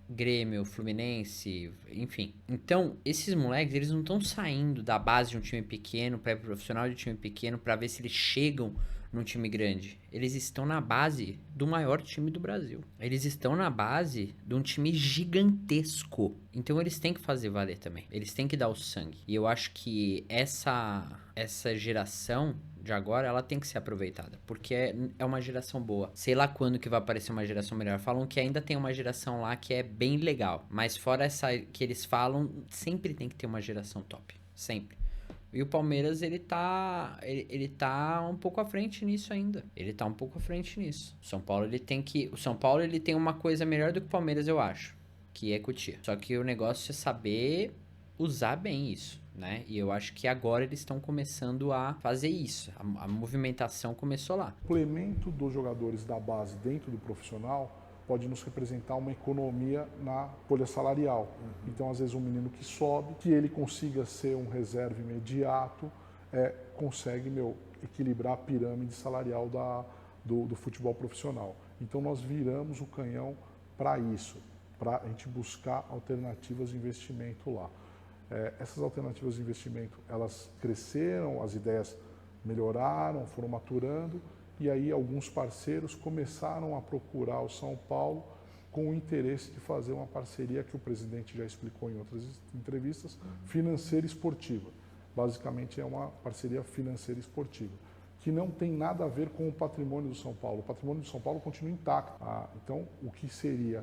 Grêmio, Fluminense, enfim. Então, esses moleques, eles não estão saindo da base de um time pequeno, pré-profissional de um time pequeno, pra ver se eles chegam num time grande. Eles estão na base do maior time do Brasil. Eles estão na base de um time gigantesco. Então, eles têm que fazer valer também. Eles têm que dar o sangue. E eu acho que essa geração de agora, ela tem que ser aproveitada, porque é uma geração boa. Sei lá quando que vai aparecer uma geração melhor. Falam que ainda tem uma geração lá que é bem legal, mas fora essa que eles falam, sempre tem que ter uma geração top, sempre. E o Palmeiras, ele tá um pouco à frente nisso ainda. Ele tá um pouco à frente nisso. O São Paulo, ele tem uma coisa melhor do que o Palmeiras, eu acho, que é Cotia. Só que o negócio é saber usar bem isso, né? E eu acho que agora eles estão começando a fazer isso. A movimentação começou lá. O implemento dos jogadores da base dentro do profissional pode nos representar uma economia na folha salarial. Então, às vezes, um menino que sobe, que ele consiga ser um reserva imediato, consegue, equilibrar a pirâmide salarial do futebol profissional. Então, nós viramos o canhão para isso, para a gente buscar alternativas de investimento lá. Essas alternativas de investimento, elas cresceram, as ideias melhoraram, foram maturando, e aí alguns parceiros começaram a procurar o São Paulo com o interesse de fazer uma parceria que o presidente já explicou em outras entrevistas, financeira e esportiva. Basicamente é uma parceria financeira e esportiva, que não tem nada a ver com o patrimônio do São Paulo. O patrimônio do São Paulo continua intacto. Então, o que seria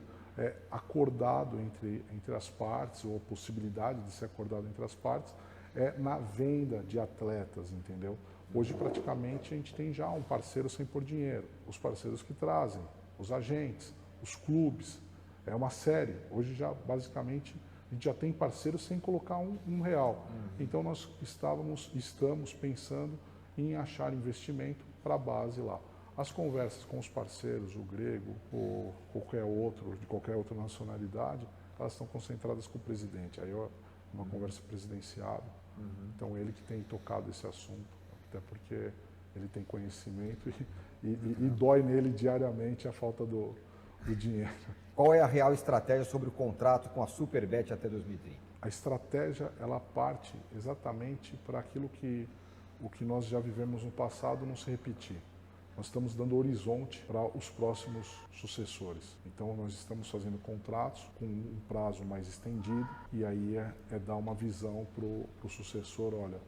acordado entre as partes, ou a possibilidade de ser acordado entre as partes, na venda de atletas, entendeu? Hoje, praticamente, a gente tem já um parceiro sem pôr dinheiro. Os parceiros que trazem, os agentes, os clubes. É uma série. Hoje, já basicamente, a gente já tem parceiros sem colocar um real. Então, nós estamos pensando em achar investimento para a base lá. As conversas com os parceiros, o Grego ou qualquer outro, de qualquer outra nacionalidade, elas estão concentradas com o presidente. Aí é uma conversa presidenciada. Então, ele que tem tocado esse assunto. Até porque ele tem conhecimento e dói nele diariamente a falta do dinheiro. Qual é a real estratégia sobre o contrato com a Superbet até 2030? A estratégia, ela parte exatamente para aquilo que nós já vivemos no passado não se repetir. Nós estamos dando horizonte para os próximos sucessores. Então, nós estamos fazendo contratos com um prazo mais estendido e aí é dar uma visão para o sucessor, olha,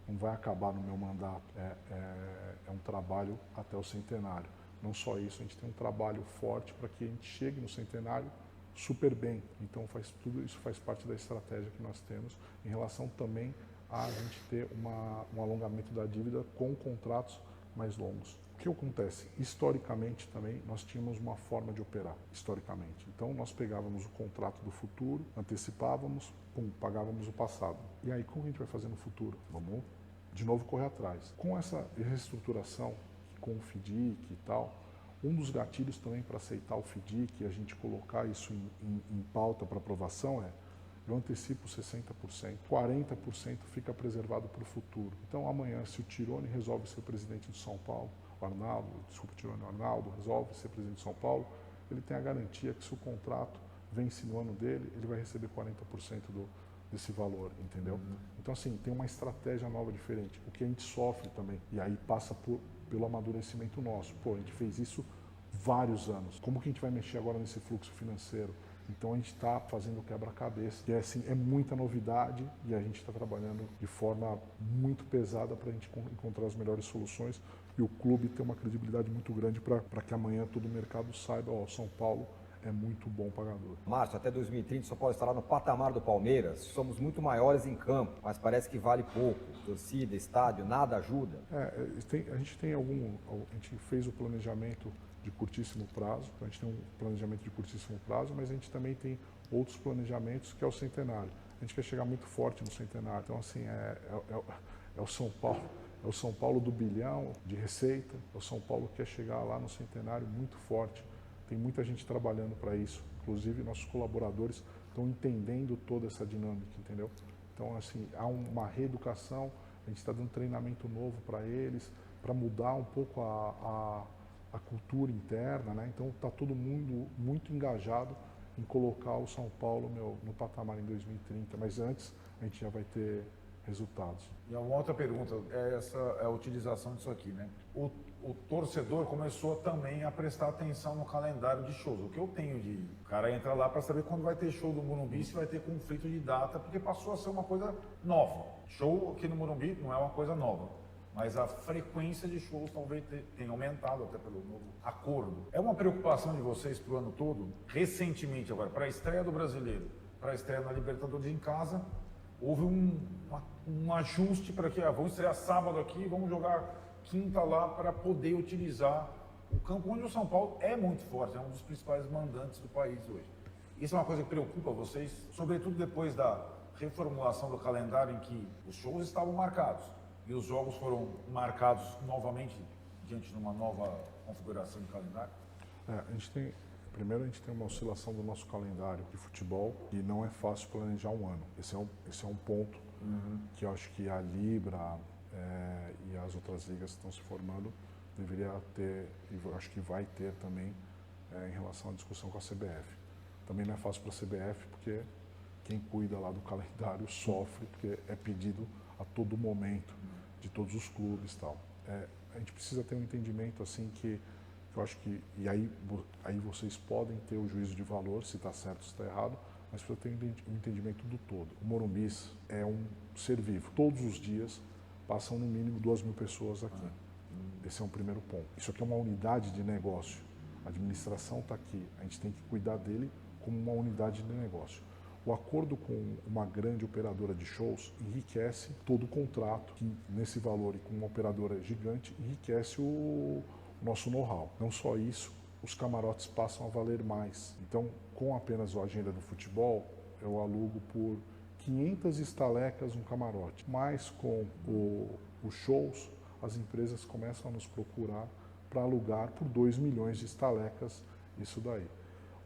não vai acabar no meu mandato, é um trabalho até o centenário. Não só isso, a gente tem um trabalho forte para que a gente chegue no centenário super bem. Então, tudo isso faz parte da estratégia que nós temos em relação também a gente ter um alongamento da dívida com contratos mais longos. O que acontece? Historicamente também, nós tínhamos uma forma de operar, historicamente. Então, nós pegávamos o contrato do futuro, antecipávamos, pagávamos o passado. E aí, como a gente vai fazer no futuro? Vamos, de novo, correr atrás. Com essa reestruturação, com o FDIC e tal, um dos gatilhos também para aceitar o FDIC e a gente colocar isso em pauta para aprovação eu antecipo 60%, 40% fica preservado para o futuro. Então, amanhã, se o Tirone resolve ser presidente do São Paulo, o Arnaldo resolve ser presidente de São Paulo, ele tem a garantia que se o contrato vence no ano dele, ele vai receber 40% desse valor, entendeu? Então, assim, tem uma estratégia nova, diferente. O que a gente sofre também, e aí passa pelo amadurecimento nosso. Pô, a gente fez isso vários anos. Como que a gente vai mexer agora nesse fluxo financeiro? Então, a gente está fazendo quebra-cabeça, que é muita novidade e a gente está trabalhando de forma muito pesada para a gente encontrar as melhores soluções e o clube ter uma credibilidade muito grande para que amanhã todo o mercado saiba, São Paulo é muito bom pagador. Márcio, até 2030 São Paulo estará no patamar do Palmeiras. Somos muito maiores em campo, mas parece que vale pouco. Torcida, estádio, nada ajuda. A gente fez o planejamento de curtíssimo prazo, então a gente tem um planejamento de curtíssimo prazo, mas a gente também tem outros planejamentos que é o centenário. A gente quer chegar muito forte no centenário. Então, assim, é o São Paulo. É o São Paulo do bilhão de receita, é o São Paulo que quer chegar lá no centenário muito forte. Tem muita gente trabalhando para isso, inclusive nossos colaboradores estão entendendo toda essa dinâmica, entendeu? Então, assim, há uma reeducação, a gente está dando treinamento novo para eles, para mudar um pouco a cultura interna, né? Então, está todo mundo muito engajado em colocar o São Paulo no patamar em 2030, mas antes a gente já vai ter resultados. E uma outra pergunta, é a utilização disso aqui, né? O torcedor começou também a prestar atenção no calendário de shows. O que eu tenho o cara entra lá para saber quando vai ter show do Morumbi, se vai ter conflito de data, porque passou a ser uma coisa nova. Show aqui no Morumbi não é uma coisa nova, mas a frequência de shows talvez tenha aumentado até pelo novo acordo. É uma preocupação de vocês para o ano todo? Recentemente agora, para a estreia do Brasileiro, para a estreia na Libertadores em casa, houve um ajuste para que vamos estrear sábado aqui, vamos jogar quinta lá para poder utilizar o campo onde o São Paulo é muito forte, é um dos principais mandantes do país hoje. Isso é uma coisa que preocupa vocês, sobretudo depois da reformulação do calendário em que os shows estavam marcados e os jogos foram marcados novamente diante de uma nova configuração de calendário? Primeiro, a gente tem uma oscilação do nosso calendário de futebol e não é fácil planejar um ano. Esse é um ponto que eu acho que a Libra e as outras ligas que estão se formando deveria ter, e eu acho que vai ter também, em relação à discussão com a CBF. Também não é fácil para a CBF, porque quem cuida lá do calendário sofre, porque é pedido a todo momento de todos os clubes e tal. A gente precisa ter um entendimento assim que eu acho que, e aí vocês podem ter o juízo de valor, se está certo ou se está errado, mas precisa ter um entendimento do todo. O Morumbis é um ser vivo. Todos os dias passam no mínimo 2.000 pessoas aqui. Esse é um primeiro ponto. Isso aqui é uma unidade de negócio. A administração está aqui. A gente tem que cuidar dele como uma unidade de negócio. O acordo com uma grande operadora de shows enriquece todo o contrato, que nesse valor e com uma operadora gigante, enriquece o nosso know-how. Não só isso, os camarotes passam a valer mais. Então, com apenas a agenda do futebol, eu alugo por 500 estalecas um camarote. Mas com os shows, as empresas começam a nos procurar para alugar por 2 milhões de estalecas isso daí.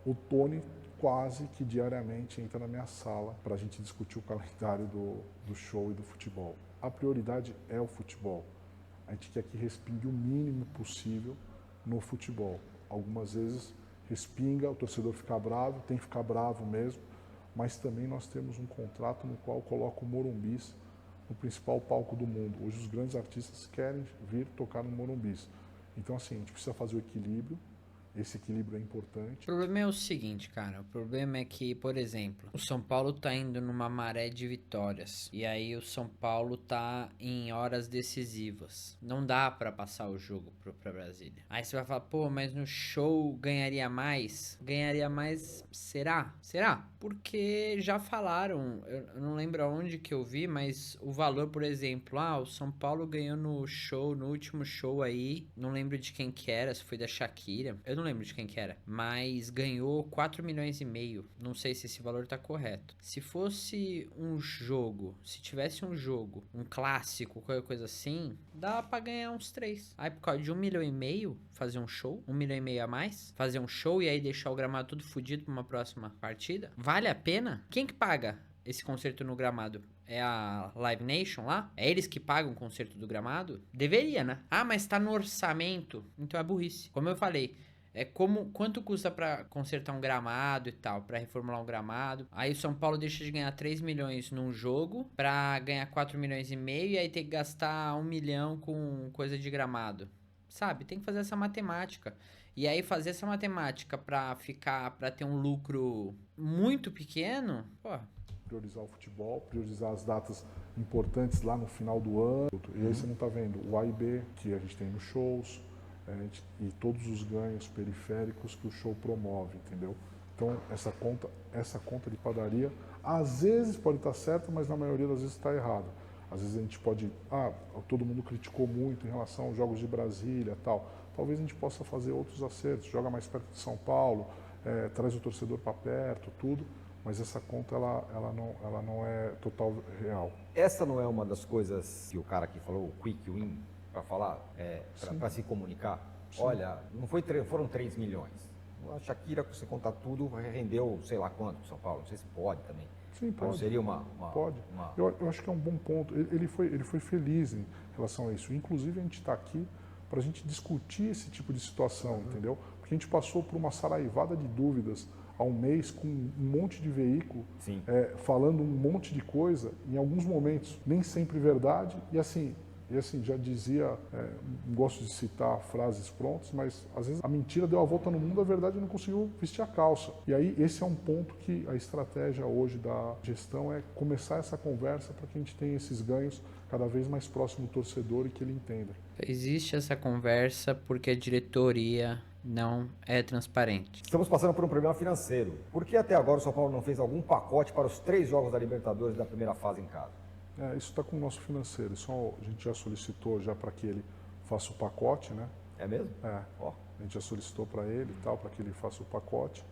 O Tony quase que diariamente entra na minha sala para a gente discutir o calendário do show e do futebol. A prioridade é o futebol. A gente quer que respingue o mínimo possível no futebol. Algumas vezes respinga, o torcedor fica bravo, tem que ficar bravo mesmo, mas também nós temos um contrato no qual coloca o Morumbis no principal palco do mundo. Hoje os grandes artistas querem vir tocar no Morumbis. Então assim, a gente precisa fazer o equilíbrio. Esse equilíbrio é importante. O problema é o seguinte, cara. O problema é que, por exemplo, o São Paulo tá indo numa maré de vitórias. E aí o São Paulo tá em horas decisivas. Não dá pra passar o jogo pra Brasília. Aí você vai falar, pô, mas no show ganharia mais? Ganharia mais, será? Será? Porque já falaram, eu não lembro aonde que eu vi, mas o valor, por exemplo, o São Paulo ganhou no show, no último show aí, não lembro de quem que era, se foi da Shakira, eu não lembro de quem que era, mas ganhou 4 milhões e meio, não sei se esse valor tá correto. Se fosse um jogo, se tivesse um jogo, um clássico, qualquer coisa assim, dá pra ganhar uns 3. Aí por causa de 1,5 milhão, fazer um show, 1,5 milhão a mais, fazer um show e aí deixar o gramado tudo fodido pra uma próxima partida, vale a pena? Quem que paga esse concerto no gramado? É a Live Nation lá? É eles que pagam o concerto do gramado? Deveria, né? Mas tá no orçamento. Então é burrice. Como eu falei, quanto custa pra consertar um gramado e tal, pra reformular um gramado. Aí o São Paulo deixa de ganhar 3 milhões num jogo pra ganhar 4 milhões e meio e aí tem que gastar 1 milhão com coisa de gramado. Sabe? Tem que fazer essa matemática. E aí fazer essa matemática pra ter um lucro muito pequeno, pô. Priorizar o futebol, priorizar as datas importantes lá no final do ano. E aí você não tá vendo o A e B que a gente tem nos shows e todos os ganhos periféricos que o show promove, entendeu? Então essa conta de padaria às vezes pode estar certa, mas na maioria das vezes está errada. Às vezes a gente pode, todo mundo criticou muito em relação aos jogos de Brasília e tal. Talvez a gente possa fazer outros acertos, joga mais perto de São Paulo, traz o torcedor para perto, tudo, mas essa conta ela não é total real. Essa não é uma das coisas que o cara aqui falou, o quick win, para falar, para se comunicar? Sim. Olha, foram 3 milhões. A Shakira, se você contar tudo, rendeu sei lá quanto para São Paulo, não sei se pode também. Sim, pode. Então seria pode. Eu acho que é um bom ponto. Ele foi feliz em relação a isso. Inclusive, a gente está aqui para a gente discutir esse tipo de situação, entendeu? Porque a gente passou por uma saraivada de dúvidas há um mês com um monte de veículo falando um monte de coisa, em alguns momentos nem sempre verdade, e assim, já dizia, não gosto de citar frases prontas, mas às vezes a mentira deu a volta no mundo, a verdade não conseguiu vestir a calça. E aí esse é um ponto que a estratégia hoje da gestão é começar essa conversa para que a gente tenha esses ganhos cada vez mais próximo do torcedor e que ele entenda. Existe essa conversa porque a diretoria não é transparente. Estamos passando por um problema financeiro. Por que até agora o São Paulo não fez algum pacote para os 3 jogos da Libertadores da primeira fase em casa? Isso está com o nosso financeiro. A gente já solicitou para que ele faça o pacote, né? É mesmo? A gente já solicitou para ele e tal, para que ele faça o pacote.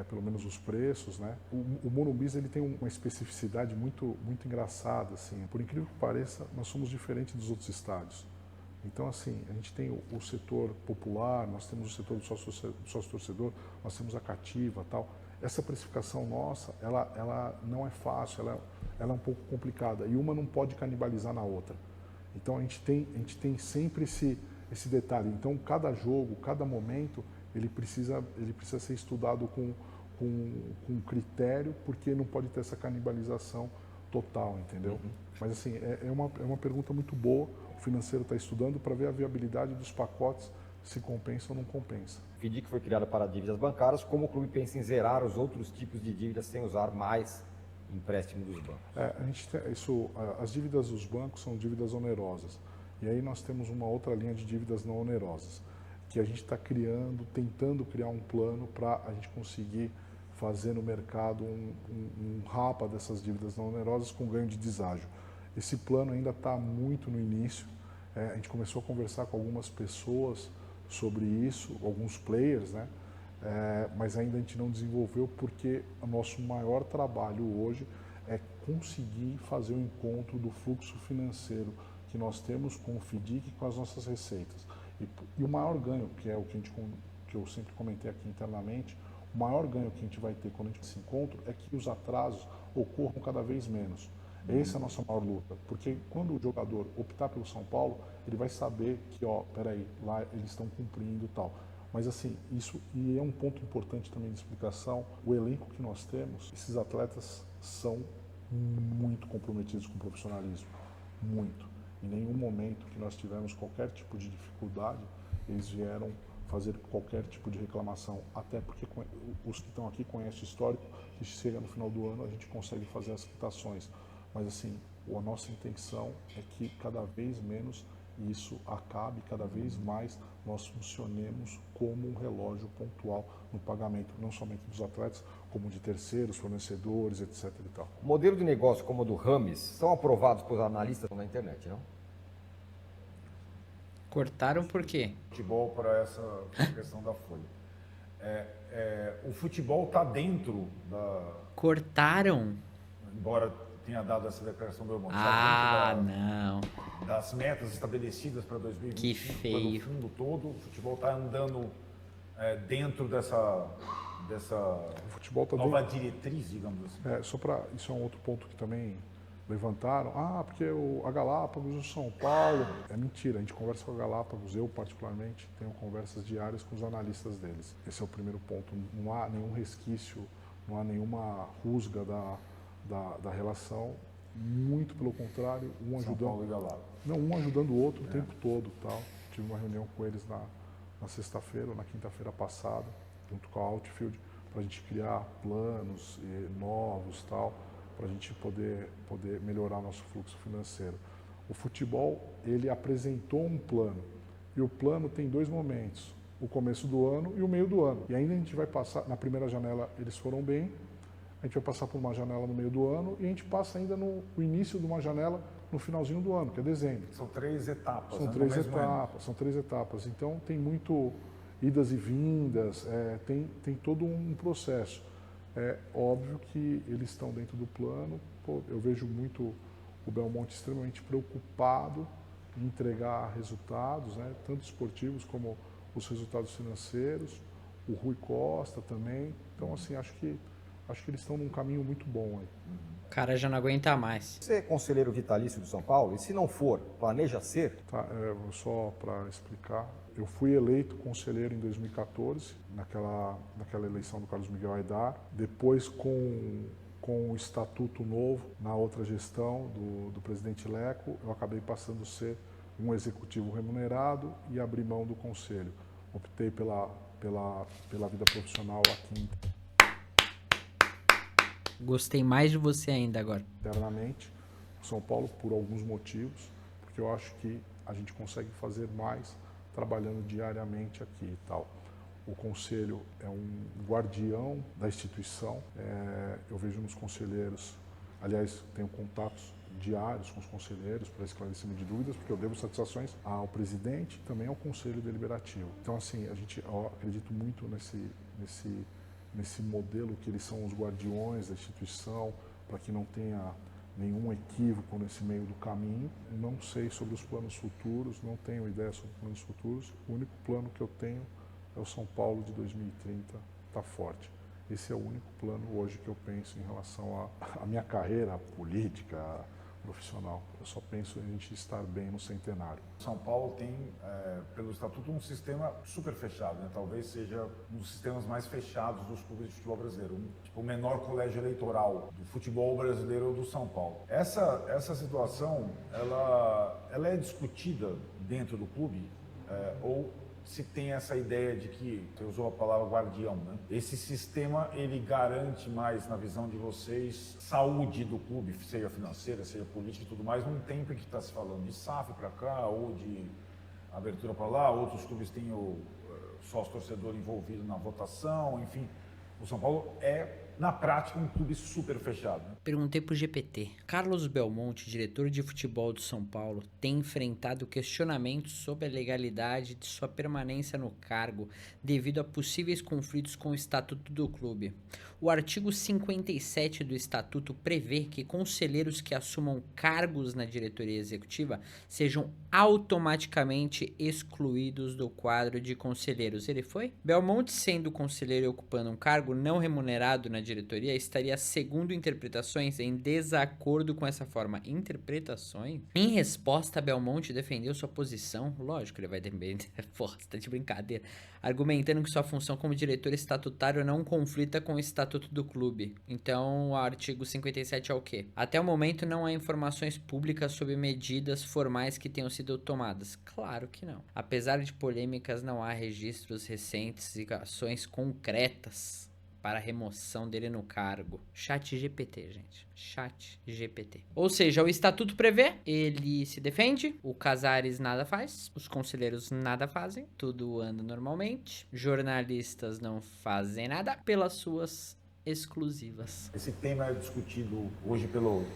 pelo menos os preços, né? O Morumbi ele tem uma especificidade muito engraçada, assim. Por incrível que pareça, nós somos diferentes dos outros estádios. Então, assim, a gente tem o setor popular, nós temos o setor do sócio-torcedor, nós temos a cativa, tal. Essa precificação nossa, ela não é fácil, ela é um pouco complicada e uma não pode canibalizar na outra. Então, a gente tem sempre esse detalhe. Então, cada jogo, cada momento, ele precisa ser estudado com critério, porque não pode ter essa canibalização total, entendeu? Mas assim, é uma pergunta muito boa. O financeiro está estudando para ver a viabilidade dos pacotes, se compensa ou não compensa. O FDIC foi criado para dívidas bancárias. Como o clube pensa em zerar os outros tipos de dívidas sem usar mais empréstimo dos bancos? As dívidas dos bancos são dívidas onerosas. E aí nós temos uma outra linha de dívidas não onerosas, que a gente está tentando criar um plano para a gente conseguir fazer no mercado um rapa dessas dívidas não onerosas com ganho de deságio. Esse plano ainda está muito no início. A gente começou a conversar com algumas pessoas sobre isso, alguns players, né? Mas ainda a gente não desenvolveu porque o nosso maior trabalho hoje é conseguir fazer o encontro do fluxo financeiro que nós temos com o FDIC e com as nossas receitas. E o maior ganho, que é o que eu sempre comentei aqui internamente, o maior ganho que a gente vai ter quando a gente se encontra é que os atrasos ocorram cada vez menos. Essa é a nossa maior luta, porque quando o jogador optar pelo São Paulo, ele vai saber que, peraí, lá eles estão cumprindo e tal. Mas assim, isso e é um ponto importante também de explicação, o elenco que nós temos, esses atletas são muito comprometidos com o profissionalismo, muito. Em nenhum momento que nós tivemos qualquer tipo de dificuldade, eles vieram fazer qualquer tipo de reclamação, até porque os que estão aqui conhecem o histórico, que chega no final do ano a gente consegue fazer as quitações. Mas assim, a nossa intenção é que cada vez menos isso acabe, cada vez mais nós funcionemos como um relógio pontual no pagamento, não somente dos atletas, como de terceiros, fornecedores, etc. e tal. O modelo de negócio como o do Rames são aprovados por analistas na internet, não? Cortaram por quê? Futebol para essa questão da folha. O futebol está dentro da... Cortaram? Embora tenha dado essa declaração do Belmonte. Não. Das metas estabelecidas para 2025. Que feio. Pelo fundo todo, o futebol está andando dentro dessa O futebol tá nova diretriz, digamos assim. Isso é um outro ponto que também levantaram. Porque a Galápagos, o São Paulo... É mentira, a gente conversa com a Galápagos, eu particularmente tenho conversas diárias com os analistas deles. Esse é o primeiro ponto. Não há nenhum resquício, não há nenhuma rusga da relação, muito pelo contrário, um ajudando o outro o tempo todo. Tal. Tive uma reunião com eles na sexta-feira, na quinta-feira passada, junto com a Outfield, para a gente criar planos novos, tal, para a gente poder melhorar nosso fluxo financeiro. O futebol, ele apresentou um plano, e o plano tem dois momentos, o começo do ano e o meio do ano. E ainda a gente vai passar, na primeira janela eles foram bem, a gente vai passar por uma janela no meio do ano e a gente passa ainda no início de uma janela no finalzinho do ano, que é dezembro. São 3 etapas. São três etapas. Então tem muito idas e vindas, tem todo um processo. É óbvio que eles estão dentro do plano. Eu vejo muito o Belmonte extremamente preocupado em entregar resultados, né, tanto esportivos como os resultados financeiros. O Rui Costa também. Então, assim, acho que eles estão num caminho muito bom aí. O cara já não aguenta mais. Você é conselheiro vitalício do São Paulo? E se não for, planeja ser? Só para explicar, eu fui eleito conselheiro em 2014, naquela eleição do Carlos Miguel Aidar. Depois, com o estatuto novo, na outra gestão do presidente Leco, eu acabei passando a ser um executivo remunerado e abri mão do conselho. Optei pela vida profissional aqui Gostei mais de você ainda agora. internamente, São Paulo, por alguns motivos, porque eu acho que a gente consegue fazer mais trabalhando diariamente aqui e tal. O conselho é um guardião da instituição. Eu vejo nos conselheiros, aliás, tenho contatos diários com os conselheiros para esclarecimento de dúvidas, porque eu devo satisfações ao presidente e também ao conselho deliberativo. Então, assim, eu acredito muito nesse modelo que eles são os guardiões da instituição, para que não tenha nenhum equívoco nesse meio do caminho. Não sei sobre os planos futuros, não tenho ideia sobre os planos futuros. O único plano que eu tenho é o São Paulo de 2030 tá forte. Esse é o único plano hoje que eu penso em relação à minha carreira política, profissional. Eu só penso em a gente estar bem no centenário. São Paulo tem, pelo estatuto, um sistema super fechado, né? Talvez seja um dos sistemas mais fechados dos clubes de futebol brasileiro. O menor colégio eleitoral do futebol brasileiro do São Paulo. Essa situação, ela é discutida dentro do clube ou se tem essa ideia de que, você usou a palavra guardião, né? Esse sistema, ele garante mais, na visão de vocês, saúde do clube, seja financeira, seja política e tudo mais, num tempo em que está se falando de SAF para cá, ou de abertura para lá, outros clubes têm o sócio-torcedor envolvido na votação, enfim. O São Paulo é, na prática, um clube super fechado, né? Perguntei pro GPT. Carlos Belmonte, diretor de futebol do São Paulo, tem enfrentado questionamentos sobre a legalidade de sua permanência no cargo devido a possíveis conflitos com o estatuto do clube. O artigo 57 do estatuto prevê que conselheiros que assumam cargos na diretoria executiva sejam automaticamente excluídos do quadro de conselheiros. Ele foi? Belmonte, sendo conselheiro e ocupando um cargo não remunerado na diretoria, estaria, segundo interpretações, em desacordo com essa forma. Interpretações? Em resposta, Belmonte defendeu sua posição, lógico, ele vai defender, porra, você tá de brincadeira, argumentando que sua função como diretor estatutário não conflita com o estatuto do clube. Então, o artigo 57 é o quê? Até o momento não há informações públicas sobre medidas formais que tenham sido tomadas. Claro que não. Apesar de polêmicas, não há registros recentes e ações concretas para a remoção dele no cargo. Chat GPT, gente. Chat GPT. Ou seja, o estatuto prevê, ele se defende, o Casares nada faz, os conselheiros nada fazem, tudo anda normalmente, jornalistas não fazem nada pelas suas exclusivas. Esse tema é discutido hoje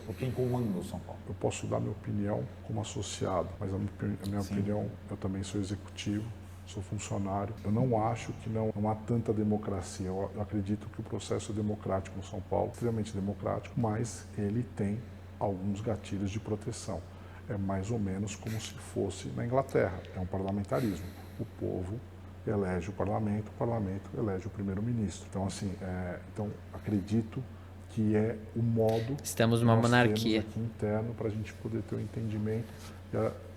por quem comanda o São Paulo. Eu posso dar minha opinião como associado, mas a minha opinião, eu também sou executivo, sou funcionário. Eu não acho que não há tanta democracia. Eu acredito que o processo é democrático no São Paulo, extremamente democrático, mas ele tem alguns gatilhos de proteção. É mais ou menos como se fosse na Inglaterra. É um parlamentarismo. O povo elege o parlamento elege o primeiro-ministro. Então, assim, acredito que é o modo Estamos numa monarquia aqui interno para a gente poder ter um entendimento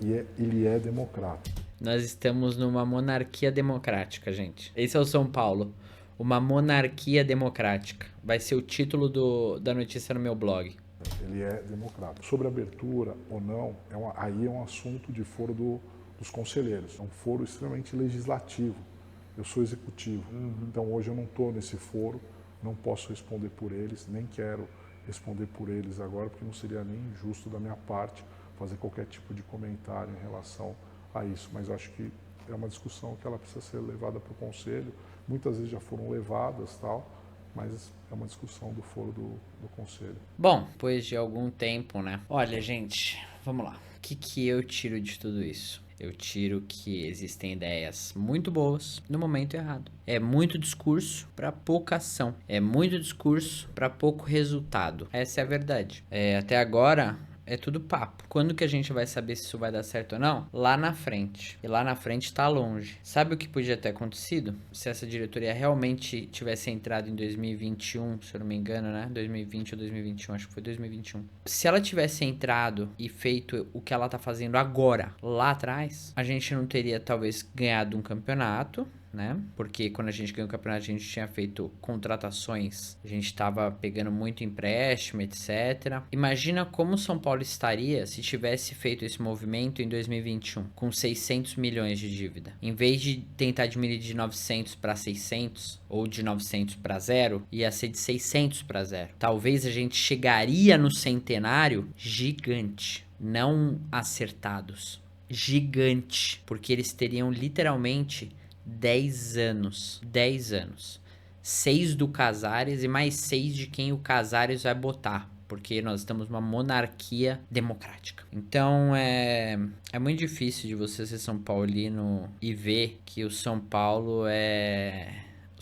e ele é democrático. Nós estamos numa monarquia democrática, gente. Esse é o São Paulo. Uma monarquia democrática. Vai ser o título da notícia no meu blog. Ele é democrático. Sobre abertura ou não, aí é um assunto de foro dos conselheiros. É um foro extremamente legislativo. Eu sou executivo. Então hoje eu não estou nesse foro, não posso responder por eles, nem quero responder por eles agora, porque não seria nem justo da minha parte fazer qualquer tipo de comentário em relação a isso, mas acho que é uma discussão que ela precisa ser levada para o conselho. Muitas vezes já foram levadas, tal, mas é uma discussão do foro do conselho. Bom, depois de algum tempo, né? Olha, gente, vamos lá. O que eu tiro de tudo isso? Eu tiro que existem ideias muito boas no momento errado. É muito discurso para pouca ação. É muito discurso para pouco resultado. Essa é a verdade. Até agora é tudo papo. Quando que a gente vai saber se isso vai dar certo ou não? Lá na frente. E lá na frente tá longe. Sabe o que podia ter acontecido? Se essa diretoria realmente tivesse entrado em 2021, se eu não me engano, né? 2020 ou 2021, acho que foi 2021. Se ela tivesse entrado e feito o que ela tá fazendo agora, lá atrás, a gente não teria talvez ganhado um campeonato, né? Porque quando a gente ganhou o campeonato, a gente tinha feito contratações, a gente tava pegando muito empréstimo, etc. Imagina como o São Paulo estaria se tivesse feito esse movimento em 2021, com 600 milhões de dívida. Em vez de tentar diminuir de 900 para 600, ou de 900 para 0, ia ser de 600 para 0. Talvez a gente chegaria no centenário gigante, não acertados. Gigante, porque eles teriam literalmente 10 anos. 10 anos. 6 do Casares e mais 6 de quem o Casares vai botar. Porque nós estamos numa monarquia democrática. Então é muito difícil de você ser São Paulino e ver que o São Paulo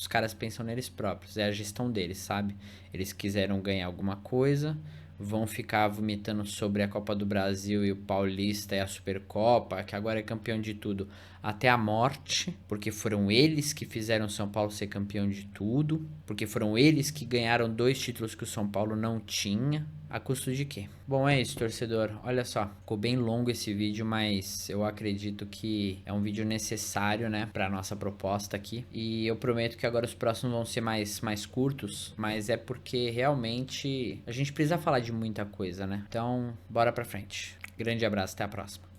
os caras pensam neles próprios, é a gestão deles, sabe? Eles quiseram ganhar alguma coisa, vão ficar vomitando sobre a Copa do Brasil e o Paulista e a Supercopa, que agora é campeão de tudo, até a morte, porque foram eles que fizeram o São Paulo ser campeão de tudo, porque foram eles que ganharam 2 títulos que o São Paulo não tinha. A custo de quê? Bom, é isso, torcedor. Olha só, ficou bem longo esse vídeo, mas eu acredito que é um vídeo necessário, né, pra nossa proposta aqui. E eu prometo que agora os próximos vão ser mais curtos, mas é porque realmente a gente precisa falar de muita coisa, né? Então, bora pra frente. Grande abraço, até a próxima.